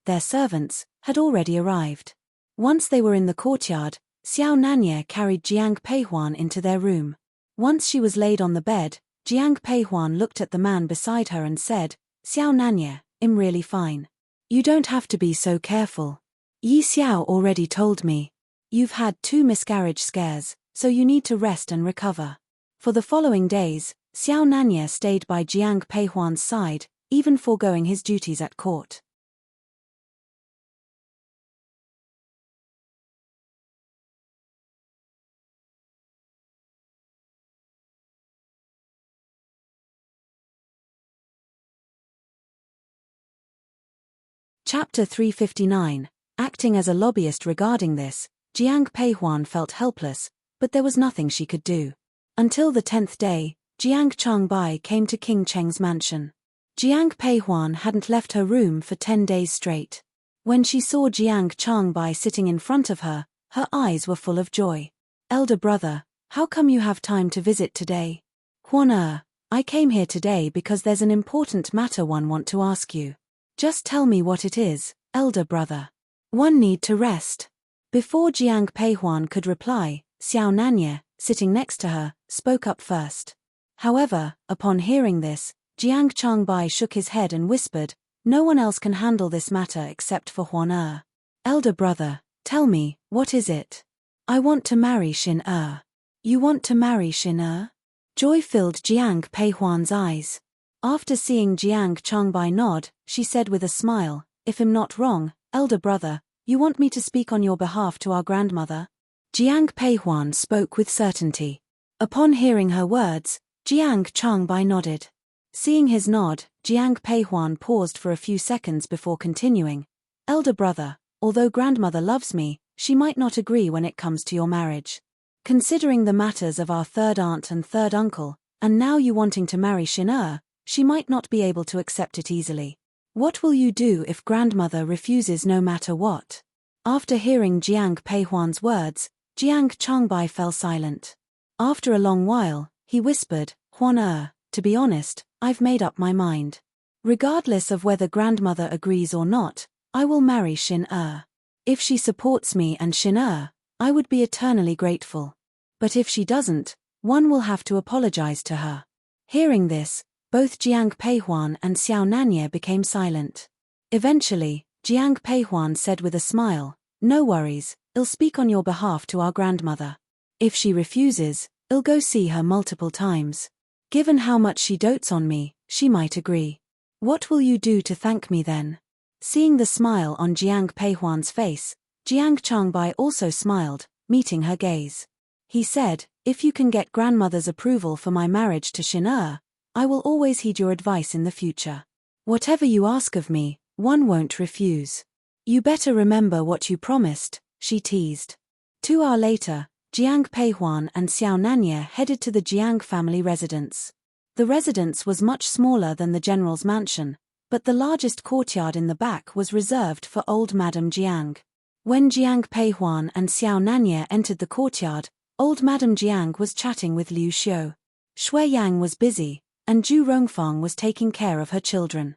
S1: their servants, had already arrived. Once they were in the courtyard, Xiao Nanye carried Jiang Peihuan into their room. Once she was laid on the bed, Jiang Peihuan looked at the man beside her and said, "Xiao Nanye, I'm really fine. You don't have to be so careful. Yi Xiao already told me. You've had 2 miscarriage scares, so you need to rest and recover." For the following days, Xiao Nanye stayed by Jiang Peihuan's side, even foregoing his duties at court. Chapter 359. Acting as a lobbyist. Regarding this, Jiang Peihuan felt helpless, but there was nothing she could do. Until the 10th day, Jiang Changbai came to King Cheng's mansion. Jiang Peihuan hadn't left her room for 10 days straight. When she saw Jiang Changbai sitting in front of her, her eyes were full of joy. "Elder brother, how come you have time to visit today?" "Huan I came here today because there's an important matter one want to ask you." "Just tell me what it is, elder brother. One need to rest." Before Jiang Peihuan could reply, Xiao Nanye, sitting next to her, spoke up first. However, upon hearing this, Jiang Changbai shook his head and whispered, "No one else can handle this matter except for Huan Elder brother, tell me, what is it?" "I want to marry Xin Er." "You want to marry Xin Er?" Joy filled Jiang Peihuan's eyes. After seeing Jiang Changbai nod, she said with a smile, "If I'm not wrong, elder brother, you want me to speak on your behalf to our grandmother?" Jiang Peihuan spoke with certainty. Upon hearing her words, Jiang Changbai nodded. Seeing his nod, Jiang Peihuan paused for a few seconds before continuing, "Elder brother, although grandmother loves me, she might not agree when it comes to your marriage. Considering the matters of our third aunt and third uncle, and now you wanting to marry Xin she might not be able to accept it easily. What will you do if grandmother refuses no matter what?" After hearing Jiang Peihuan's words, Jiang Changbai fell silent. After a long while, he whispered, "Huan to be honest, I've made up my mind. Regardless of whether grandmother agrees or not, I will marry Xin If she supports me and Xin I would be eternally grateful. But if she doesn't, one will have to apologize to her." Hearing this, both Jiang Peihuan and Xiao Nanye became silent. Eventually, Jiang Peihuan said with a smile, "No worries, I'll speak on your behalf to our grandmother. If she refuses, I'll go see her multiple times. Given how much she dotes on me, she might agree. What will you do to thank me then?" Seeing the smile on Jiang Peihuan's face, Jiang Changbai also smiled, meeting her gaze. He said, "If you can get grandmother's approval for my marriage to Xin I will always heed your advice in the future. Whatever you ask of me, one won't refuse. You better remember what you promised," she teased. 2 hours later, Jiang Peihuan and Xiao Nanya headed to the Jiang family residence. The residence was much smaller than the general's mansion, but the largest courtyard in the back was reserved for old Madame Jiang. When Jiang Peihuan and Xiao Nanya entered the courtyard, old Madame Jiang was chatting with Liu Xiu. Shui Yang was busy, and Zhu Rongfang was taking care of her children.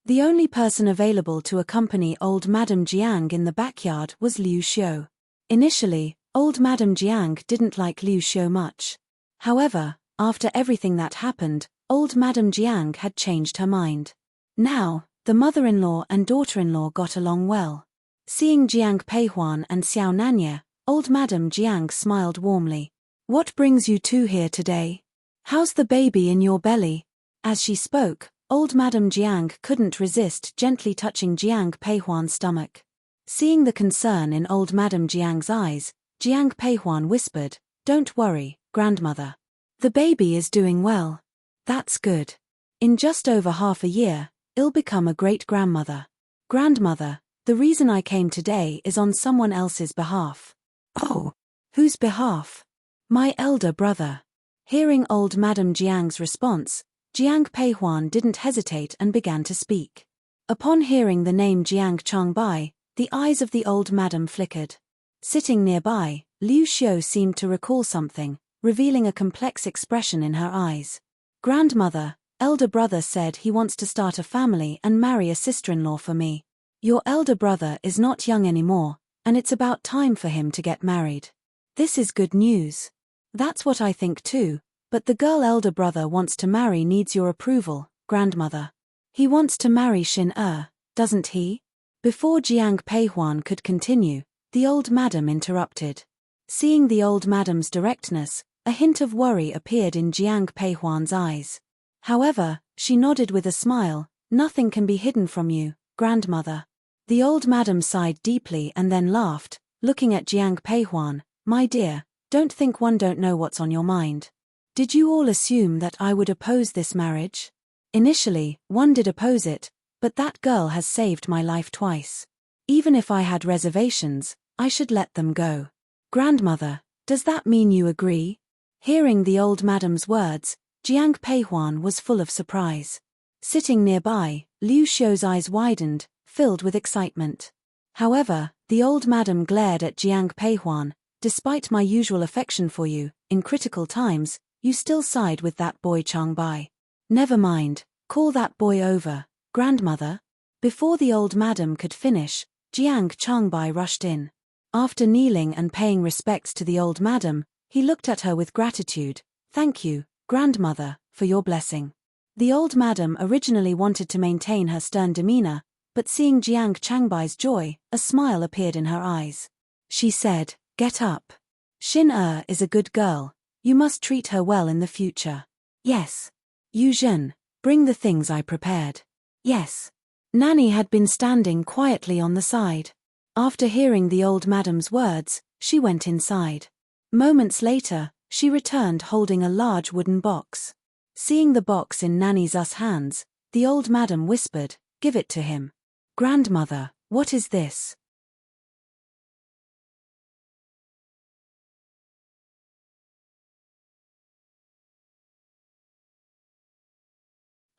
S1: The only person available to accompany old Madame Jiang in the backyard was Liu Xiu. Initially, old Madame Jiang didn't like Liu Xiu much. However, after everything that happened, old Madame Jiang had changed her mind. Now, the mother-in-law and daughter-in-law got along well. Seeing Jiang Peihuan and Xiao Nanya, old Madame Jiang smiled warmly. "What brings you two here today? How's the baby in your belly?" As she spoke, old Madame Jiang couldn't resist gently touching Jiang Peihuan's stomach. Seeing the concern in old Madame Jiang's eyes, Jiang Peihuan whispered, "Don't worry, grandmother. The baby is doing well. That's good. In just over half a year, I'll become a great-grandmother. Grandmother, the reason I came today is on someone else's behalf." "Oh, whose behalf?" "My elder brother." Hearing old Madame Jiang's response, Jiang Peihuan didn't hesitate and began to speak. Upon hearing the name Jiang Changbai, the eyes of the old madam flickered. Sitting nearby, Liu Xiu seemed to recall something, revealing a complex expression in her eyes. "Grandmother, elder brother said he wants to start a family and marry a sister-in-law for me. Your elder brother is not young anymore, and it's about time for him to get married. This is good news." "That's what I think too. But the girl elder brother wants to marry needs your approval, grandmother. He wants to marry Xin doesn't he?" Before Jiang Peihuan could continue, the old madam interrupted. Seeing the old madam's directness, a hint of worry appeared in Jiang Peihuan's eyes. However, she nodded with a smile, "Nothing can be hidden from you, grandmother." The old madam sighed deeply and then laughed, looking at Jiang Peihuan. "My dear, don't think one don't know what's on your mind. Did you all assume that I would oppose this marriage? Initially, one did oppose it, but that girl has saved my life twice. Even if I had reservations, I should let them go. Grandmother, does that mean you agree?" Hearing the old madam's words, Jiang Peihuan was full of surprise. Sitting nearby, Liu Xiu's eyes widened, filled with excitement. However, the old madam glared at Jiang Peihuan. "Despite my usual affection for you, in critical times, you still side with that boy Changbai. Never mind, call that boy over, grandmother." Before the old madam could finish, Jiang Changbai rushed in. After kneeling and paying respects to the old madam, he looked at her with gratitude. "Thank you, grandmother, for your blessing." The old madam originally wanted to maintain her stern demeanor, but seeing Jiang Changbai's joy, a smile appeared in her eyes. She said, "Get up. Xin is a good girl. You must treat her well in the future." "Yes." "Yu Zhen, bring the things I prepared." "Yes." Nanny had been standing quietly on the side. After hearing the old madam's words, she went inside. Moments later, she returned holding a large wooden box. Seeing the box in Nanny's hands, the old madam whispered, "Give it to him." "Grandmother, what is this?"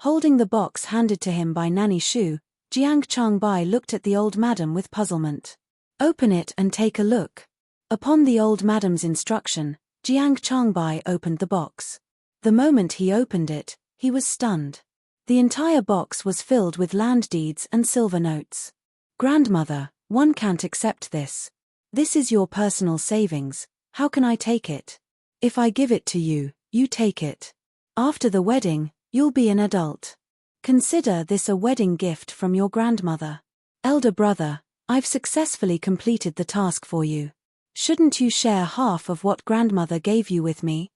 S1: Holding the box handed to him by Nanny Shu, Jiang Changbai looked at the old madam with puzzlement. "Open it and take a look." Upon the old madam's instruction, Jiang Changbai opened the box. The moment he opened it, he was stunned. The entire box was filled with land deeds and silver notes. "Grandmother, one can't accept this. This is your personal savings, how can I take it? If I give it to you, you take it. After the wedding, you'll be an adult. Consider this a wedding gift from your grandmother. Elder brother, I've successfully completed the task for you. Shouldn't you share half of what grandmother gave you with me?"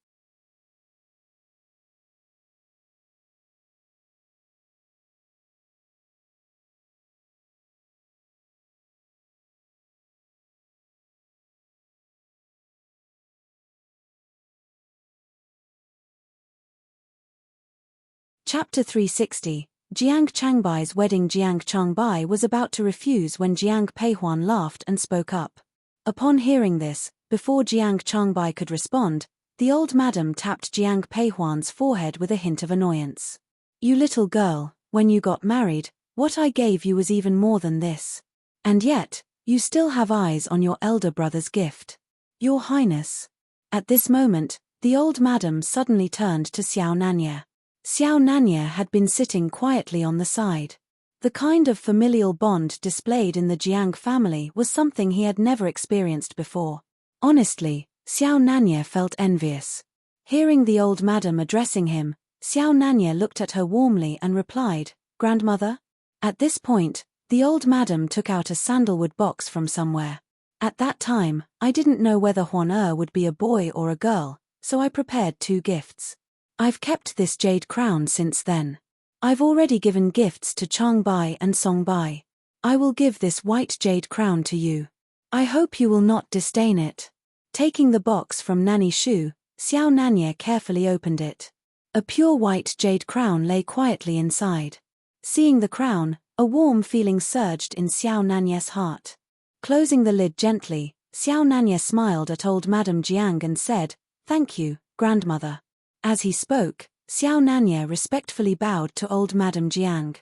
S1: Chapter 360, Jiang Changbai's wedding. Jiang Changbai was about to refuse when Jiang Peihuan laughed and spoke up. Upon hearing this, before Jiang Changbai could respond, the old madam tapped Jiang Peihuan's forehead with a hint of annoyance. You little girl, when you got married, what I gave you was even more than this. And yet, you still have eyes on your elder brother's gift. Your Highness. At this moment, the old madam suddenly turned to Xiao Nanye. Xiao Nanye had been sitting quietly on the side. The kind of familial bond displayed in the Jiang family was something he had never experienced before. Honestly, Xiao Nanye felt envious. Hearing the old madam addressing him, Xiao Nanye looked at her warmly and replied, "Grandmother?" At this point, the old madam took out a sandalwood box from somewhere. At that time, I didn't know whether Huan would be a boy or a girl, so I prepared 2 gifts. I've kept this jade crown since then. I've already given gifts to Changbai and Songbai. I will give this white jade crown to you. I hope you will not disdain it. Taking the box from Nanny Shu, Xiao Nanye carefully opened it. A pure white jade crown lay quietly inside. Seeing the crown, a warm feeling surged in Xiao Nanye's heart. Closing the lid gently, Xiao Nanye smiled at old Madame Jiang and said, "Thank you, grandmother." As he spoke, Xiao Nanye respectfully bowed to old Madame Jiang.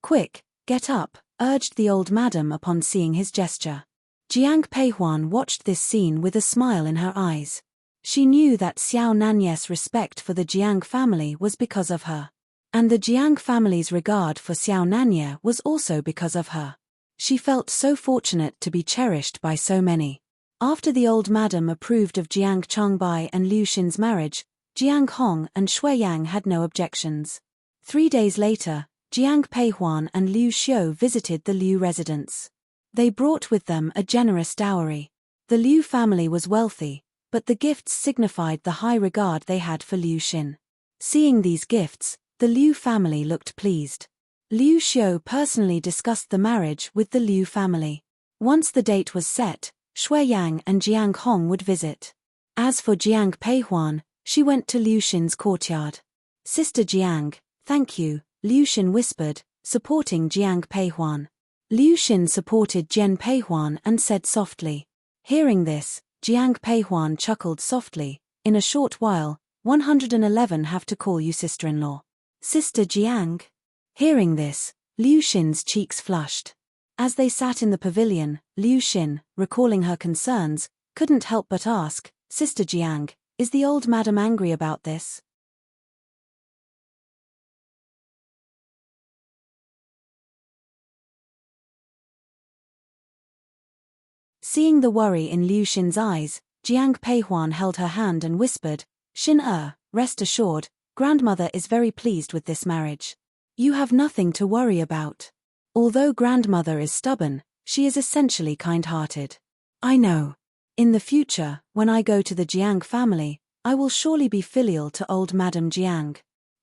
S1: "Quick, get up," urged the old madam upon seeing his gesture. Jiang Peihuan watched this scene with a smile in her eyes. She knew that Xiao Nanye's respect for the Jiang family was because of her. And the Jiang family's regard for Xiao Nanye was also because of her. She felt so fortunate to be cherished by so many. After the old madam approved of Jiang Changbai and Liu Xin's marriage, Jiang Hong and Shui Yang had no objections. 3 days later, Jiang Peihuan and Liu Xiu visited the Liu residence. They brought with them a generous dowry. The Liu family was wealthy, but the gifts signified the high regard they had for Liu Xin. Seeing these gifts, the Liu family looked pleased. Liu Xiu personally discussed the marriage with the Liu family. Once the date was set, Shui Yang and Jiang Hong would visit. As for Jiang Peihuan, she went to Liu Xin's courtyard. "Sister Jiang, thank you," Liu Xin whispered, supporting Jiang Peihuan. Liu Xin supported Jian Peihuan and said softly. Hearing this, Jiang Peihuan chuckled softly, "In a short while, 111 have to call you sister-in-law." "Sister Jiang?" Hearing this, Liu Xin's cheeks flushed. As they sat in the pavilion, Liu Xin, recalling her concerns, couldn't help but ask, "Sister Jiang, is the old madam angry about this?" Seeing the worry in Liu Xin's eyes, Jiang Peihuan held her hand and whispered, "Xin, rest assured, grandmother is very pleased with this marriage. You have nothing to worry about. Although grandmother is stubborn, she is essentially kind-hearted. I know. In the future, when I go to the Jiang family, I will surely be filial to old Madame Jiang."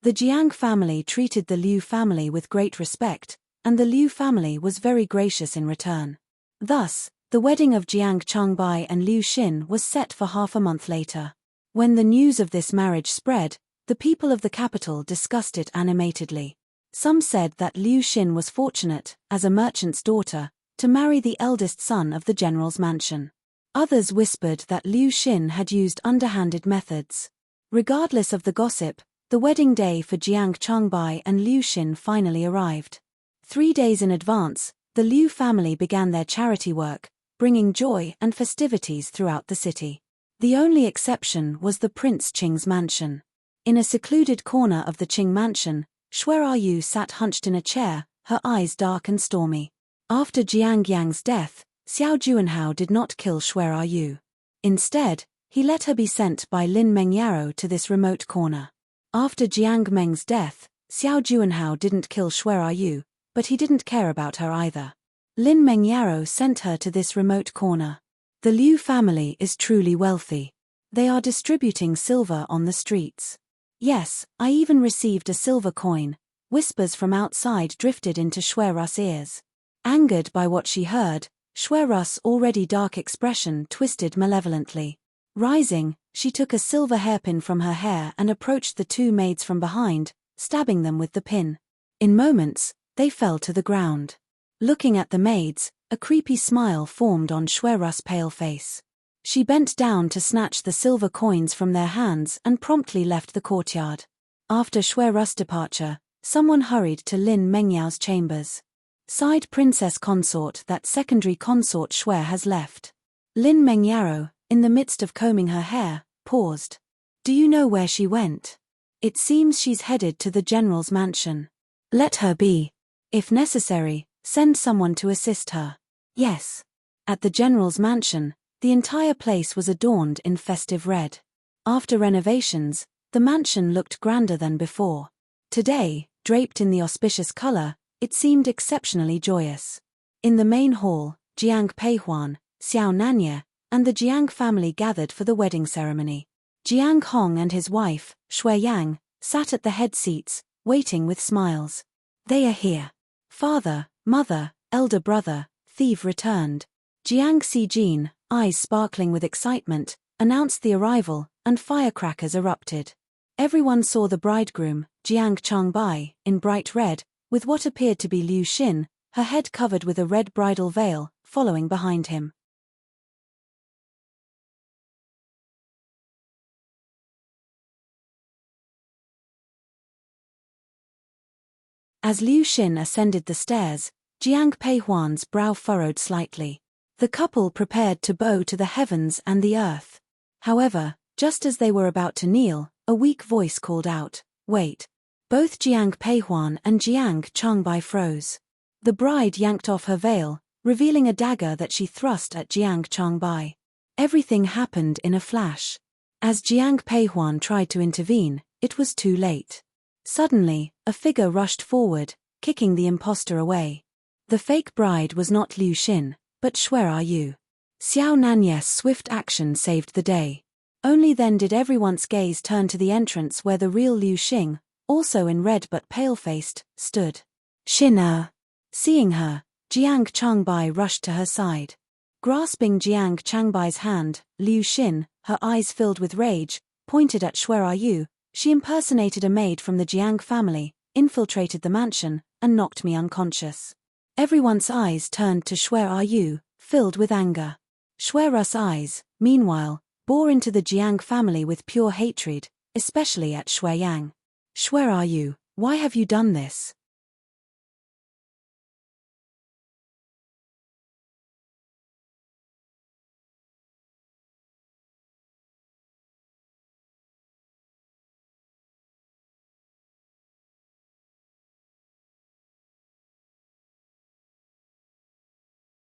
S1: The Jiang family treated the Liu family with great respect, and the Liu family was very gracious in return. Thus, the wedding of Jiang Changbai and Liu Xin was set for half a month later. When the news of this marriage spread, the people of the capital discussed it animatedly. Some said that Liu Xin was fortunate, as a merchant's daughter, to marry the eldest son of the general's mansion. Others whispered that Liu Xin had used underhanded methods. Regardless of the gossip, the wedding day for Jiang Changbai and Liu Xin finally arrived. 3 days in advance, the Liu family began their charity work, bringing joy and festivities throughout the city. The only exception was the Prince Qing's mansion. In a secluded corner of the Qing mansion, Shui Yu sat hunched in a chair, her eyes dark and stormy. After Jiang Yang's death, Xiao Juanhao did not kill Shui Yu. Instead, he let her be sent by Lin Mengyaro to this remote corner. After Jiang Meng's death, Xiao Juanhao didn't kill Shui Yu, but he didn't care about her either. Lin Mengyaro sent her to this remote corner. The Liu family is truly wealthy. They are distributing silver on the streets. "Yes, I even received a silver coin," whispers from outside drifted into Shui-Ru's ears. Angered by what she heard, Shui-Ru's already dark expression twisted malevolently. Rising, she took a silver hairpin from her hair and approached the 2 maids from behind, stabbing them with the pin. In moments, they fell to the ground. Looking at the maids, a creepy smile formed on Shuerus' pale face. She bent down to snatch the silver coins from their hands and promptly left the courtyard. After Shuerus' departure, someone hurried to Lin Mengyao's chambers. Sighed princess consort, that secondary consort Shuer has left. Lin Mengyao, in the midst of combing her hair, paused. Do you know where she went? It seems she's headed to the general's mansion. Let her be. If necessary, send someone to assist her. Yes. At the general's mansion, the entire place was adorned in festive red. After renovations, the mansion looked grander than before. Today, draped in the auspicious color, it seemed exceptionally joyous. In the main hall, Jiang Peihuan, Xiao Nanye, and the Jiang family gathered for the wedding ceremony. Jiang Hong and his wife, Shui Yang, sat at the head seats, waiting with smiles. They are here. Father, mother, elder brother, thief returned. Jiang Xijin, eyes sparkling with excitement, announced the arrival, and firecrackers erupted. Everyone saw the bridegroom, Jiang Changbai, in bright red, with what appeared to be Liu Xin, her head covered with a red bridal veil, following behind him. As Liu Xin ascended the stairs, Jiang Peihuan's brow furrowed slightly. The couple prepared to bow to the heavens and the earth. However, just as they were about to kneel, a weak voice called out, "Wait." Both Jiang Peihuan and Jiang Changbai froze. The bride yanked off her veil, revealing a dagger that she thrust at Jiang Changbai. Everything happened in a flash. As Jiang Peihuan tried to intervene, it was too late. Suddenly, a figure rushed forward, kicking the impostor away. The fake bride was not Liu Xin, but Shueryu. Xiao Nanye's swift action saved the day. Only then did everyone's gaze turn to the entrance where the real Liu Xing, also in red but pale-faced, stood. Xin. Seeing her, Jiang Changbai rushed to her side. Grasping Jiang Changbai's hand, Liu Xin, her eyes filled with rage, pointed at Shueryu. She impersonated a maid from the Jiang family, infiltrated the mansion, and knocked me unconscious. Everyone's eyes turned to Shueryu, filled with anger. Shuerus' eyes, meanwhile, bore into the Jiang family with pure hatred, especially at Shui Yang. Shueryu, why have you done this?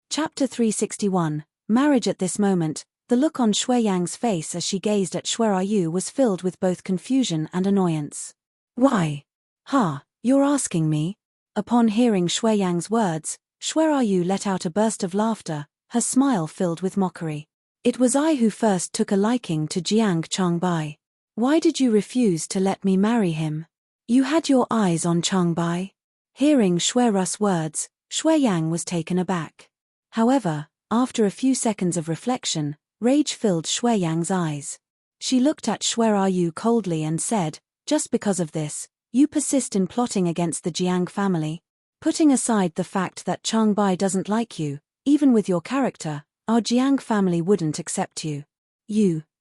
S1: Chapter 361, Marriage. At this moment, the look on Shui Yang's face as she gazed at Shueryu was filled with both confusion and annoyance. Why? You're asking me? Upon hearing Shui Yang's words, Shueryu let out a burst of laughter, her smile filled with mockery. It was I who first took a liking to Jiang Changbai. Why did you refuse to let me marry him? You had your eyes on Changbai? Hearing Shuerus' words, Shui Yang was taken aback. However, after a few seconds of reflection, rage filled Shui Yang's eyes. She looked at Shueryu coldly and said, just because of this, you persist in plotting against the Jiang family? Putting aside the fact that Changbai doesn't like you, even with your character, our Jiang family wouldn't accept you.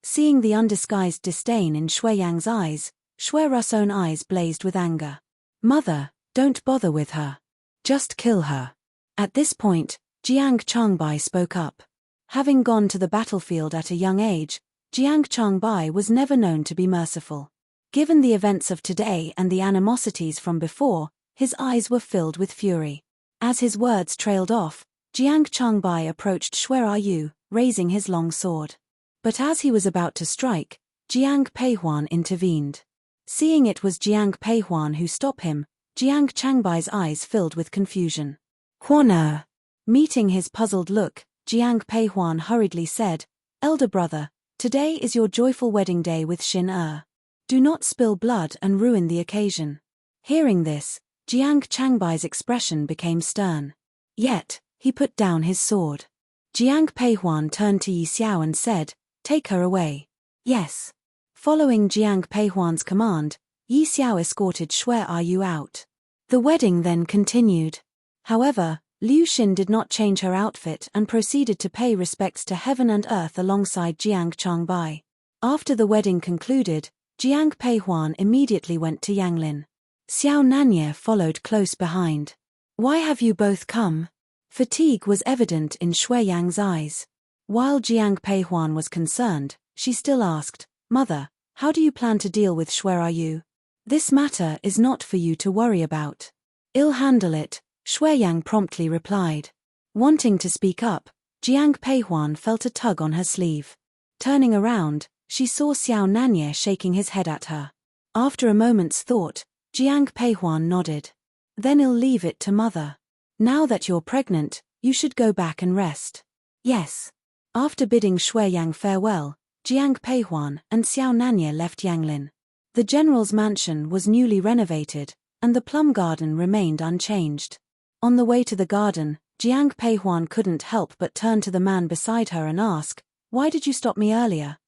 S1: Seeing the undisguised disdain in Shui Yang's eyes, Shuerus' own eyes blazed with anger. Mother, don't bother with her. Just kill her. At this point, Jiang Changbai spoke up. Having gone to the battlefield at a young age, Jiang Changbai was never known to be merciful. Given the events of today and the animosities from before, his eyes were filled with fury. As his words trailed off, Jiang Changbai approached Shueryu, raising his long sword. But as he was about to strike, Jiang Peihuan intervened. Seeing it was Jiang Peihuan who stopped him, Jiang Changbai's eyes filled with confusion. Huan. Meeting his puzzled look, Jiang Peihuan hurriedly said, Elder brother, today is your joyful wedding day with Xin. Do not spill blood and ruin the occasion. Hearing this, Jiang Changbai's expression became stern. Yet, he put down his sword. Jiang Peihuan turned to Yi Xiao and said, take her away. Yes. Following Jiang Peihuan's command, Yi Xiao escorted Shueryu out. The wedding then continued. However, Liu Xin did not change her outfit and proceeded to pay respects to heaven and earth alongside Jiang Changbai. After the wedding concluded, Jiang Peihuan immediately went to Yanglin. Xiao Nanye followed close behind. Why have you both come? Fatigue was evident in Shui Yang's eyes. While Jiang Peihuan was concerned, she still asked, Mother, how do you plan to deal with Shui Yu? This matter is not for you to worry about. I'll handle it, Shui Yang promptly replied. Wanting to speak up, Jiang Peihuan felt a tug on her sleeve. Turning around, she saw Xiao Nanye shaking his head at her. After a moment's thought, Jiang Peihuan nodded. Then I'll leave it to Mother. Now that you're pregnant, you should go back and rest. Yes. After bidding Shui Yang farewell, Jiang Peihuan and Xiao Nanye left Yanglin. The general's mansion was newly renovated, and the plum garden remained unchanged. On the way to the garden, Jiang Peihuan couldn't help but turn to the man beside her and ask, Why did you stop me earlier?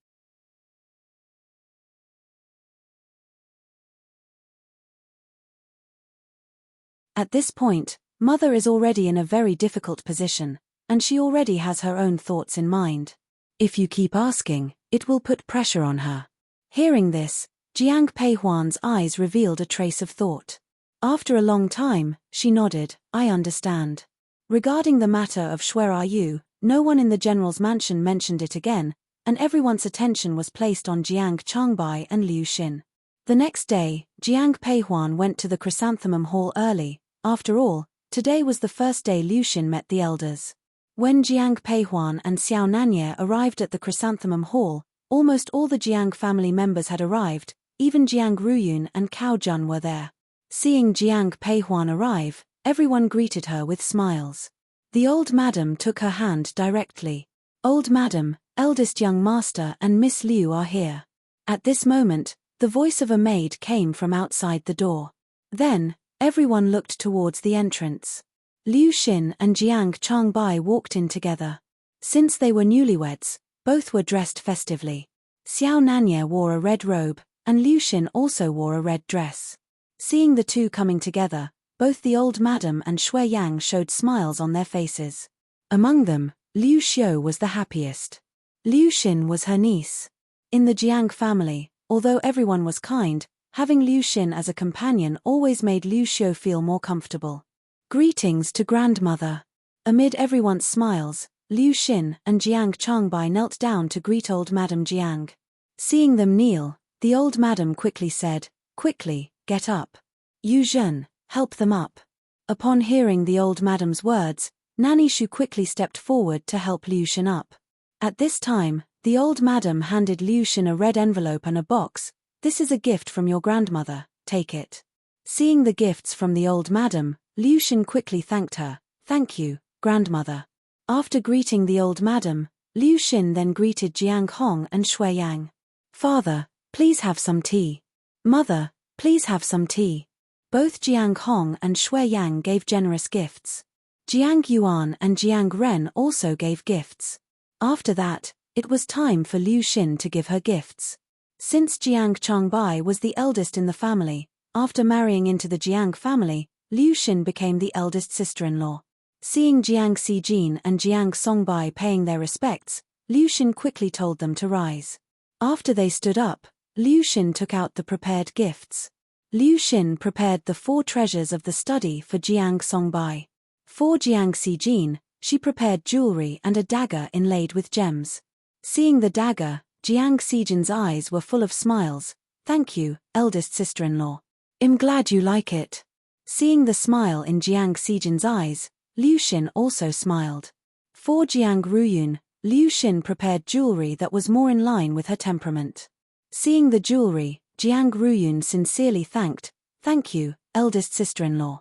S1: At this point, Mother is already in a very difficult position, and she already has her own thoughts in mind. If you keep asking, it will put pressure on her. Hearing this, Jiang Peihuan's eyes revealed a trace of thought. After a long time, she nodded, I understand. Regarding the matter of Shui Yu, no one in the general's mansion mentioned it again, and everyone's attention was placed on Jiang Changbai and Liu Xin. The next day, Jiang Peihuan went to the chrysanthemum hall early. After all, today was the first day Liu Xin met the elders. When Jiang Peihuan and Xiao Nanye arrived at the chrysanthemum hall, almost all the Jiang family members had arrived, even Jiang Ruyun and Cao Jun were there. Seeing Jiang Peihuan arrive, everyone greeted her with smiles. The old madam took her hand directly. Old madam, eldest young master and Miss Liu are here. At this moment, the voice of a maid came from outside the door. Then, everyone looked towards the entrance. Liu Xin and Jiang Changbai walked in together. Since they were newlyweds, both were dressed festively. Xiao Nanye wore a red robe, and Liu Xin also wore a red dress. Seeing the two coming together, both the old madam and Shui Yang showed smiles on their faces. Among them, Liu Xiu was the happiest. Liu Xin was her niece. In the Jiang family, although everyone was kind, having Liu Xin as a companion always made Liu Xiu feel more comfortable. Greetings to grandmother. Amid everyone's smiles, Liu Xin and Jiang Changbai knelt down to greet old Madam Jiang. Seeing them kneel, the old madam quickly said, Quickly, get up. Yu Zhen, help them up. Upon hearing the old madam's words, Nanny Shu quickly stepped forward to help Liu Xin up. At this time, the old madam handed Liu Xin a red envelope and a box. This is a gift from your grandmother, take it. Seeing the gifts from the old madam, Liu Xin quickly thanked her, Thank you, grandmother. After greeting the old madam, Liu Xin then greeted Jiang Hong and Shui Yang. Father, please have some tea. Mother, please have some tea. Both Jiang Hong and Shui Yang gave generous gifts. Jiang Yuan and Jiang Ren also gave gifts. After that, it was time for Liu Xin to give her gifts. Since Jiang Changbai was the eldest in the family, after marrying into the Jiang family, Liu Xin became the eldest sister-in-law. Seeing Jiang Xijin and Jiang Songbai paying their respects, Liu Xin quickly told them to rise. After they stood up, Liu Xin took out the prepared gifts. Liu Xin prepared the 4 treasures of the study for Jiang Songbai. For Jiang Xijin, she prepared jewelry and a dagger inlaid with gems. Seeing the dagger, Jiang Xijin's eyes were full of smiles. Thank you, eldest sister-in-law. I'm glad you like it. Seeing the smile in Jiang Xijin's eyes, Liu Xin also smiled. For Jiang Ruyun, Liu Xin prepared jewelry that was more in line with her temperament. Seeing the jewelry, Jiang Ruyun sincerely thanked, Thank you, eldest sister-in-law.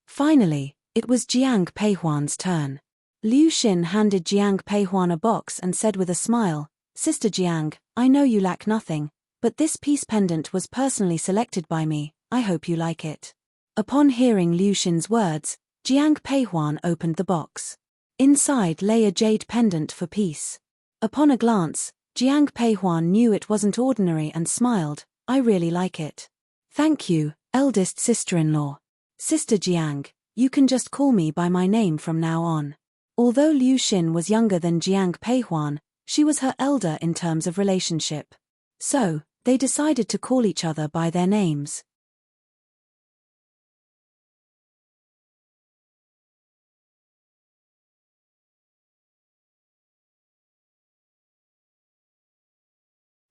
S1: Finally, it was Jiang Peihuan's turn. Liu Xin handed Jiang Peihuan a box and said with a smile, Sister Jiang, I know you lack nothing, but this peace pendant was personally selected by me, I hope you like it. Upon hearing Liu Xin's words, Jiang Peihuan opened the box. Inside lay a jade pendant for peace. Upon a glance, Jiang Peihuan knew it wasn't ordinary and smiled, I really like it. Thank you, eldest sister-in-law. Sister Jiang, you can just call me by my name from now on. Although Liu Xin was younger than Jiang Peihuan, she was her elder in terms of relationship. So, they decided to call each other by their names.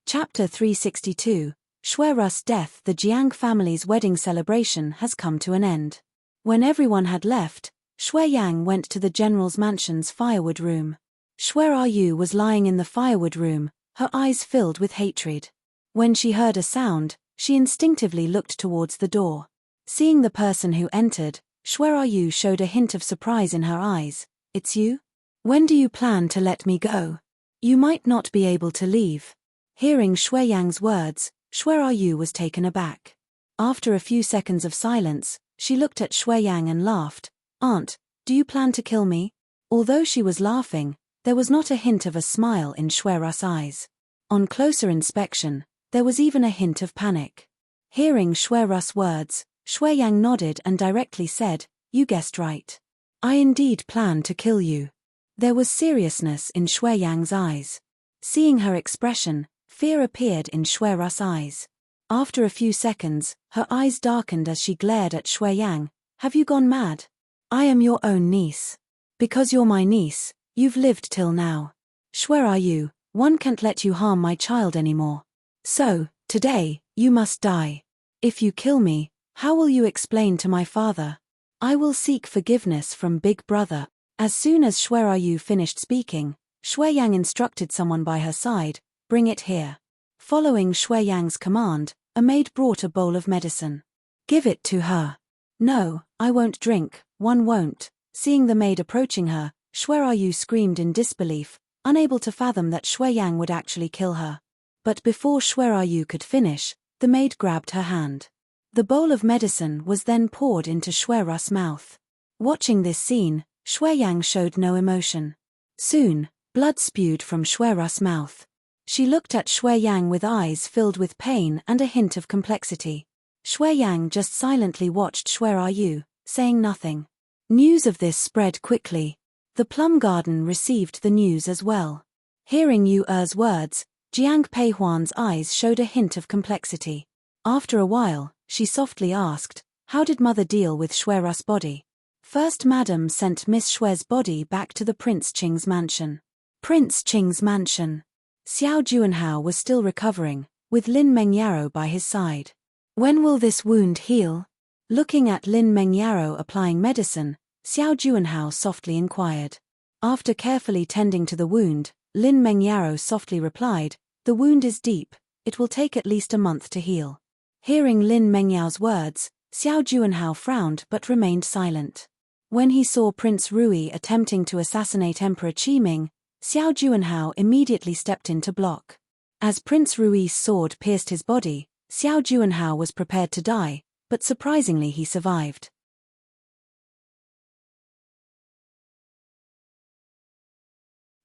S1: Chapter 362, Shueru's death. The Jiang family's wedding celebration has come to an end. When everyone had left, Shui Yang went to the general's mansion's firewood room. Shueru was lying in the firewood room, her eyes filled with hatred. When she heard a sound, she instinctively looked towards the door. Seeing the person who entered, Shueru showed a hint of surprise in her eyes. It's you? When do you plan to let me go? You might not be able to leave. Hearing Shui Yang's words, Shueru was taken aback. After a few seconds of silence, she looked at Shui Yang and laughed. Aunt, do you plan to kill me? Although she was laughing, there was not a hint of a smile in Shueru's eyes. On closer inspection, there was even a hint of panic. Hearing Shueru's words, Shui Yang nodded and directly said, You guessed right. I indeed plan to kill you. There was seriousness in Shui Yang's eyes. Seeing her expression, fear appeared in Shueru's eyes. After a few seconds, her eyes darkened as she glared at Shui Yang. Have you gone mad? I am your own niece. Because you're my niece, you've lived till now. Shueru, one can't let you harm my child anymore. So, today, you must die. If you kill me, how will you explain to my father? I will seek forgiveness from Big Brother. As soon as Shueru finished speaking, Shui Yang instructed someone by her side, Bring it here. Following Shui Yang's command, a maid brought a bowl of medicine. Give it to her. No, I won't drink, one won't. Seeing the maid approaching her, Shueru screamed in disbelief, unable to fathom that Shui Yang would actually kill her. But before Shueru could finish, the maid grabbed her hand. The bowl of medicine was then poured into Shueru's mouth. Watching this scene, Shui Yang showed no emotion. Soon, blood spewed from Shueru's mouth. She looked at Shui Yang with eyes filled with pain and a hint of complexity. Shui Yang just silently watched Shueru, saying nothing. News of this spread quickly. The plum garden received the news as well. Hearing Yu Er's words, Jiang Peihuan's eyes showed a hint of complexity. After a while, she softly asked, How did mother deal with Shueru's body? First, Madam sent Miss Shue's body back to the Prince Qing's mansion. Prince Qing's mansion. Xiao Juanhao was still recovering, with Lin Mengyaro by his side. When will this wound heal? Looking at Lin Mengyaro applying medicine, Xiao Juanhao softly inquired. After carefully tending to the wound, Lin Mengyaro softly replied, The wound is deep, it will take at least a month to heal. Hearing Lin Mengyao's words, Xiao Juanhao frowned but remained silent. When he saw Prince Rui attempting to assassinate Emperor Qiming, Xiao Juanhao immediately stepped in to block. As Prince Rui's sword pierced his body, Xiao Juanhao was prepared to die, but surprisingly he survived.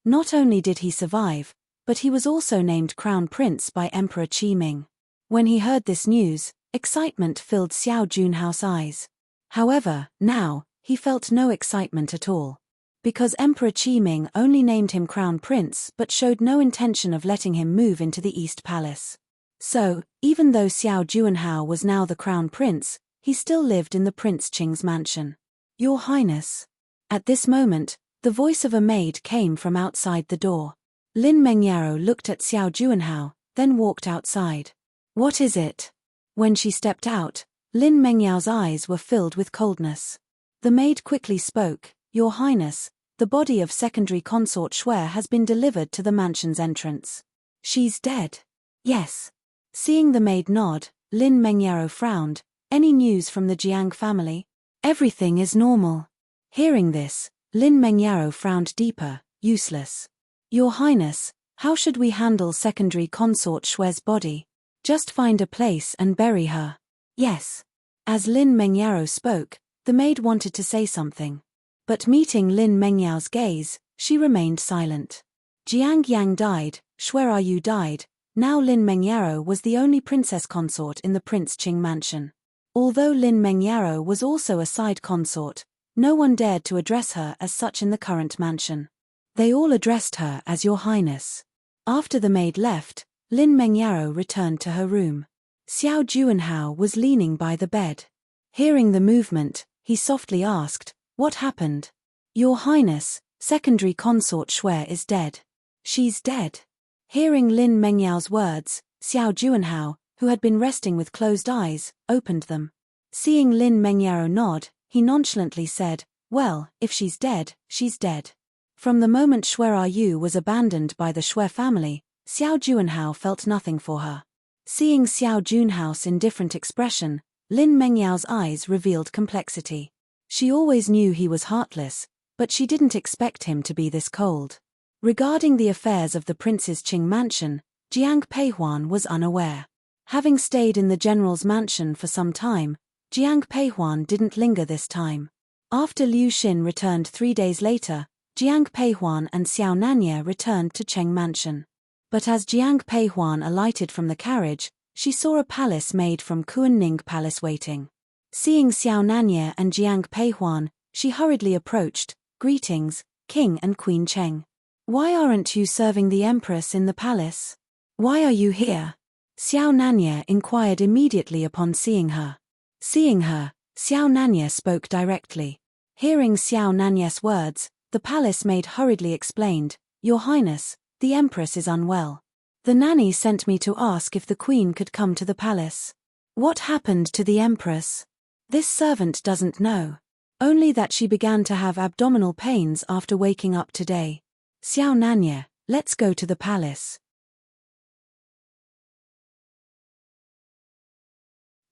S1: Not only did he survive, but he was also named Crown Prince by Emperor Qiming. When he heard this news, excitement filled Xiao Juanhao's eyes. However, now, he felt no excitement at all. Because Emperor Qiming only named him Crown Prince but showed no intention of letting him move into the East Palace. So, even though Xiao Juanhao was now the Crown Prince, he still lived in the Prince Qing's mansion. Your Highness. At this moment, the voice of a maid came from outside the door. Lin Mengyaro looked at Xiao Juanhao, then walked outside. What is it? When she stepped out, Lin Mengyao's eyes were filled with coldness. The maid quickly spoke, Your Highness, the body of secondary consort Shui has been delivered to the mansion's entrance. She's dead. Yes. Seeing the maid nod, Lin Mengyaro frowned. Any news from the Jiang family? Everything is normal. Hearing this, Lin Mengyaro frowned deeper. Useless. Your Highness, how should we handle secondary consort Shui's body? Just find a place and bury her. Yes. As Lin Mengyaro spoke, the maid wanted to say something. But meeting Lin Mengyao's gaze, she remained silent. Jiang Yang died, Shueru died, Now Lin Mengyaro was the only princess consort in the Prince Qing mansion. Although Lin Mengyaro was also a side consort, no one dared to address her as such in the current mansion. They all addressed her as Your Highness. After the maid left, Lin Mengyaro returned to her room. Xiao Juanhao was leaning by the bed. Hearing the movement, he softly asked, "What happened?" "Your Highness, secondary consort Shui is dead." "She's dead?" Hearing Lin Mengyao's words, Xiao Juanhao, who had been resting with closed eyes, opened them. Seeing Lin Mengyao nod, he nonchalantly said, "Well, if she's dead, she's dead." From the moment Shui Yu was abandoned by the Shui family, Xiao Juanhao felt nothing for her. Seeing Xiao Junhao's indifferent expression, Lin Mengyao's eyes revealed complexity. She always knew he was heartless, but she didn't expect him to be this cold. Regarding the affairs of the Prince's Qing mansion, Jiang Peihuan was unaware. Having stayed in the general's mansion for some time, Jiang Peihuan didn't linger this time. After Liu Xin returned 3 days later, Jiang Peihuan and Xiao Nanye returned to Cheng mansion. But as Jiang Peihuan alighted from the carriage, she saw a palace made from Kuan-Ning Palace waiting. Seeing Xiao Nanye and Jiang Peihuan, she hurriedly approached. "Greetings, King and Queen Cheng. Why aren't you serving the Empress in the palace? Why are you here?" Xiao Nanye inquired immediately upon seeing her. Seeing her, Xiao Nanye spoke directly. Hearing Xiao Nanye's words, the palace maid hurriedly explained, "Your Highness, the Empress is unwell. The nanny sent me to ask if the Queen could come to the palace." "What happened to the Empress?" "This servant doesn't know. Only that she began to have abdominal pains after waking up today." "Xiao Nanye, let's go to the palace."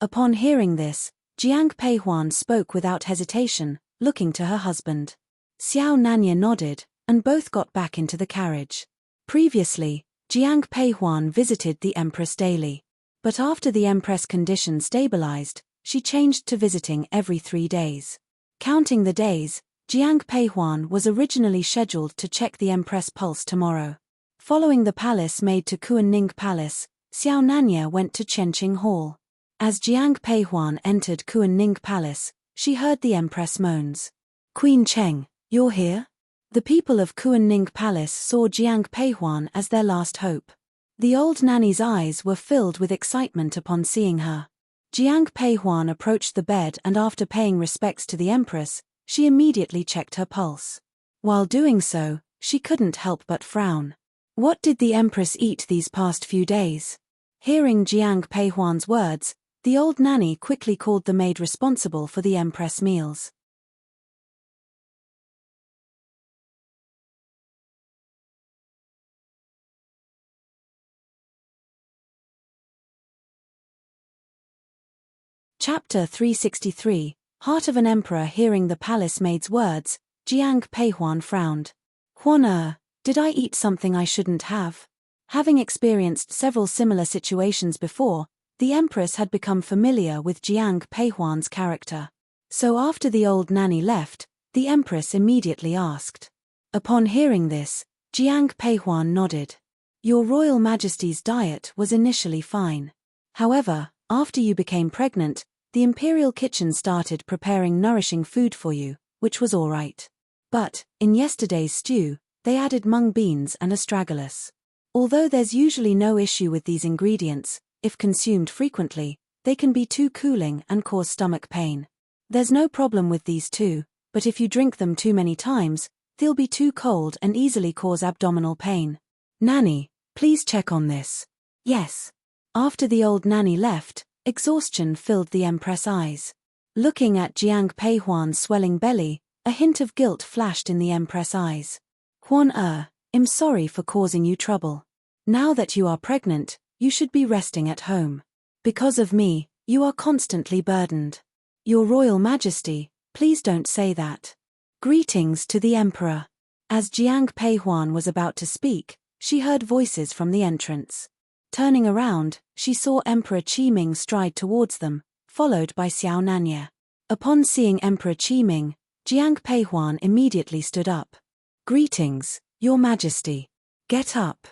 S1: Upon hearing this, Jiang Peihuan spoke without hesitation, looking to her husband. Xiao Nanye nodded, and both got back into the carriage. Previously, Jiang Peihuan visited the Empress daily. But after the Empress' condition stabilized, she changed to visiting every 3 days. Counting the days, Jiang Peihuan was originally scheduled to check the Empress' pulse tomorrow. Following the palace maid to Kuan-Ning Palace, Xiao Nanye went to Chenqing Hall. As Jiang Peihuan entered Kuan-Ning Palace, she heard the Empress moans. "Queen Cheng, you're here?" The people of Kuan-Ning Palace saw Jiang Peihuan as their last hope. The old nanny's eyes were filled with excitement upon seeing her. Jiang Peihuan approached the bed and after paying respects to the Empress, she immediately checked her pulse. While doing so, she couldn't help but frown. What did the Empress eat these past few days? Hearing Jiang Peihuan's words, the old nanny quickly called the maid responsible for the Empress meals. Chapter 363, Heart of an Emperor. Hearing the palace maid's words, Jiang Peihuan frowned. "Huan did I eat something I shouldn't have?" Having experienced several similar situations before, the Empress had become familiar with Jiang Peihuan's character. So after the old nanny left, the Empress immediately asked. Upon hearing this, Jiang Peihuan nodded. "Your Royal Majesty's diet was initially fine. However, after you became pregnant, the Imperial Kitchen started preparing nourishing food for you, which was alright. But, in yesterday's stew, they added mung beans and astragalus. Although there's usually no issue with these ingredients, if consumed frequently, they can be too cooling and cause stomach pain. There's no problem with these too, but if you drink them too many times, they'll be too cold and easily cause abdominal pain. Nanny, please check on this." "Yes." After the old nanny left, exhaustion filled the Empress' eyes. Looking at Jiang Peihuan's swelling belly, a hint of guilt flashed in the Empress' eyes. "Huan I'm sorry for causing you trouble. Now that you are pregnant, you should be resting at home. Because of me, you are constantly burdened. Your Royal Majesty, please don't say that. Greetings to the Emperor." As Jiang Peihuan was about to speak, she heard voices from the entrance. Turning around, she saw Emperor Qiming stride towards them, followed by Xiao Nanye. Upon seeing Emperor Qiming, Jiang Peihuan immediately stood up. "Greetings, Your Majesty. Get up."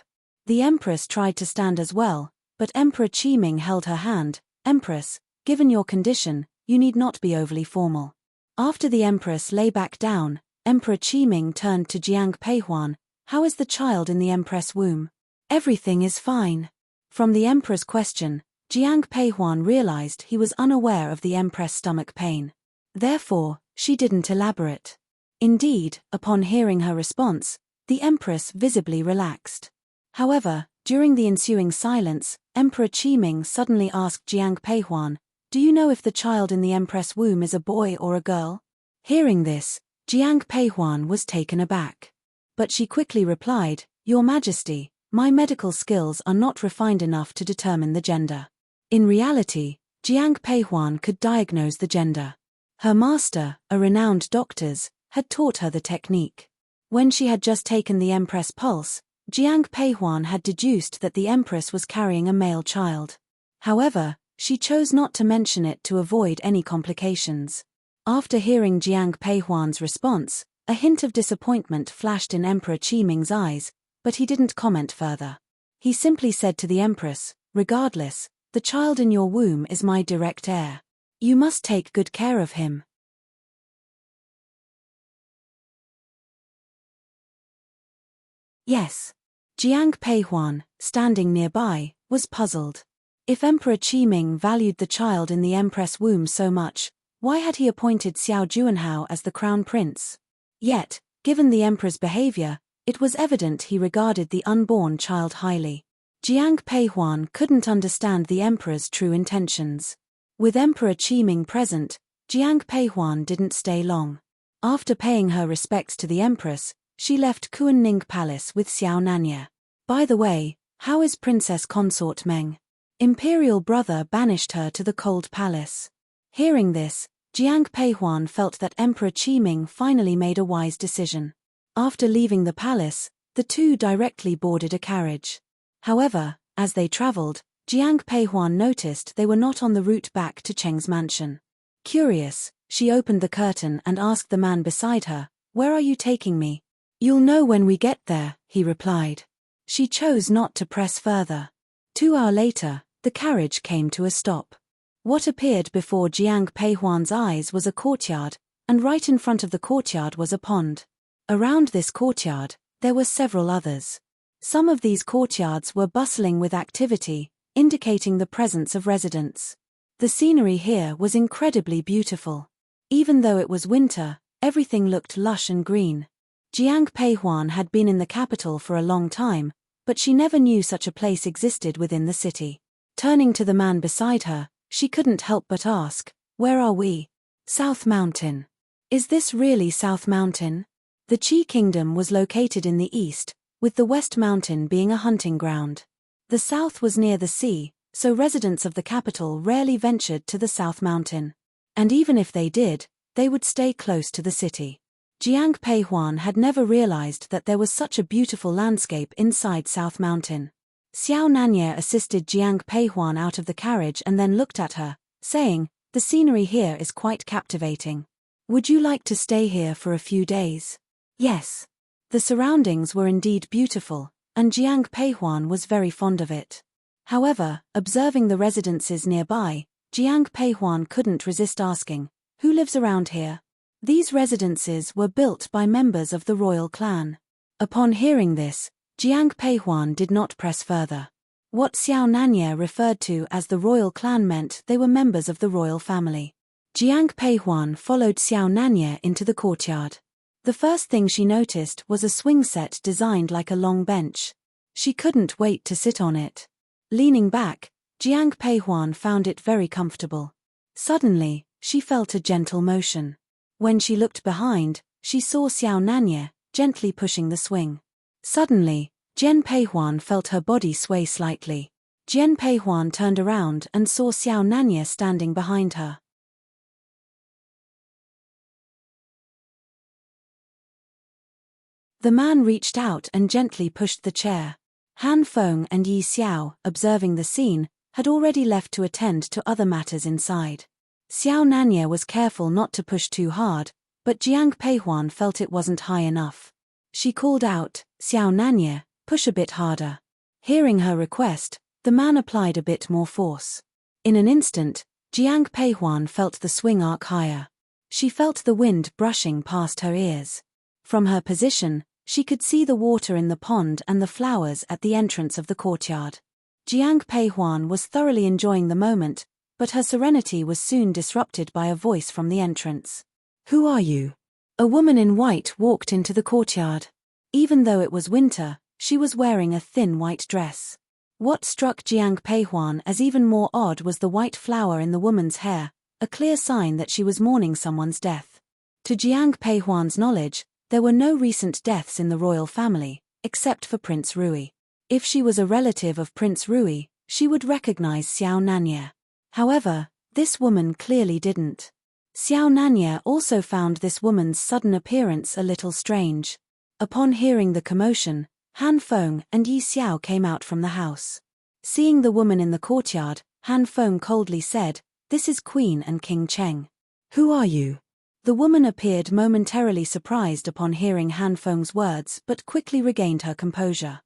S1: The Empress tried to stand as well, but Emperor Qiming held her hand. Empress, given your condition, you need not be overly formal. After the Empress lay back down, Emperor Qiming turned to Jiang Peihuan. How is the child in the Empress womb? Everything is fine. From the Emperor's question, Jiang Peihuan realized he was unaware of the Empress' stomach pain. Therefore, she didn't elaborate. Indeed, upon hearing her response, the Empress visibly relaxed. However, during the ensuing silence, Emperor Qiming suddenly asked Jiang Peihuan, "Do you know if the child in the Empress' womb is a boy or a girl?" Hearing this, Jiang Peihuan was taken aback. But she quickly replied, "Your Majesty, my medical skills are not refined enough to determine the gender." In reality, Jiang Peihuan could diagnose the gender. Her master, a renowned doctor, had taught her the technique. When she had just taken the Empress' pulse, Jiang Peihuan had deduced that the Empress was carrying a male child. However, she chose not to mention it to avoid any complications. After hearing Jiang Peihuan's response, a hint of disappointment flashed in Emperor Qiming's eyes, but he didn't comment further. He simply said to the Empress, "Regardless, the child in your womb is my direct heir. You must take good care of him." Yes. Jiang Peihuan, standing nearby, was puzzled. If Emperor Qiming valued the child in the Empress' womb so much, why had he appointed Xiao Juanhao as the crown prince? Yet, given the Emperor's behavior, it was evident he regarded the unborn child highly. Jiang Peihuan couldn't understand the Emperor's true intentions. With Emperor Qiming present, Jiang Peihuan didn't stay long. After paying her respects to the Empress, she left Kuanning Palace with Xiao Nanya. By the way, how is Princess Consort Meng? Imperial brother banished her to the cold palace. Hearing this, Jiang Peihuan felt that Emperor Qiming finally made a wise decision. After leaving the palace, the two directly boarded a carriage. However, as they traveled, Jiang Peihuan noticed they were not on the route back to Cheng's mansion. Curious, she opened the curtain and asked the man beside her, "Where are you taking me?" "You'll know when we get there," he replied. She chose not to press further. 2 hours later, the carriage came to a stop. What appeared before Jiang Peihuan's eyes was a courtyard, and right in front of the courtyard was a pond. Around this courtyard, there were several others. Some of these courtyards were bustling with activity, indicating the presence of residents. The scenery here was incredibly beautiful. Even though it was winter, everything looked lush and green. Jiang Peihuan had been in the capital for a long time, but she never knew such a place existed within the city. Turning to the man beside her, she couldn't help but ask, "Where are we?" "South Mountain." "Is this really South Mountain?" The Qi Kingdom was located in the east, with the West Mountain being a hunting ground. The south was near the sea, so residents of the capital rarely ventured to the South Mountain. And even if they did, they would stay close to the city. Jiang Peihuan had never realized that there was such a beautiful landscape inside South Mountain. Xiao Nanya assisted Jiang Peihuan out of the carriage and then looked at her, saying, "The scenery here is quite captivating. Would you like to stay here for a few days?" Yes. The surroundings were indeed beautiful, and Jiang Peihuan was very fond of it. However, observing the residences nearby, Jiang Peihuan couldn't resist asking, "Who lives around here?" These residences were built by members of the royal clan. Upon hearing this, Jiang Peihuan did not press further. What Xiao Nanya referred to as the royal clan meant they were members of the royal family. Jiang Peihuan followed Xiao Nanya into the courtyard. The first thing she noticed was a swing set designed like a long bench. She couldn't wait to sit on it. Leaning back, Jiang Peihuan found it very comfortable. Suddenly, she felt a gentle motion. When she looked behind, she saw Xiao Nanya, gently pushing the swing. Suddenly, Jian Peihuan felt her body sway slightly. Jian Peihuan turned around and saw Xiao Nanya standing behind her. The man reached out and gently pushed the chair. Han Feng and Yi Xiao, observing the scene, had already left to attend to other matters inside. Xiao Nanya was careful not to push too hard, but Jiang Peihuan felt it wasn't high enough. She called out, "Xiao Nanya, push a bit harder." Hearing her request, the man applied a bit more force. In an instant, Jiang Peihuan felt the swing arc higher. She felt the wind brushing past her ears. From her position, she could see the water in the pond and the flowers at the entrance of the courtyard. Jiang Peihuan was thoroughly enjoying the moment, but her serenity was soon disrupted by a voice from the entrance. "Who are you?" A woman in white walked into the courtyard. Even though it was winter, she was wearing a thin white dress. What struck Jiang Peihuan as even more odd was the white flower in the woman's hair, a clear sign that she was mourning someone's death. To Jiang Peihuan's knowledge, there were no recent deaths in the royal family, except for Prince Rui. If she was a relative of Prince Rui, she would recognize Xiao Nanye. However, this woman clearly didn't. Xiao Nanye also found this woman's sudden appearance a little strange. Upon hearing the commotion, Han Feng and Yi Xiao came out from the house. Seeing the woman in the courtyard, Han Feng coldly said, "This is Queen and King Cheng. Who are you?" The woman appeared momentarily surprised upon hearing Han Feng's words but quickly regained her composure.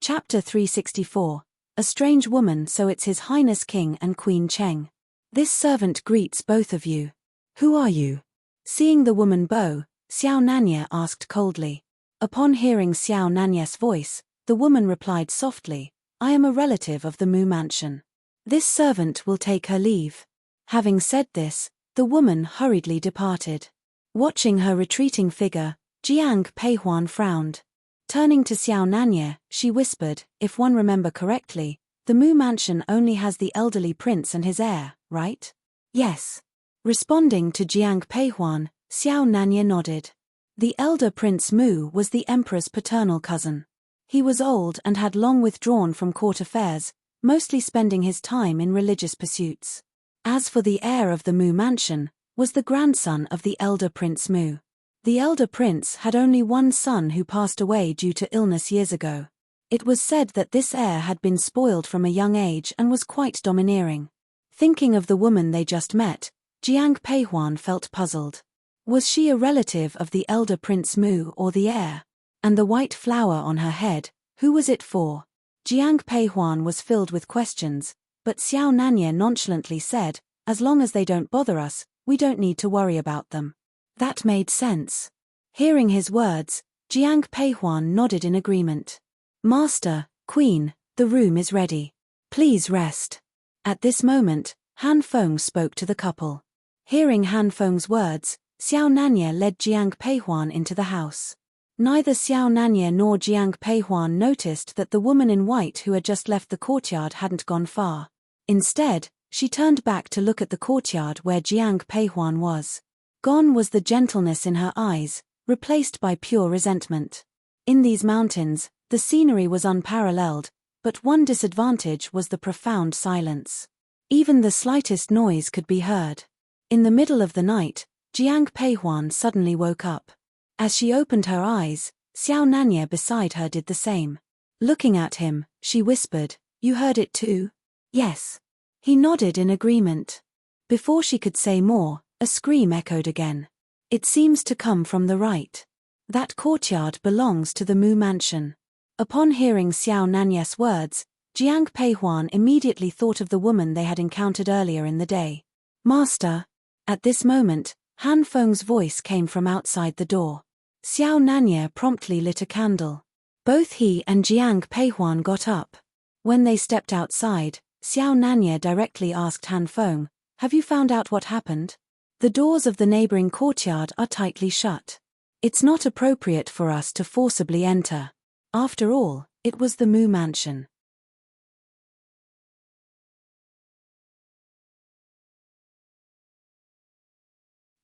S1: Chapter 364. A strange woman, so it's His Highness King and Queen Cheng. This servant greets both of you. Who are you? Seeing the woman bow, Xiao Nanye asked coldly. Upon hearing Xiao Nanye's voice, the woman replied softly, "I am a relative of the Mu Mansion. This servant will take her leave." Having said this, the woman hurriedly departed. Watching her retreating figure, Jiang Peihuan frowned. Turning to Xiao Nanye, she whispered, "If one remember correctly, the Mu Mansion only has the elderly prince and his heir, right?" "Yes." Responding to Jiang Peihuan, Xiao Nanye nodded. The elder Prince Mu was the emperor's paternal cousin. He was old and had long withdrawn from court affairs, mostly spending his time in religious pursuits. As for the heir of the Mu Mansion, was the grandson of the elder Prince Mu. The elder prince had only one son who passed away due to illness years ago. It was said that this heir had been spoiled from a young age and was quite domineering. Thinking of the woman they just met, Jiang Peihuan felt puzzled. Was she a relative of the elder Prince Mu or the heir? And the white flower on her head, who was it for? Jiang Peihuan was filled with questions, but Xiao Nanye nonchalantly said, "As long as they don't bother us, we don't need to worry about them." That made sense. Hearing his words, Jiang Peihuan nodded in agreement. "Master, Queen, the room is ready. Please rest." At this moment, Han Feng spoke to the couple. Hearing Han Feng's words, Xiao Nanye led Jiang Peihuan into the house. Neither Xiao Nanye nor Jiang Peihuan noticed that the woman in white who had just left the courtyard hadn't gone far. Instead, she turned back to look at the courtyard where Jiang Peihuan was. Gone was the gentleness in her eyes, replaced by pure resentment. In these mountains, the scenery was unparalleled, but one disadvantage was the profound silence. Even the slightest noise could be heard. In the middle of the night, Jiang Peihuan suddenly woke up. As she opened her eyes, Xiao Nanye beside her did the same. Looking at him, she whispered, "You heard it too?" "Yes." He nodded in agreement. Before she could say more, a scream echoed again. It seems to come from the right. That courtyard belongs to the Mu Mansion. Upon hearing Xiao Nanye's words, Jiang Peihuan immediately thought of the woman they had encountered earlier in the day. "Master." At this moment, Han Feng's voice came from outside the door. Xiao Nanye promptly lit a candle. Both he and Jiang Peihuan got up. When they stepped outside, Xiao Nanye directly asked Han Feng, "Have you found out what happened? The doors of the neighboring courtyard are tightly shut. It's not appropriate for us to forcibly enter. After all, it was the Mu Mansion."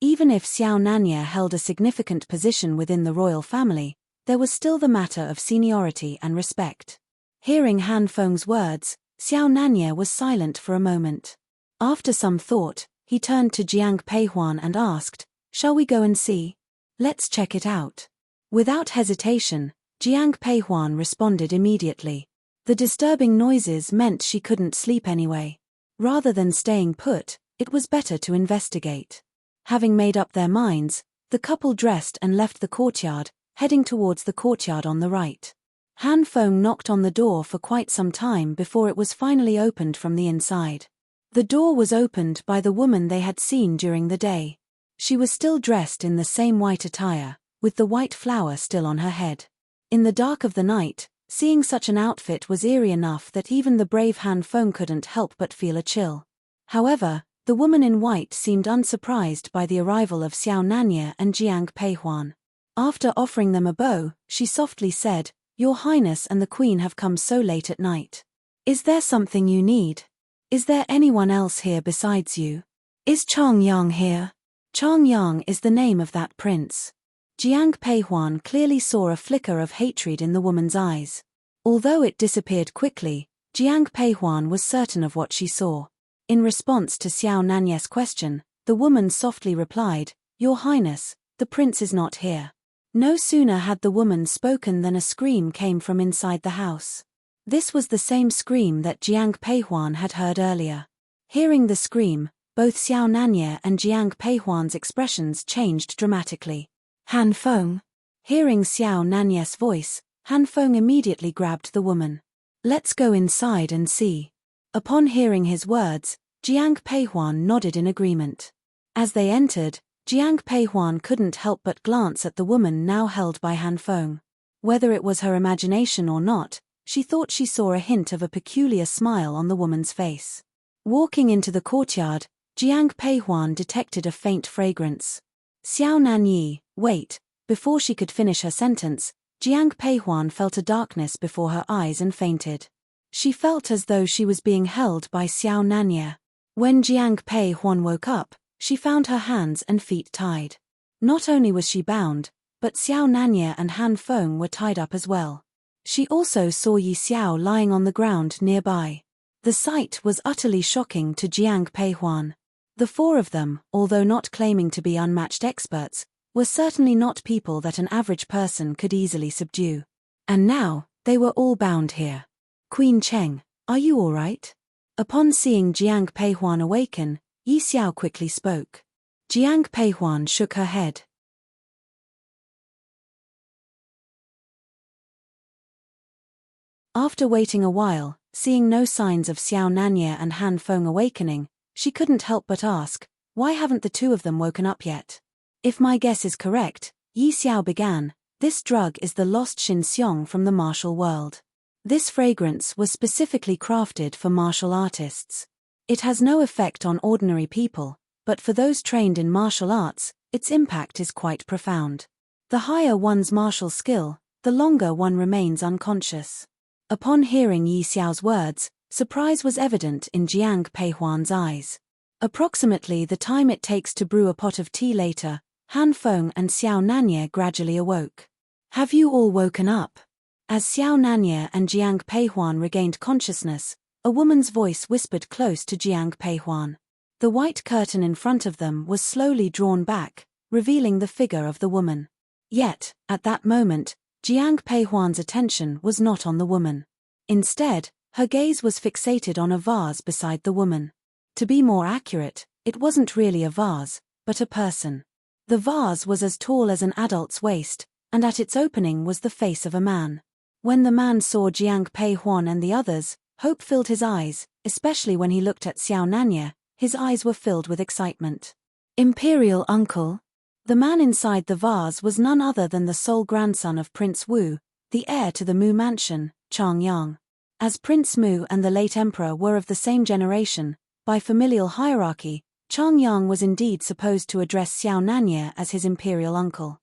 S1: Even if Xiao Nanye held a significant position within the royal family, there was still the matter of seniority and respect. Hearing Han Feng's words, Xiao Nanye was silent for a moment. After some thought, he turned to Jiang Peihuan and asked, "Shall we go and see? Let's check it out." Without hesitation, Jiang Peihuan responded immediately. The disturbing noises meant she couldn't sleep anyway. Rather than staying put, it was better to investigate. Having made up their minds, the couple dressed and left the courtyard, heading towards the courtyard on the right. Han Feng knocked on the door for quite some time before it was finally opened from the inside. The door was opened by the woman they had seen during the day. She was still dressed in the same white attire, with the white flower still on her head. In the dark of the night, seeing such an outfit was eerie enough that even the brave Han Feng couldn't help but feel a chill. However, the woman in white seemed unsurprised by the arrival of Xiao Nanye and Jiang Peihuan. After offering them a bow, she softly said, "Your Highness and the Queen have come so late at night. Is there something you need? Is there anyone else here besides you? Is Chang Yang here?" Chang Yang is the name of that prince. Jiang Peihuan clearly saw a flicker of hatred in the woman's eyes. Although it disappeared quickly, Jiang Peihuan was certain of what she saw. In response to Xiao Nanye's question, the woman softly replied, "Your Highness, the prince is not here." No sooner had the woman spoken than a scream came from inside the house. This was the same scream that Jiang Peihuan had heard earlier. Hearing the scream, both Xiao Nanye and Jiang Peihuan's expressions changed dramatically. Han Feng. Hearing Xiao Nanye's voice, Han Feng immediately grabbed the woman. "Let's go inside and see." Upon hearing his words, Jiang Peihuan nodded in agreement. As they entered, Jiang Peihuan couldn't help but glance at the woman now held by Han Feng. Whether it was her imagination or not, she thought she saw a hint of a peculiar smile on the woman's face. Walking into the courtyard, Jiang Peihuan detected a faint fragrance. Xiao Nanyi, wait. Before she could finish her sentence, Jiang Peihuan felt a darkness before her eyes and fainted. She felt as though she was being held by Xiao Nanye. When Jiang Peihuan woke up, she found her hands and feet tied. Not only was she bound, but Xiao Nanye and Han Feng were tied up as well. She also saw Yi Xiao lying on the ground nearby. The sight was utterly shocking to Jiang Peihuan. The four of them, although not claiming to be unmatched experts, were certainly not people that an average person could easily subdue. And now, they were all bound here. "Queen Cheng, are you all right?" Upon seeing Jiang Peihuan awaken, Yi Xiao quickly spoke. Jiang Peihuan shook her head. After waiting a while, seeing no signs of Xiao Nanye and Han Feng awakening, she couldn't help but ask, "Why haven't the two of them woken up yet?" "If my guess is correct," Yi Xiao began, "this drug is the lost Xinxiong from the martial world. This fragrance was specifically crafted for martial artists. It has no effect on ordinary people, but for those trained in martial arts, its impact is quite profound. The higher one's martial skill, the longer one remains unconscious." Upon hearing Yi Xiao's words, surprise was evident in Jiang Peihuan's eyes. Approximately the time it takes to brew a pot of tea later, Han Feng and Xiao Nanye gradually awoke. "Have you all woken up?" As Xiao Nanye and Jiang Peihuan regained consciousness, a woman's voice whispered close to Jiang Peihuan. The white curtain in front of them was slowly drawn back, revealing the figure of the woman. Yet, at that moment, Jiang Peihuan's attention was not on the woman. Instead, her gaze was fixated on a vase beside the woman. To be more accurate, it wasn't really a vase, but a person. The vase was as tall as an adult's waist, and at its opening was the face of a man. When the man saw Jiang Peihuan and the others, hope filled his eyes, especially when he looked at Xiao Nanye. His eyes were filled with excitement. "Imperial uncle?" The man inside the vase was none other than the sole grandson of Prince Wu, the heir to the Mu mansion, Chang Yang. As Prince Mu and the late emperor were of the same generation, by familial hierarchy, Chang Yang was indeed supposed to address Xiao Nanye as his imperial uncle.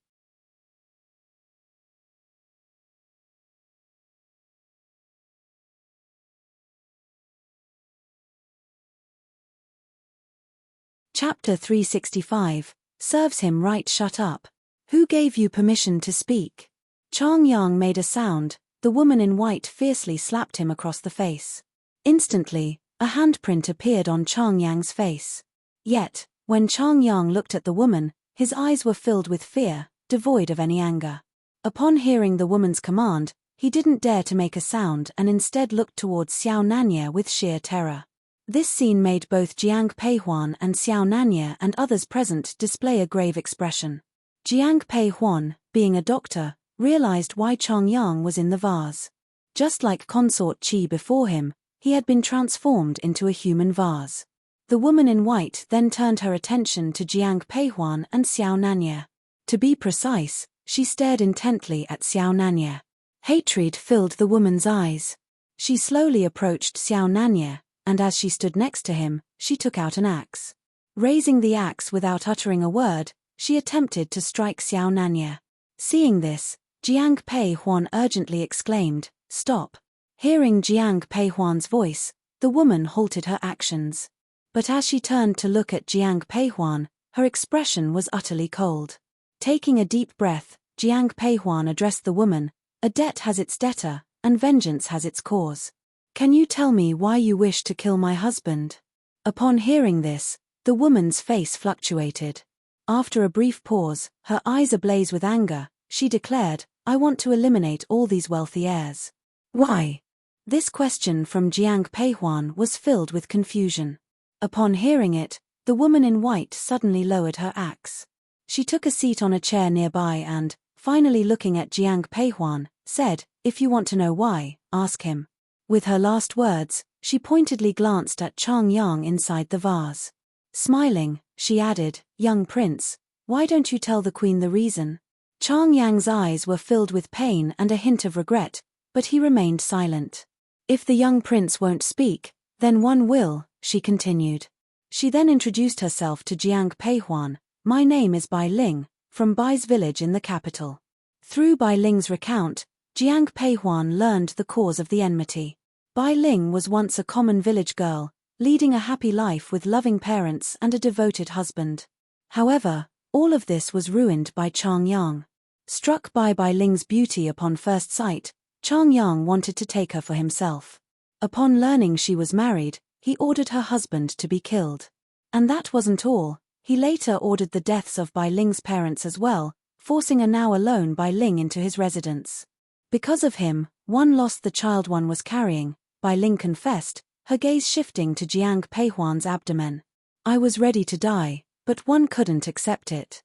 S1: Chapter 365, Serves him right. Shut up. Who gave you permission to speak? Chang Yang made a sound. The woman in white fiercely slapped him across the face. Instantly, a handprint appeared on Chang Yang's face. Yet, when Chang Yang looked at the woman, his eyes were filled with fear, devoid of any anger. Upon hearing the woman's command, he didn't dare to make a sound and instead looked towards Xiao Nanye with sheer terror. This scene made both Jiang Peihuan and Xiao Nanya and others present display a grave expression. Jiang Peihuan, being a doctor, realized why Chongyang was in the vase. Just like consort Qi before him, he had been transformed into a human vase. The woman in white then turned her attention to Jiang Peihuan and Xiao Nanya. To be precise, she stared intently at Xiao Nanya. Hatred filled the woman's eyes. She slowly approached Xiao Nanya, and as she stood next to him, she took out an axe. Raising the axe without uttering a word, she attempted to strike Xiao Nanya. Seeing this, Jiang Peihuan urgently exclaimed, "Stop!" Hearing Jiang Peihuan's voice, the woman halted her actions. But as she turned to look at Jiang Peihuan, her expression was utterly cold. Taking a deep breath, Jiang Peihuan addressed the woman, "A debt has its debtor, and vengeance has its cause. Can you tell me why you wish to kill my husband?" Upon hearing this, the woman's face fluctuated. After a brief pause, her eyes ablaze with anger, she declared, "I want to eliminate all these wealthy heirs." "Why?" This question from Jiang Peihuan was filled with confusion. Upon hearing it, the woman in white suddenly lowered her axe. She took a seat on a chair nearby and, finally looking at Jiang Peihuan, said, "If you want to know why, ask him." With her last words, she pointedly glanced at Chongyang inside the vase. Smiling, she added, "Young prince, why don't you tell the queen the reason?" Chongyang's eyes were filled with pain and a hint of regret, but he remained silent. "If the young prince won't speak, then one will," she continued. She then introduced herself to Jiang Peihuan. "My name is Bai Ling, from Bai's village in the capital." Through Bai Ling's recount, Jiang Peihuan learned the cause of the enmity. Bai Ling was once a common village girl, leading a happy life with loving parents and a devoted husband. However, all of this was ruined by Chongyang. Struck by Bai Ling's beauty upon first sight, Chongyang wanted to take her for himself. Upon learning she was married, he ordered her husband to be killed. And that wasn't all, he later ordered the deaths of Bai Ling's parents as well, forcing a now alone Bai Ling into his residence. Because of him, one lost the child one was carrying, Bai Ling confessed, her gaze shifting to Jiang Peihuan's abdomen. "I was ready to die, but one couldn't accept it."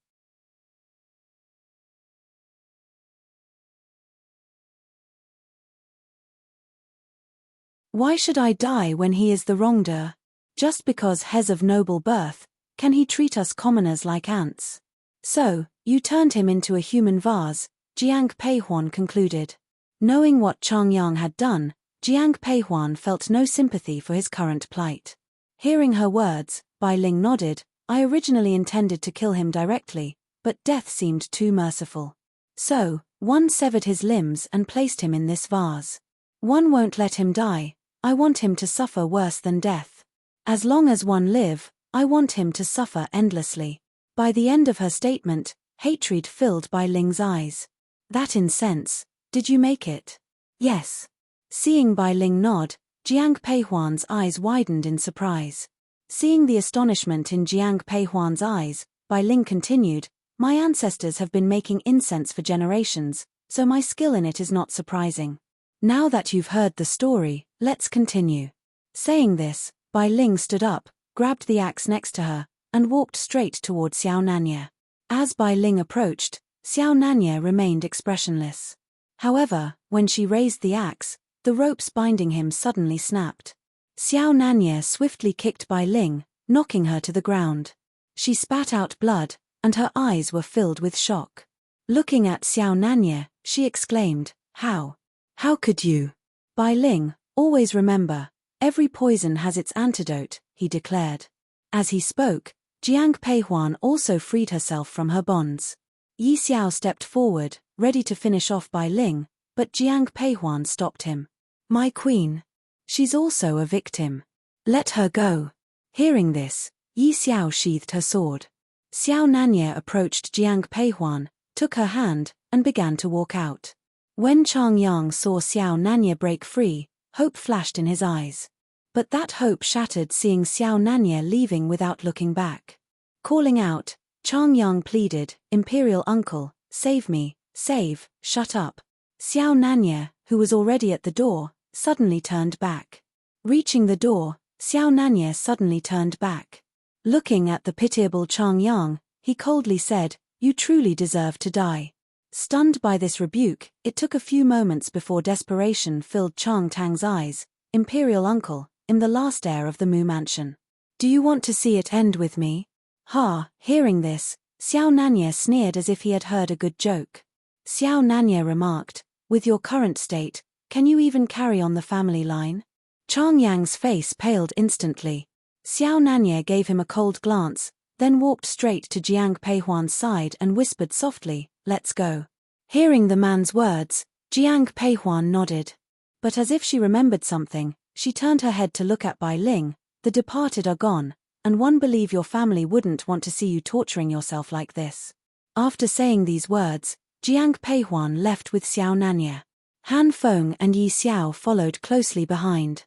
S1: Why should I die when he is the wrongdoer? Just because he's of noble birth, can he treat us commoners like ants? "So, you turned him into a human vase," Jiang Peihuan concluded. Knowing what Chongyang had done, Jiang Peihuan felt no sympathy for his current plight. Hearing her words, Bai Ling nodded, "I originally intended to kill him directly, but death seemed too merciful. So, one severed his limbs and placed him in this vase. One won't let him die, I want him to suffer worse than death. As long as one live, I want him to suffer endlessly." By the end of her statement, hatred filled Bai Ling's eyes. "That incense, did you make it?" "Yes." Seeing Bai Ling nod, Jiang Peihuan's eyes widened in surprise. Seeing the astonishment in Jiang Peihuan's eyes, Bai Ling continued, "My ancestors have been making incense for generations, so my skill in it is not surprising. Now that you've heard the story, let's continue." Saying this, Bai Ling stood up, grabbed the axe next to her, and walked straight toward Xiao Nanya. As Bai Ling approached, Xiao Nanya remained expressionless. However, when she raised the axe, the ropes binding him suddenly snapped. Xiao Nanya swiftly kicked Bai Ling, knocking her to the ground. She spat out blood, and her eyes were filled with shock. Looking at Xiao Nanya, she exclaimed, "How? How could you?" "Bai Ling, always remember, every poison has its antidote," he declared. As he spoke, Jiang Peihuan also freed herself from her bonds. Yi Xiao stepped forward, ready to finish off Bai Ling, but Jiang Peihuan stopped him. "My queen. She's also a victim. Let her go." Hearing this, Yi Xiao sheathed her sword. Xiao Nanya approached Jiang Peihuan, took her hand, and began to walk out. When Chongyang saw Xiao Nanya break free, hope flashed in his eyes. But that hope shattered seeing Xiao Nanya leaving without looking back. Calling out, Chongyang pleaded, "Imperial uncle, save me, save, shut up." Xiao Nanya, who was already at the door, suddenly turned back. Reaching the door, Xiao Nanye suddenly turned back. Looking at the pitiable Chang Yang, he coldly said, "You truly deserve to die." Stunned by this rebuke, it took a few moments before desperation filled Chang Tang's eyes. "Imperial uncle, in the last heir of the Mu Mansion. Do you want to see it end with me?" Ha! Hearing this, Xiao Nanye sneered as if he had heard a good joke. Xiao Nanye remarked, "With your current state, can you even carry on the family line?" Chang Yang's face paled instantly. Xiao Nanye gave him a cold glance, then walked straight to Jiang Peihuan's side and whispered softly, "Let's go." Hearing the man's words, Jiang Peihuan nodded. But as if she remembered something, she turned her head to look at Bai Ling. "The departed are gone, and one believe your family wouldn't want to see you torturing yourself like this." After saying these words, Jiang Peihuan left with Xiao Nanye. Han Feng and Yi Xiao followed closely behind.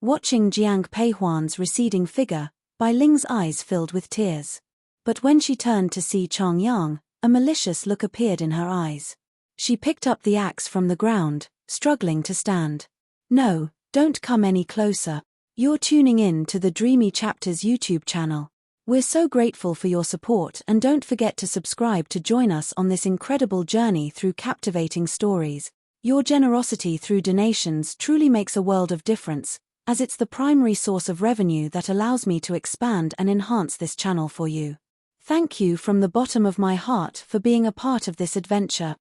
S1: Watching Jiang Peihuan's receding figure, Bai Ling's eyes filled with tears. But when she turned to see Chang Yang, a malicious look appeared in her eyes. She picked up the axe from the ground, struggling to stand. "No, don't come any closer. You're tuning in to the Dreamy Chapters YouTube channel. We're so grateful for your support, and don't forget to subscribe to join us on this incredible journey through captivating stories. Your generosity through donations truly makes a world of difference, as it's the primary source of revenue that allows me to expand and enhance this channel for you. Thank you from the bottom of my heart for being a part of this adventure.